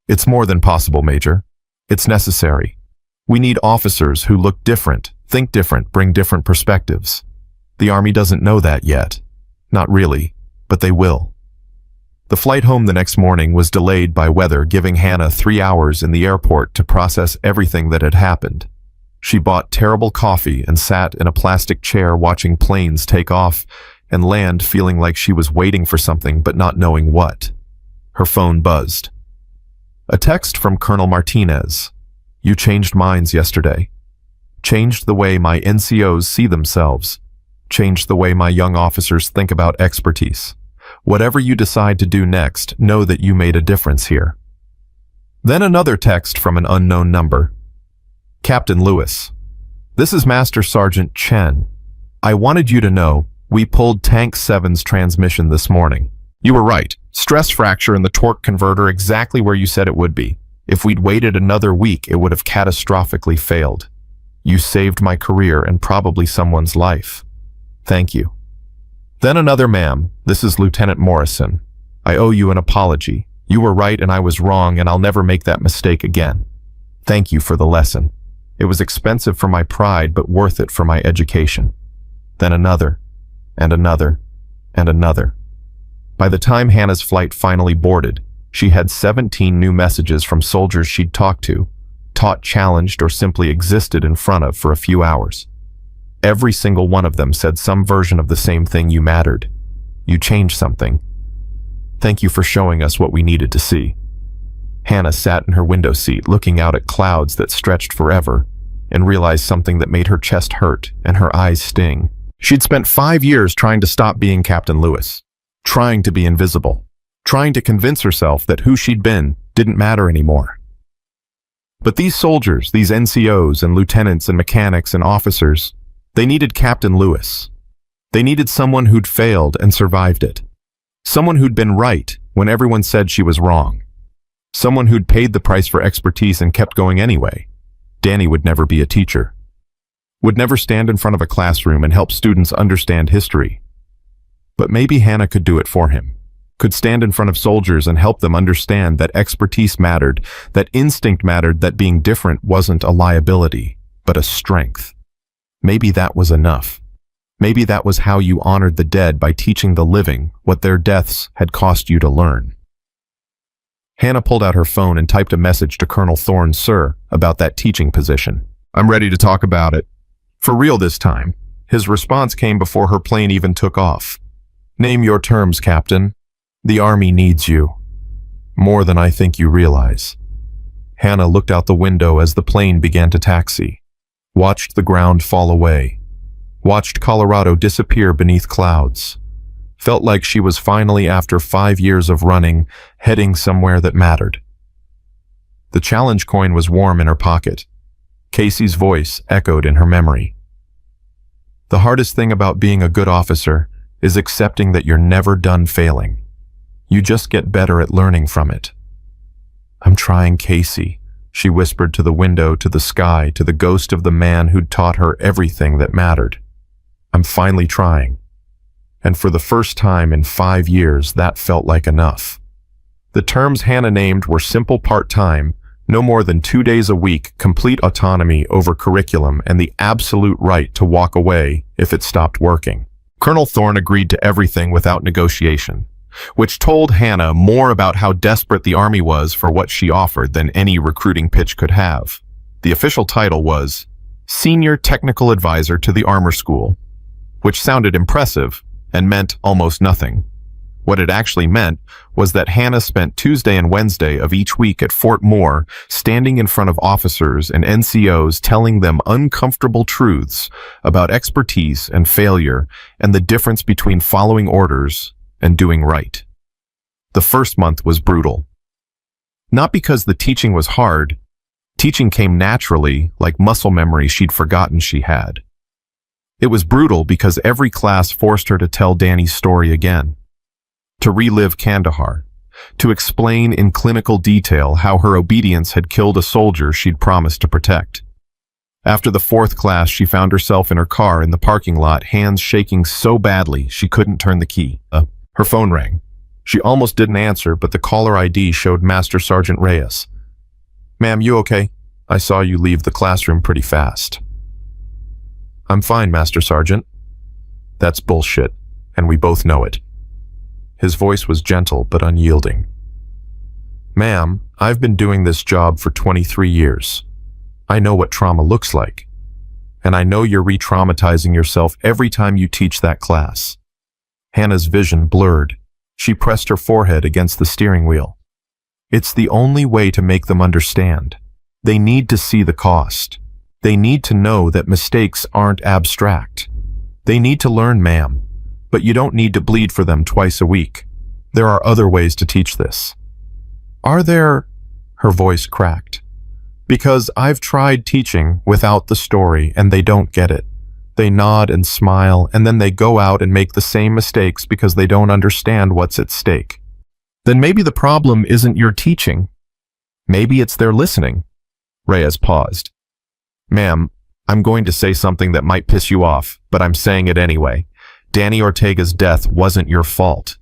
It's more than possible, Major. It's necessary. We need officers who look different, think different, bring different perspectives. The Army doesn't know that yet. Not really, but they will. The flight home the next morning was delayed by weather, giving Hannah 3 hours in the airport to process everything that had happened. She bought terrible coffee and sat in a plastic chair watching planes take off and land, feeling like she was waiting for something but not knowing what. Her phone buzzed. A text from Colonel Martinez. "You changed minds yesterday. Changed the way my NCOs see themselves. Changed the way my young officers think about expertise. Whatever you decide to do next, know that you made a difference here." Then another text from an unknown number. "Captain Lewis, this is Master Sergeant Chen. I wanted you to know we pulled Tank 7's transmission this morning. You were right. Stress fracture in the torque converter exactly where you said it would be. If we'd waited another week, it would have catastrophically failed. You saved my career and probably someone's life. Thank you." Then another, "Ma'am, this is Lieutenant Morrison. I owe you an apology. You were right and I was wrong, and I'll never make that mistake again. Thank you for the lesson. It was expensive for my pride, but worth it for my education." Then another, and another, and another. By the time Hannah's flight finally boarded, she had 17 new messages from soldiers she'd talked to, taught, challenged, or simply existed in front of for a few hours. Every single one of them said some version of the same thing: you mattered. You changed something. Thank you for showing us what we needed to see. Hannah sat in her window seat looking out at clouds that stretched forever and realized something that made her chest hurt and her eyes sting. She'd spent 5 years trying to stop being Captain Lewis, trying to be invisible, trying to convince herself that who she'd been didn't matter anymore. But these soldiers, these NCOs and lieutenants and mechanics and officers, they needed Captain Lewis. They needed someone who'd failed and survived it. Someone who'd been right when everyone said she was wrong. Someone who'd paid the price for expertise and kept going anyway. Danny would never be a teacher. Would never stand in front of a classroom and help students understand history. But maybe Hannah could do it for him. Could stand in front of soldiers and help them understand that expertise mattered, that instinct mattered, that being different wasn't a liability, but a strength. Maybe that was enough. Maybe that was how you honored the dead, by teaching the living what their deaths had cost you to learn. Hannah pulled out her phone and typed a message to Colonel Thorne, "Sir," about that teaching position. "I'm ready to talk about it. For real this time." His response came before her plane even took off. "Name your terms, Captain. The Army needs you. More than I think you realize." Hannah looked out the window as the plane began to taxi, watched the ground fall away, watched Colorado disappear beneath clouds. Felt like she was finally, after 5 years of running, heading somewhere that mattered. The challenge coin was warm in her pocket. Casey's voice echoed in her memory. "The hardest thing about being a good officer is accepting that you're never done failing. You just get better at learning from it." "I'm trying, Casey," she whispered to the window, to the sky, to the ghost of the man who'd taught her everything that mattered. "I'm finally trying." And for the first time in 5 years, that felt like enough. The terms Hannah named were simple part-time, no more than 2 days a week, complete autonomy over curriculum, and the absolute right to walk away if it stopped working. Colonel Thorne agreed to everything without negotiation, which told Hannah more about how desperate the Army was for what she offered than any recruiting pitch could have. The official title was senior technical advisor to the armor school, which sounded impressive and meant almost nothing. What it actually meant was that Hannah spent Tuesday and Wednesday of each week at Fort Moore standing in front of officers and NCOs telling them uncomfortable truths about expertise and failure and the difference between following orders and doing right. The first month was brutal. Not because the teaching was hard. Teaching came naturally, like muscle memory she'd forgotten she had. It was brutal because every class forced her to tell Danny's story again, to relive Kandahar, to explain in clinical detail how her obedience had killed a soldier she'd promised to protect. After the fourth class, she found herself in her car in the parking lot, hands shaking so badly she couldn't turn the key. Her phone rang. She almost didn't answer, but the caller ID showed Master Sergeant Reyes. "Ma'am, you okay? I saw you leave the classroom pretty fast." "I'm fine, Master Sergeant." "That's bullshit, and we both know it." His voice was gentle but unyielding. "Ma'am, I've been doing this job for 23 years. I know what trauma looks like. And I know you're re-traumatizing yourself every time you teach that class." Hannah's vision blurred. She pressed her forehead against the steering wheel. "It's the only way to make them understand. They need to see the cost. They need to know that mistakes aren't abstract. They need to learn, ma'am. But you don't need to bleed for them twice a week. There are other ways to teach this." "Are there?" Her voice cracked. "Because I've tried teaching without the story and they don't get it. They nod and smile and then they go out and make the same mistakes because they don't understand what's at stake." "Then maybe the problem isn't your teaching. Maybe it's their listening." Reyes paused. "Ma'am, I'm going to say something that might piss you off, but I'm saying it anyway. Danny Ortega's death wasn't your fault.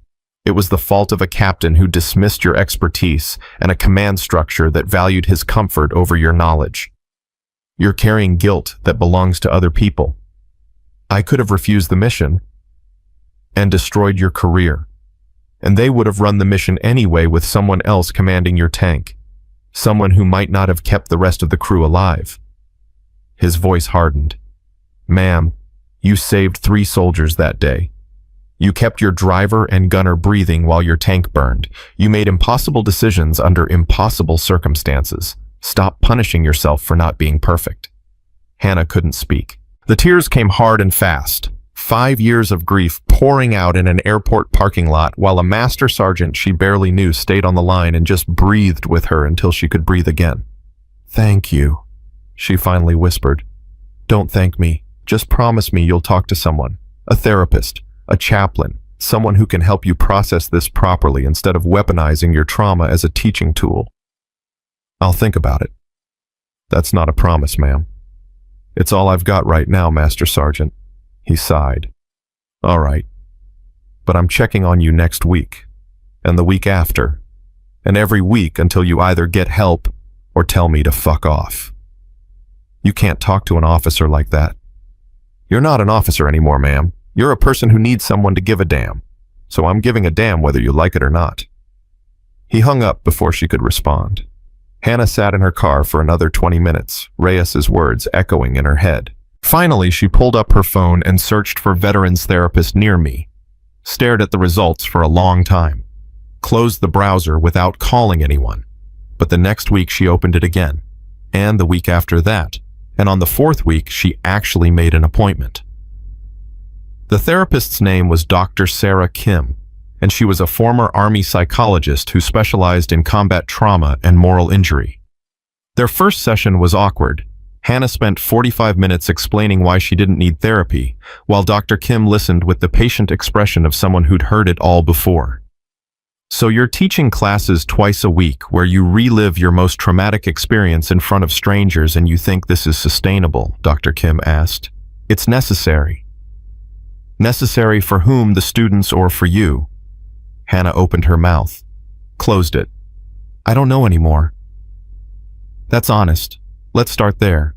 It was the fault of a captain who dismissed your expertise and a command structure that valued his comfort over your knowledge. You're carrying guilt that belongs to other people. I could have refused the mission and destroyed your career, and they would have run the mission anyway with someone else commanding your tank, someone who might not have kept the rest of the crew alive." His voice hardened. "Ma'am, you saved 3 soldiers that day. You kept your driver and gunner breathing while your tank burned. You made impossible decisions under impossible circumstances. Stop punishing yourself for not being perfect." Hannah couldn't speak. The tears came hard and fast. 5 years of grief pouring out in an airport parking lot while a master sergeant she barely knew stayed on the line and just breathed with her until she could breathe again. "Thank you," she finally whispered. "Don't thank me. Just promise me you'll talk to someone, a therapist, a chaplain, someone who can help you process this properly instead of weaponizing your trauma as a teaching tool." "I'll think about it." "That's not a promise, ma'am." "It's all I've got right now, Master Sergeant." He sighed. "All right. But I'm checking on you next week, and the week after, and every week until you either get help or tell me to fuck off. You can't talk to an officer like that. You're not an officer anymore, ma'am. You're a person who needs someone to give a damn. So I'm giving a damn whether you like it or not." He hung up before she could respond. Hannah sat in her car for another 20 minutes, Reyes's words echoing in her head. Finally, she pulled up her phone and searched for veterans therapist near me, stared at the results for a long time, closed the browser without calling anyone. But the next week she opened it again, and the week after that, and on the 4th week she actually made an appointment. The therapist's name was Dr. Sarah Kim, and she was a former Army psychologist who specialized in combat trauma and moral injury. Their first session was awkward. Hannah spent 45 minutes explaining why she didn't need therapy, while Dr. Kim listened with the patient expression of someone who'd heard it all before. "So you're teaching classes twice a week where you relive your most traumatic experience in front of strangers and you think this is sustainable?" Dr. Kim asked. "It's necessary." "Necessary for whom, the students or for you?" Hannah opened her mouth, closed it. "I don't know anymore." "That's honest. Let's start there."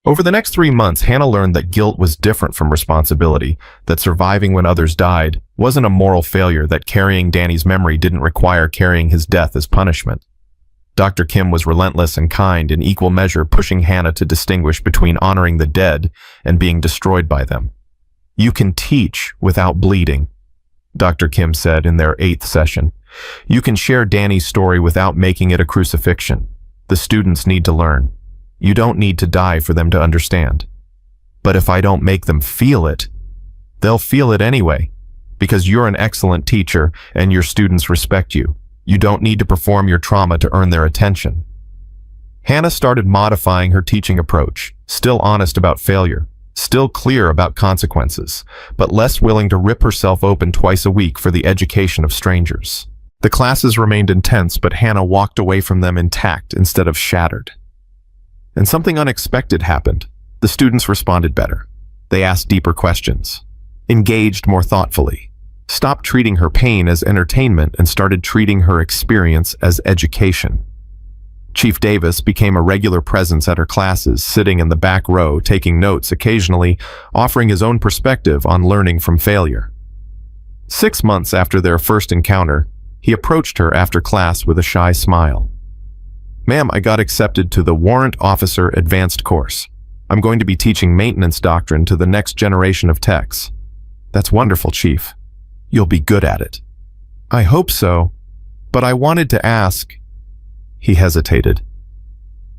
Over the next 3 months, Hannah learned that guilt was different from responsibility, that surviving when others died wasn't a moral failure, that carrying Danny's memory didn't require carrying his death as punishment. Dr. Kim was relentless and kind, in equal measure pushing Hannah to distinguish between honoring the dead and being destroyed by them. "You can teach without bleeding," Dr. Kim said in their 8th session. "You can share Danny's story without making it a crucifixion. The students need to learn. You don't need to die for them to understand. But if I don't make them feel it, they'll feel it anyway, because you're an excellent teacher and your students respect you. You don't need to perform your trauma to earn their attention." Hannah started modifying her teaching approach, still honest about failure, still clear about consequences, but less willing to rip herself open twice a week for the education of strangers. The classes remained intense, but Hannah walked away from them intact instead of shattered. And something unexpected happened. The students responded better. They asked deeper questions, engaged more thoughtfully, stopped treating her pain as entertainment and started treating her experience as education. Chief Davis became a regular presence at her classes, sitting in the back row, taking notes, occasionally offering his own perspective on learning from failure. 6 months after their first encounter, he approached her after class with a shy smile. "Ma'am, I got accepted to the Warrant Officer Advanced course. I'm going to be teaching maintenance doctrine to the next generation of techs." "That's wonderful, Chief. You'll be good at it." "I hope so, but I wanted to ask..." He hesitated.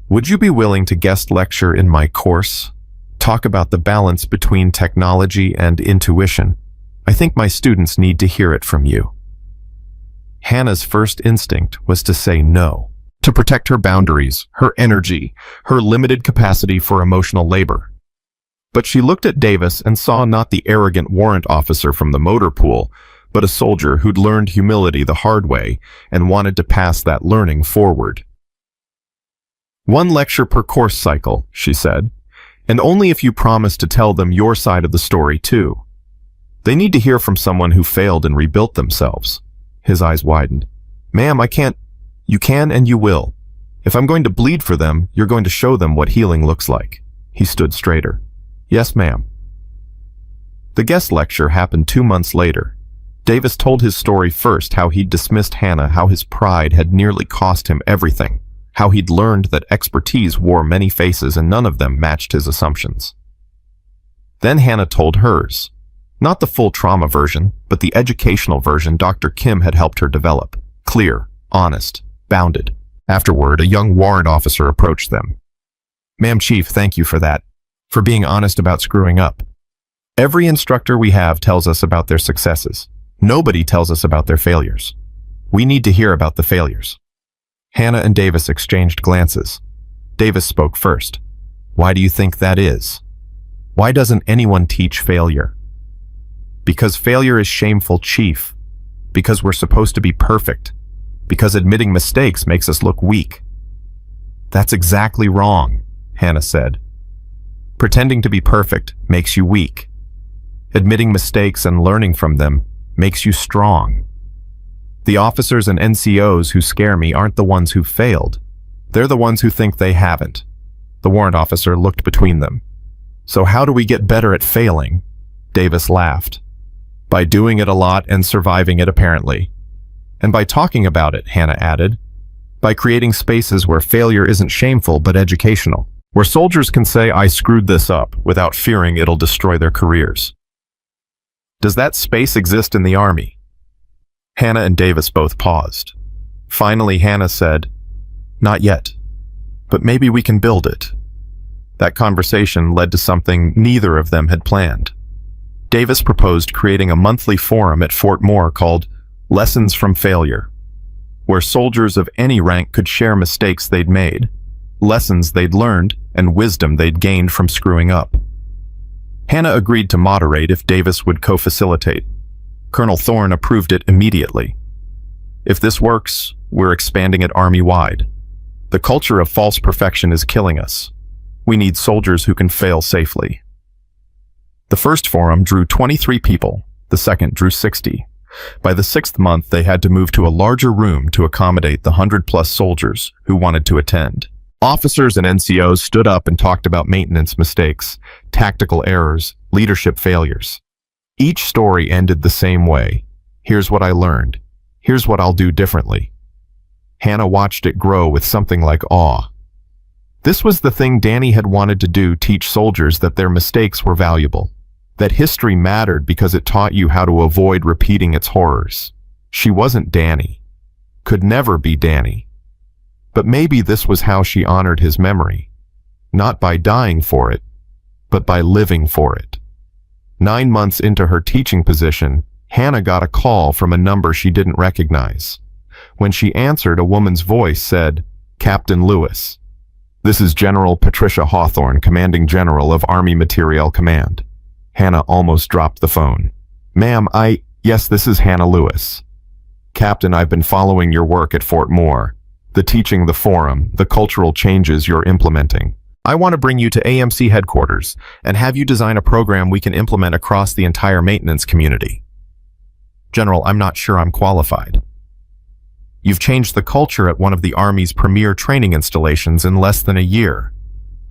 "Would you be willing to guest lecture in my course? Talk about the balance between technology and intuition. I think my students need to hear it from you." Hannah's first instinct was to say no, to protect her boundaries, her energy, her limited capacity for emotional labor. But she looked at Davis and saw not the arrogant warrant officer from the motor pool, but a soldier who'd learned humility the hard way and wanted to pass that learning forward. "1 lecture per course cycle," she said, "and only if you promise to tell them your side of the story too. They need to hear from someone who failed and rebuilt themselves." His eyes widened. "Ma'am, I can't..." "You can and you will. If I'm going to bleed for them, you're going to show them what healing looks like." He stood straighter. "Yes, ma'am." The guest lecture happened 2 months later. Davis told his story first, how he'd dismissed Hannah, how his pride had nearly cost him everything, how he'd learned that expertise wore many faces and none of them matched his assumptions. Then Hannah told hers. Not the full trauma version, but the educational version Dr. Kim had helped her develop. Clear, honest, bounded. Afterward, a young warrant officer approached them. "Ma'am, Chief, thank you for that, for being honest about screwing up. Every instructor we have tells us about their successes. Nobody tells us about their failures. We need to hear about the failures." Hannah and Davis exchanged glances. Davis spoke first. "Why do you think that is? Why doesn't anyone teach failure?" "Because failure is shameful, Chief. Because we're supposed to be perfect. Because admitting mistakes makes us look weak." "That's exactly wrong," Hannah said. "Pretending to be perfect makes you weak. Admitting mistakes and learning from them makes you strong. The officers and NCOs who scare me aren't the ones who failed. They're the ones who think they haven't." The warrant officer looked between them. "So how do we get better at failing?" Davis laughed. "By doing it a lot and surviving it, apparently. And by talking about it," Hannah added. "By creating spaces where failure isn't shameful but educational. Where soldiers can say, 'I screwed this up,' without fearing it'll destroy their careers." "Does that space exist in the Army?" Hannah and Davis both paused. Finally, Hannah said, "Not yet, but maybe we can build it." That conversation led to something neither of them had planned. Davis proposed creating a monthly forum at Fort Moore called Lessons from Failure, where soldiers of any rank could share mistakes they'd made, lessons they'd learned, and wisdom they'd gained from screwing up. Hannah agreed to moderate if Davis would co-facilitate. Colonel Thorne approved it immediately. "If this works, we're expanding it Army-wide. The culture of false perfection is killing us. We need soldiers who can fail safely." The first forum drew 23 people, the second drew 60. By the 6th month, they had to move to a larger room to accommodate the 100-plus soldiers who wanted to attend. Officers and NCOs stood up and talked about maintenance mistakes, tactical errors, leadership failures. Each story ended the same way. "Here's what I learned. Here's what I'll do differently." Hannah watched it grow with something like awe. This was the thing Danny had wanted to do, teach soldiers that their mistakes were valuable, that history mattered because it taught you how to avoid repeating its horrors. She wasn't Danny, could never be Danny. But maybe this was how she honored his memory, not by dying for it, but by living for it. 9 months into her teaching position, Hannah got a call from a number she didn't recognize. When she answered, a woman's voice said, "Captain Lewis. This is General Patricia Hawthorne, Commanding General of Army Materiel Command." Hannah almost dropped the phone. "Ma'am, yes, this is Hannah Lewis. Captain, I've been following your work at Fort Moore, the teaching, the forum, the cultural changes you're implementing. I want to bring you to AMC headquarters and have you design a program we can implement across the entire maintenance community." "General, I'm not sure I'm qualified." "You've changed the culture at one of the Army's premier training installations in less than a year.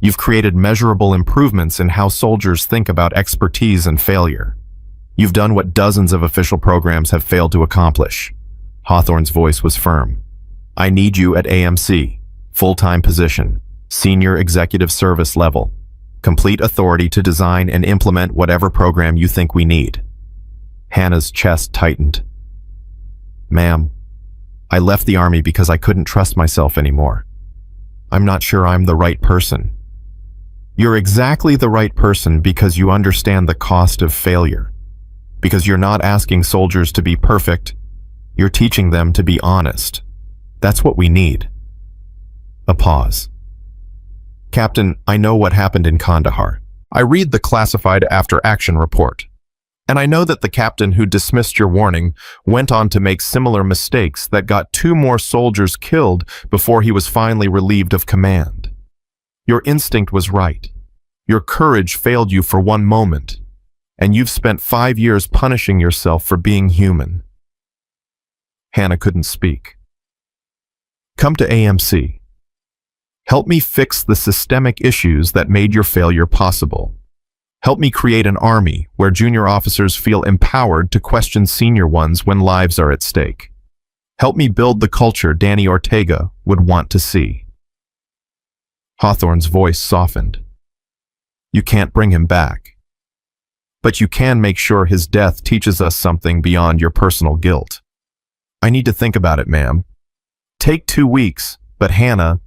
You've created measurable improvements in how soldiers think about expertise and failure. You've done what dozens of official programs have failed to accomplish." Hawthorne's voice was firm. "I need you at AMC, full-time position, senior executive service level, complete authority to design and implement whatever program you think we need." Hannah's chest tightened. "Ma'am, I left the Army because I couldn't trust myself anymore. I'm not sure I'm the right person." "You're exactly the right person because you understand the cost of failure. Because you're not asking soldiers to be perfect, you're teaching them to be honest. That's what we need." A pause. "Captain, I know what happened in Kandahar. I read the classified after-action report. And I know that the captain who dismissed your warning went on to make similar mistakes that got 2 more soldiers killed before he was finally relieved of command. Your instinct was right. Your courage failed you for one moment, and you've spent 5 years punishing yourself for being human." Hannah couldn't speak. "Come to AMC. Help me fix the systemic issues that made your failure possible. Help me create an army where junior officers feel empowered to question senior ones when lives are at stake. Help me build the culture Danny Ortega would want to see." Hawthorne's voice softened. "You can't bring him back. But you can make sure his death teaches us something beyond your personal guilt. I need to think about it, ma'am. Take 2 weeks, but Hannah,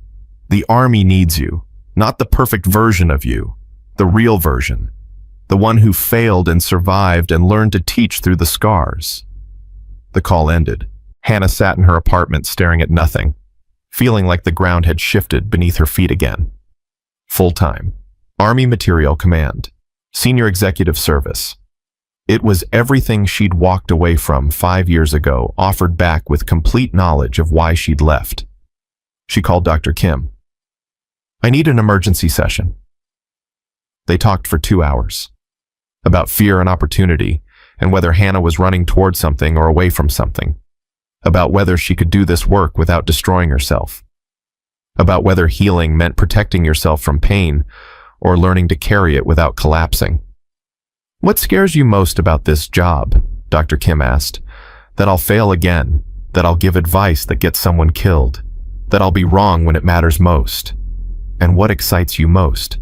the Army needs you, not the perfect version of you, the real version. The one who failed and survived and learned to teach through the scars." The call ended. Hannah sat in her apartment staring at nothing, feeling like the ground had shifted beneath her feet again. Full-time. Army Materiel Command. Senior Executive Service. It was everything she'd walked away from 5 years ago, offered back with complete knowledge of why she'd left. She called Dr. Kim. "I need an emergency session." They talked for 2 hours. About fear and opportunity, and whether Hannah was running toward something or away from something. About whether she could do this work without destroying herself. About whether healing meant protecting yourself from pain or learning to carry it without collapsing. "What scares you most about this job?" Dr. Kim asked. "That I'll fail again, that I'll give advice that gets someone killed, that I'll be wrong when it matters most. And what excites you most?"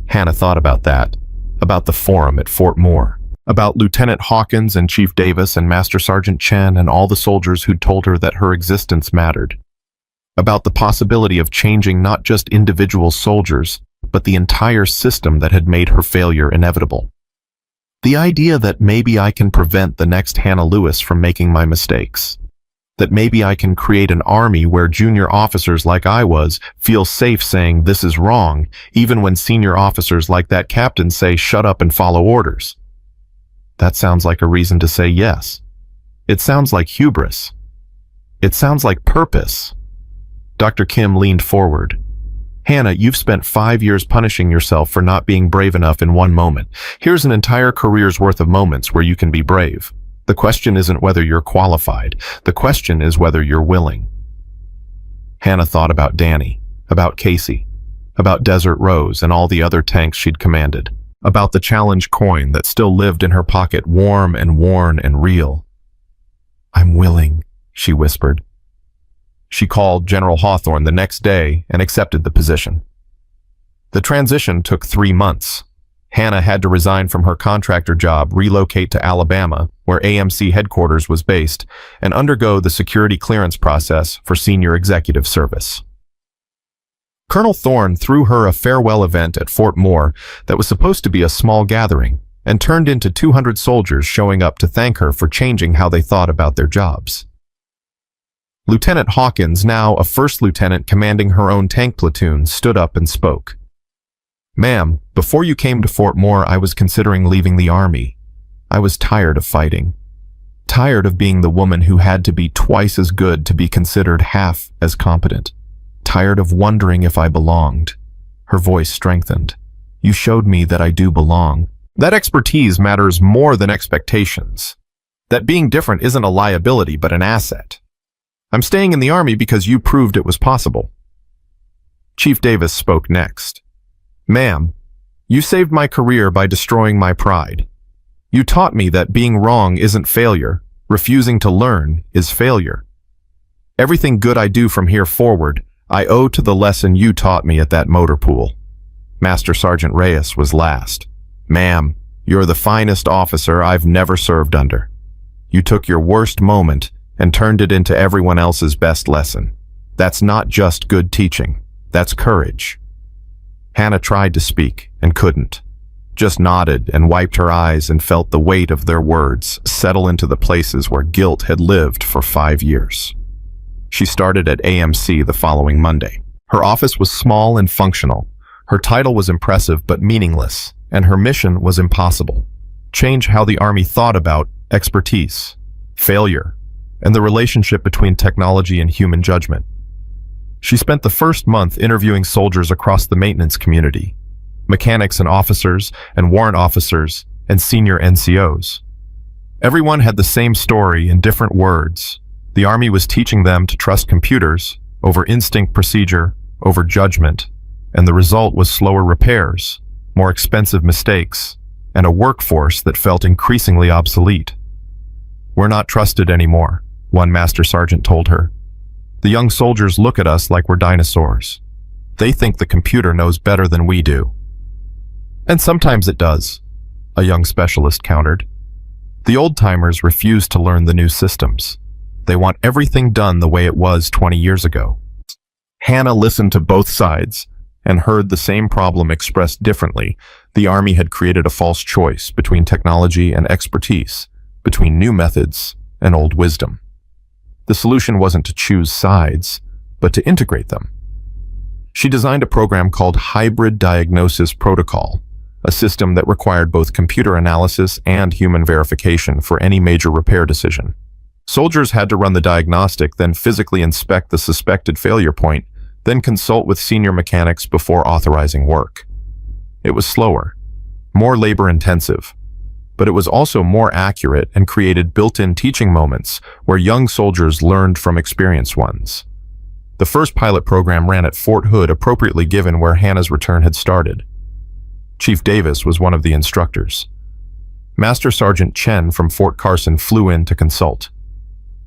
Hannah thought about that, about the forum at Fort Moore, about Lieutenant Hawkins and Chief Davis and Master Sergeant Chen and all the soldiers who'd told her that her existence mattered, about the possibility of changing not just individual soldiers, but the entire system that had made her failure inevitable. The idea that maybe I can prevent the next Hannah Lewis from making my mistakes. That maybe I can create an army where junior officers like I was feel safe saying this is wrong, even when senior officers like that captain say shut up and follow orders. That sounds like a reason to say yes. It sounds like hubris. It sounds like purpose. Dr. Kim leaned forward. "Hannah, you've spent 5 years punishing yourself for not being brave enough in one moment. Here's an entire career's worth of moments where you can be brave. The question isn't whether you're qualified. The question is whether you're willing." Hannah thought about Danny, about Casey, about Desert Rose and all the other tanks she'd commanded, about the challenge coin that still lived in her pocket, warm and worn and real. "I'm willing," she whispered. She called General Hawthorne the next day and accepted the position. The transition took 3 months. Hannah had to resign from her contractor job, relocate to Alabama, where AMC headquarters was based, and undergo the security clearance process for senior executive service. Colonel Thorne threw her a farewell event at Fort Moore that was supposed to be a small gathering and turned into 200 soldiers showing up to thank her for changing how they thought about their jobs. Lieutenant Hawkins, now a first lieutenant commanding her own tank platoon, stood up and spoke. "Ma'am, before you came to Fort Moore, I was considering leaving the Army. I was tired of fighting. Tired of being the woman who had to be twice as good to be considered half as competent. Tired of wondering if I belonged." Her voice strengthened. "You showed me that I do belong. That expertise matters more than expectations. That being different isn't a liability but an asset. I'm staying in the Army because you proved it was possible." Chief Davis spoke next. "Ma'am, you saved my career by destroying my pride. You taught me that being wrong isn't failure. Refusing to learn is failure. Everything good I do from here forward, I owe to the lesson you taught me at that motor pool." Master Sergeant Reyes was last. "Ma'am, you're the finest officer I've never served under. You took your worst moment and turned it into everyone else's best lesson. That's not just good teaching. That's courage." Hannah tried to speak and couldn't. Just nodded and wiped her eyes and felt the weight of their words settle into the places where guilt had lived for 5 years. She started at AMC the following Monday. Her office was small and functional. Her title was impressive but meaningless, and her mission was impossible. Change how the Army thought about expertise, failure, and the relationship between technology and human judgment. She spent the first month interviewing soldiers across the maintenance community, mechanics and officers and warrant officers and senior NCOs. Everyone had the same story in different words. The Army was teaching them to trust computers over instinct procedure, over judgment, and the result was slower repairs, more expensive mistakes, and a workforce that felt increasingly obsolete. "We're not trusted anymore," one master sergeant told her. "The young soldiers look at us like we're dinosaurs. They think the computer knows better than we do." "And sometimes it does," a young specialist countered. "The old-timers refuse to learn the new systems. They want everything done the way it was 20 years ago." Hannah listened to both sides and heard the same problem expressed differently. The Army had created a false choice between technology and expertise, between new methods and old wisdom. The solution wasn't to choose sides, but to integrate them. She designed a program called Hybrid Diagnosis Protocol, a system that required both computer analysis and human verification for any major repair decision. Soldiers had to run the diagnostic, then physically inspect the suspected failure point, then consult with senior mechanics before authorizing work. It was slower, more labor-intensive, but it was also more accurate and created built-in teaching moments where young soldiers learned from experienced ones. The first pilot program ran at Fort Hood, appropriately given where Hannah's return had started. Chief Davis was one of the instructors. Master Sergeant Chen from Fort Carson flew in to consult.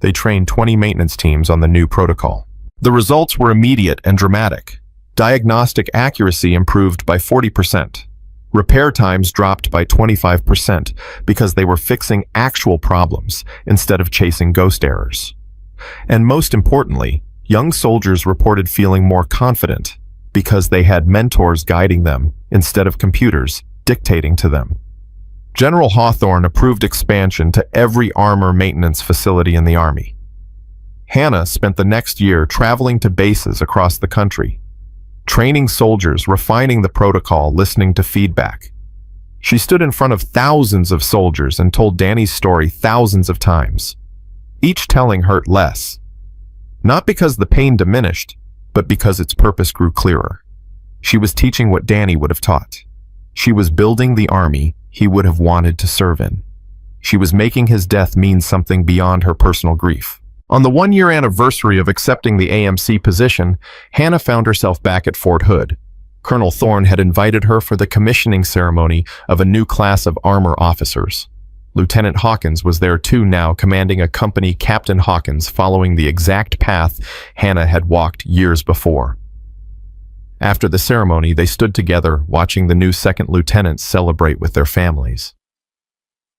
They trained 20 maintenance teams on the new protocol. The results were immediate and dramatic. Diagnostic accuracy improved by 40%. Repair times dropped by 25% because they were fixing actual problems instead of chasing ghost errors. And most importantly, young soldiers reported feeling more confident because they had mentors guiding them instead of computers dictating to them. General Hawthorne approved expansion to every armor maintenance facility in the Army. Hannah spent the next year traveling to bases across the country, training soldiers, refining the protocol, listening to feedback. She stood in front of thousands of soldiers and told Danny's story thousands of times. Each telling hurt less, not because the pain diminished, but because its purpose grew clearer. She was teaching what Danny would have taught. She was building the Army he would have wanted to serve in. She was making his death mean something beyond her personal grief. On the 1-year anniversary of accepting the AMC position, Hannah found herself back at Fort Hood. Colonel Thorne had invited her for the commissioning ceremony of a new class of armor officers. Lieutenant Hawkins was there too now, commanding a company. Captain Hawkins, following the exact path Hannah had walked years before. After the ceremony, they stood together, watching the new second lieutenants celebrate with their families.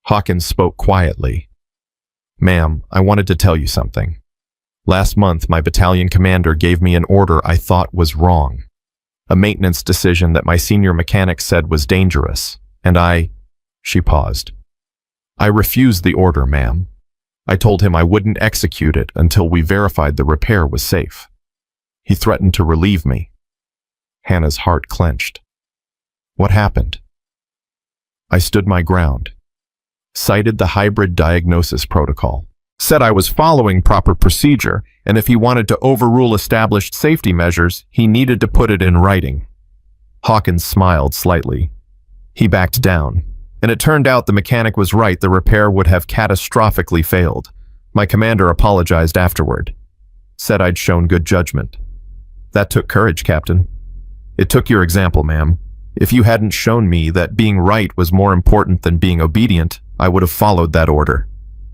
Hawkins spoke quietly. "Ma'am, I wanted to tell you something. Last month, my battalion commander gave me an order I thought was wrong. A maintenance decision that my senior mechanic said was dangerous, and She paused. "I refused the order, ma'am. I told him I wouldn't execute it until we verified the repair was safe. He threatened to relieve me." Hannah's heart clenched. "What happened?" "I stood my ground. Cited the hybrid diagnosis protocol. Said I was following proper procedure, and if he wanted to overrule established safety measures, he needed to put it in writing." Hawkins smiled slightly. He backed down, and it turned out the mechanic was right. The repair would have catastrophically failed. My commander apologized afterward. Said I'd shown good judgment. That took courage, Captain. It took your example, ma'am. If you hadn't shown me that being right was more important than being obedient, I would have followed that order,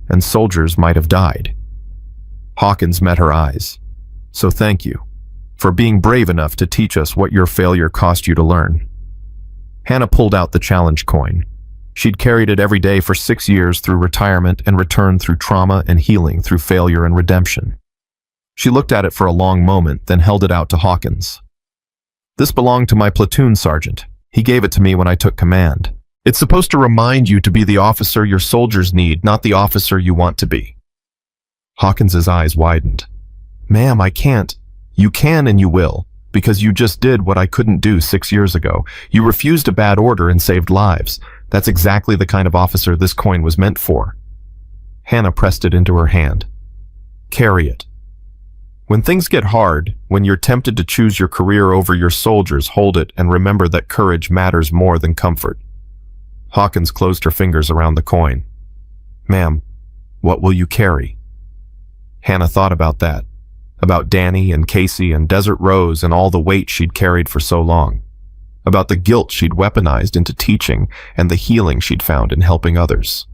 and soldiers might have died. Hawkins met her eyes. "So thank you for being brave enough to teach us what your failure cost you to learn." Hannah pulled out the challenge coin. She'd carried it every day for 6 years through retirement and returned through trauma and healing through failure and redemption. She looked at it for a long moment, then held it out to Hawkins. "This belonged to my platoon sergeant. He gave it to me when I took command. It's supposed to remind you to be the officer your soldiers need, not the officer you want to be." Hawkins's eyes widened. "Ma'am, I can't." "You can and you will, because you just did what I couldn't do 6 years ago. You refused a bad order and saved lives. That's exactly the kind of officer this coin was meant for." Hannah pressed it into her hand. "Carry it. When things get hard, when you're tempted to choose your career over your soldiers, hold it and remember that courage matters more than comfort." Hawkins closed her fingers around the coin. "Ma'am, what will you carry?" Hannah thought about that, about Danny and Casey and Desert Rose and all the weight she'd carried for so long, about the guilt she'd weaponized into teaching and the healing she'd found in helping others.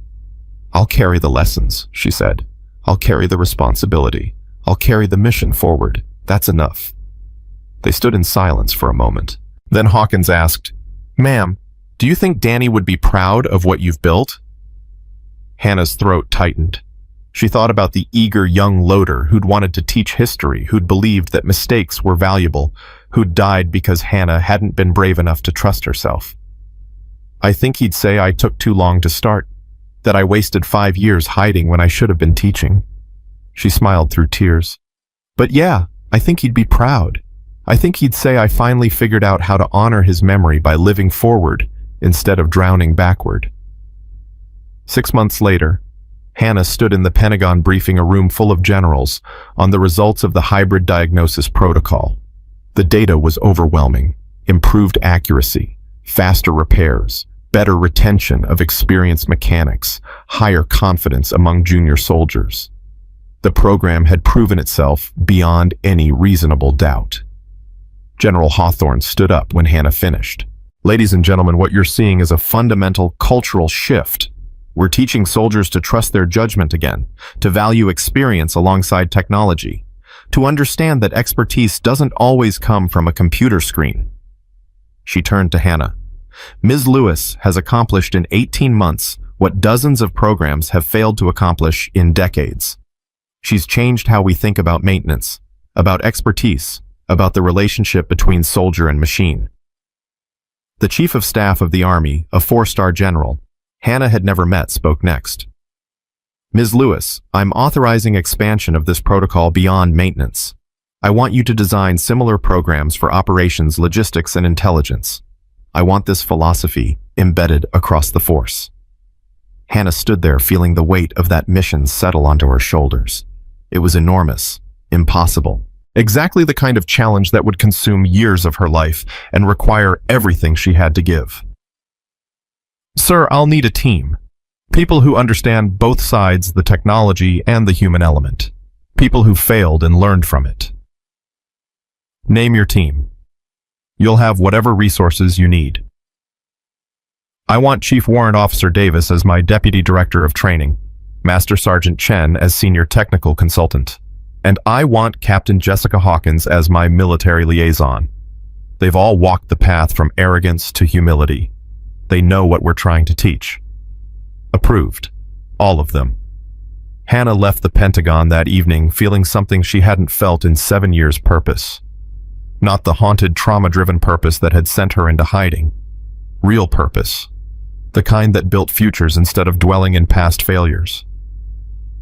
"I'll carry the lessons," she said. "I'll carry the responsibility. I'll carry the mission forward. That's enough." They stood in silence for a moment. Then Hawkins asked, "Ma'am, do you think Danny would be proud of what you've built?" Hannah's throat tightened. She thought about the eager young loader who'd wanted to teach history, who'd believed that mistakes were valuable, who'd died because Hannah hadn't been brave enough to trust herself. "I think he'd say I took too long to start, that I wasted 5 years hiding when I should have been teaching." She smiled through tears. "But yeah, I think he'd be proud. I think he'd say I finally figured out how to honor his memory by living forward instead of drowning backward." 6 months later, Hannah stood in the Pentagon briefing a room full of generals on the results of the hybrid diagnosis protocol. The data was overwhelming. Improved accuracy, faster repairs, better retention of experienced mechanics, higher confidence among junior soldiers. The program had proven itself beyond any reasonable doubt. General Hawthorne stood up when Hannah finished. "Ladies and gentlemen, what you're seeing is a fundamental cultural shift. We're teaching soldiers to trust their judgment again, to value experience alongside technology, to understand that expertise doesn't always come from a computer screen." She turned to Hannah. "Ms. Lewis has accomplished in 18 months what dozens of programs have failed to accomplish in decades. She's changed how we think about maintenance, about expertise, about the relationship between soldier and machine." The Chief of Staff of the Army, a 4-star general, Hannah had never met, spoke next. "Ms. Lewis, I'm authorizing expansion of this protocol beyond maintenance. I want you to design similar programs for operations, logistics, and intelligence. I want this philosophy embedded across the force." Hannah stood there, feeling the weight of that mission settle onto her shoulders. It was enormous, impossible, exactly the kind of challenge that would consume years of her life and require everything she had to give. "Sir, I'll need a team. People who understand both sides, the technology and the human element. People who failed and learned from it. Name your team. You'll have whatever resources you need." I want Chief Warrant Officer Davis as my Deputy Director of Training, Master Sergeant Chen as Senior Technical Consultant, and I want Captain Jessica Hawkins as my military liaison. They've all walked the path from arrogance to humility. They know what we're trying to teach. Approved. All of them. Hannah left the Pentagon that evening feeling something she hadn't felt in 7 years' purpose. Not the haunted, trauma-driven purpose that had sent her into hiding. Real purpose. The kind that built futures instead of dwelling in past failures.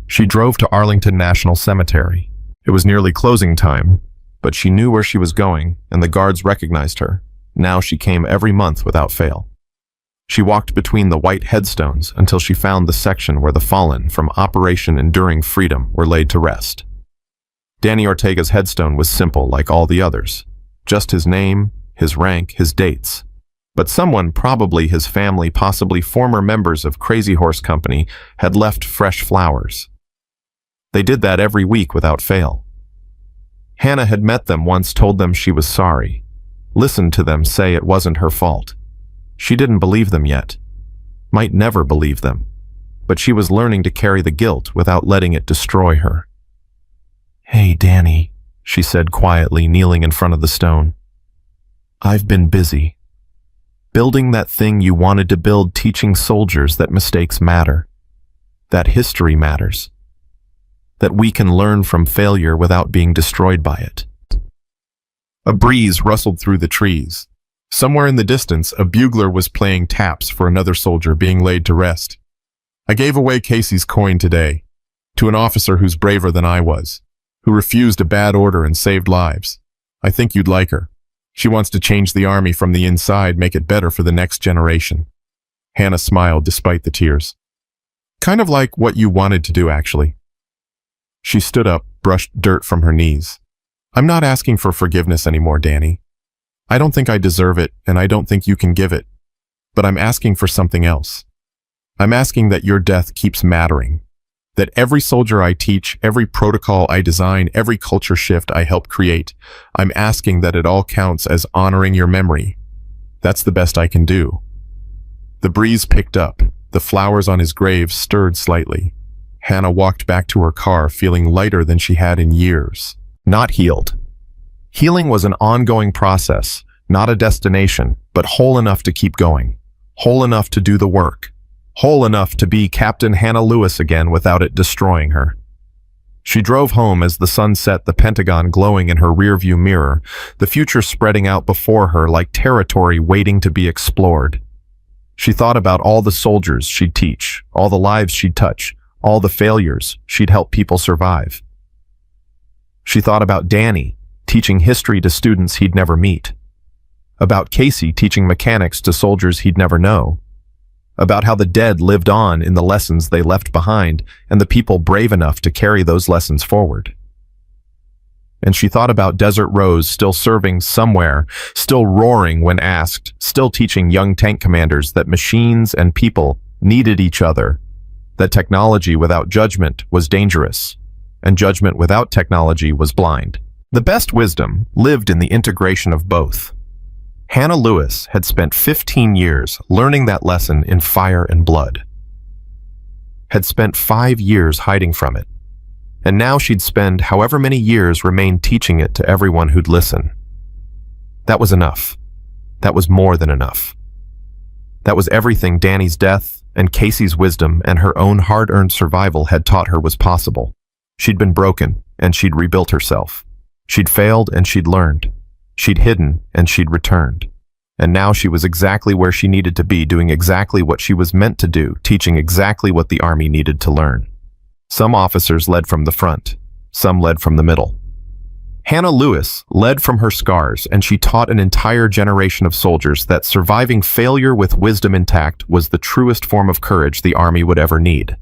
She drove to Arlington National Cemetery. It was nearly closing time, but she knew where she was going, and the guards recognized her. Now she came every month without fail. She walked between the white headstones until she found the section where the fallen from Operation Enduring Freedom were laid to rest. Danny Ortega's headstone was simple like all the others. Just his name, his rank, his dates. But someone, probably his family, possibly former members of Crazy Horse Company, had left fresh flowers. They did that every week without fail. Hannah had met them once, told them she was sorry, listened to them say it wasn't her fault. She didn't believe them yet, might never believe them, but she was learning to carry the guilt without letting it destroy her. "Hey, Danny," she said quietly, kneeling in front of the stone. "I've been busy. Building that thing you wanted to build, teaching soldiers that mistakes matter, that history matters, that we can learn from failure without being destroyed by it." A breeze rustled through the trees. Somewhere in the distance, a bugler was playing taps for another soldier being laid to rest. "I gave away Casey's coin today, to an officer who's braver than I was, who refused a bad order and saved lives. I think you'd like her. She wants to change the Army from the inside, make it better for the next generation." Hannah smiled despite the tears. "Kind of like what you wanted to do, actually." She stood up, brushed dirt from her knees. "I'm not asking for forgiveness anymore, Danny. I don't think I deserve it, and I don't think you can give it. But I'm asking for something else. I'm asking that your death keeps mattering. That every soldier I teach, every protocol I design, every culture shift I help create, I'm asking that it all counts as honoring your memory. That's the best I can do." The breeze picked up. The flowers on his grave stirred slightly. Hannah walked back to her car feeling lighter than she had in years. Not healed. Healing was an ongoing process, not a destination, but whole enough to keep going. Whole enough to do the work. Whole enough to be Captain Hannah Lewis again without it destroying her. She drove home as the sun set, the Pentagon glowing in her rearview mirror, the future spreading out before her like territory waiting to be explored. She thought about all the soldiers she'd teach, all the lives she'd touch, all the failures she'd help people survive. She thought about Danny, teaching history to students he'd never meet. About Casey teaching mechanics to soldiers he'd never know. About how the dead lived on in the lessons they left behind and the people brave enough to carry those lessons forward. And she thought about Desert Rose still serving somewhere, still roaring when asked, still teaching young tank commanders that machines and people needed each other, that technology without judgment was dangerous, and judgment without technology was blind. The best wisdom lived in the integration of both. Hannah Lewis had spent 15 years learning that lesson in fire and blood. Had spent 5 years hiding from it. And now she'd spend however many years remain teaching it to everyone who'd listen. That was enough. That was more than enough. That was everything Danny's death and Casey's wisdom and her own hard-earned survival had taught her was possible. She'd been broken, and she'd rebuilt herself. She'd failed, and she'd learned. She'd hidden, and she'd returned. And now she was exactly where she needed to be, doing exactly what she was meant to do, teaching exactly what the Army needed to learn. Some officers led from the front. Some led from the middle. Hannah Lewis led from her scars, and she taught an entire generation of soldiers that surviving failure with wisdom intact was the truest form of courage the Army would ever need.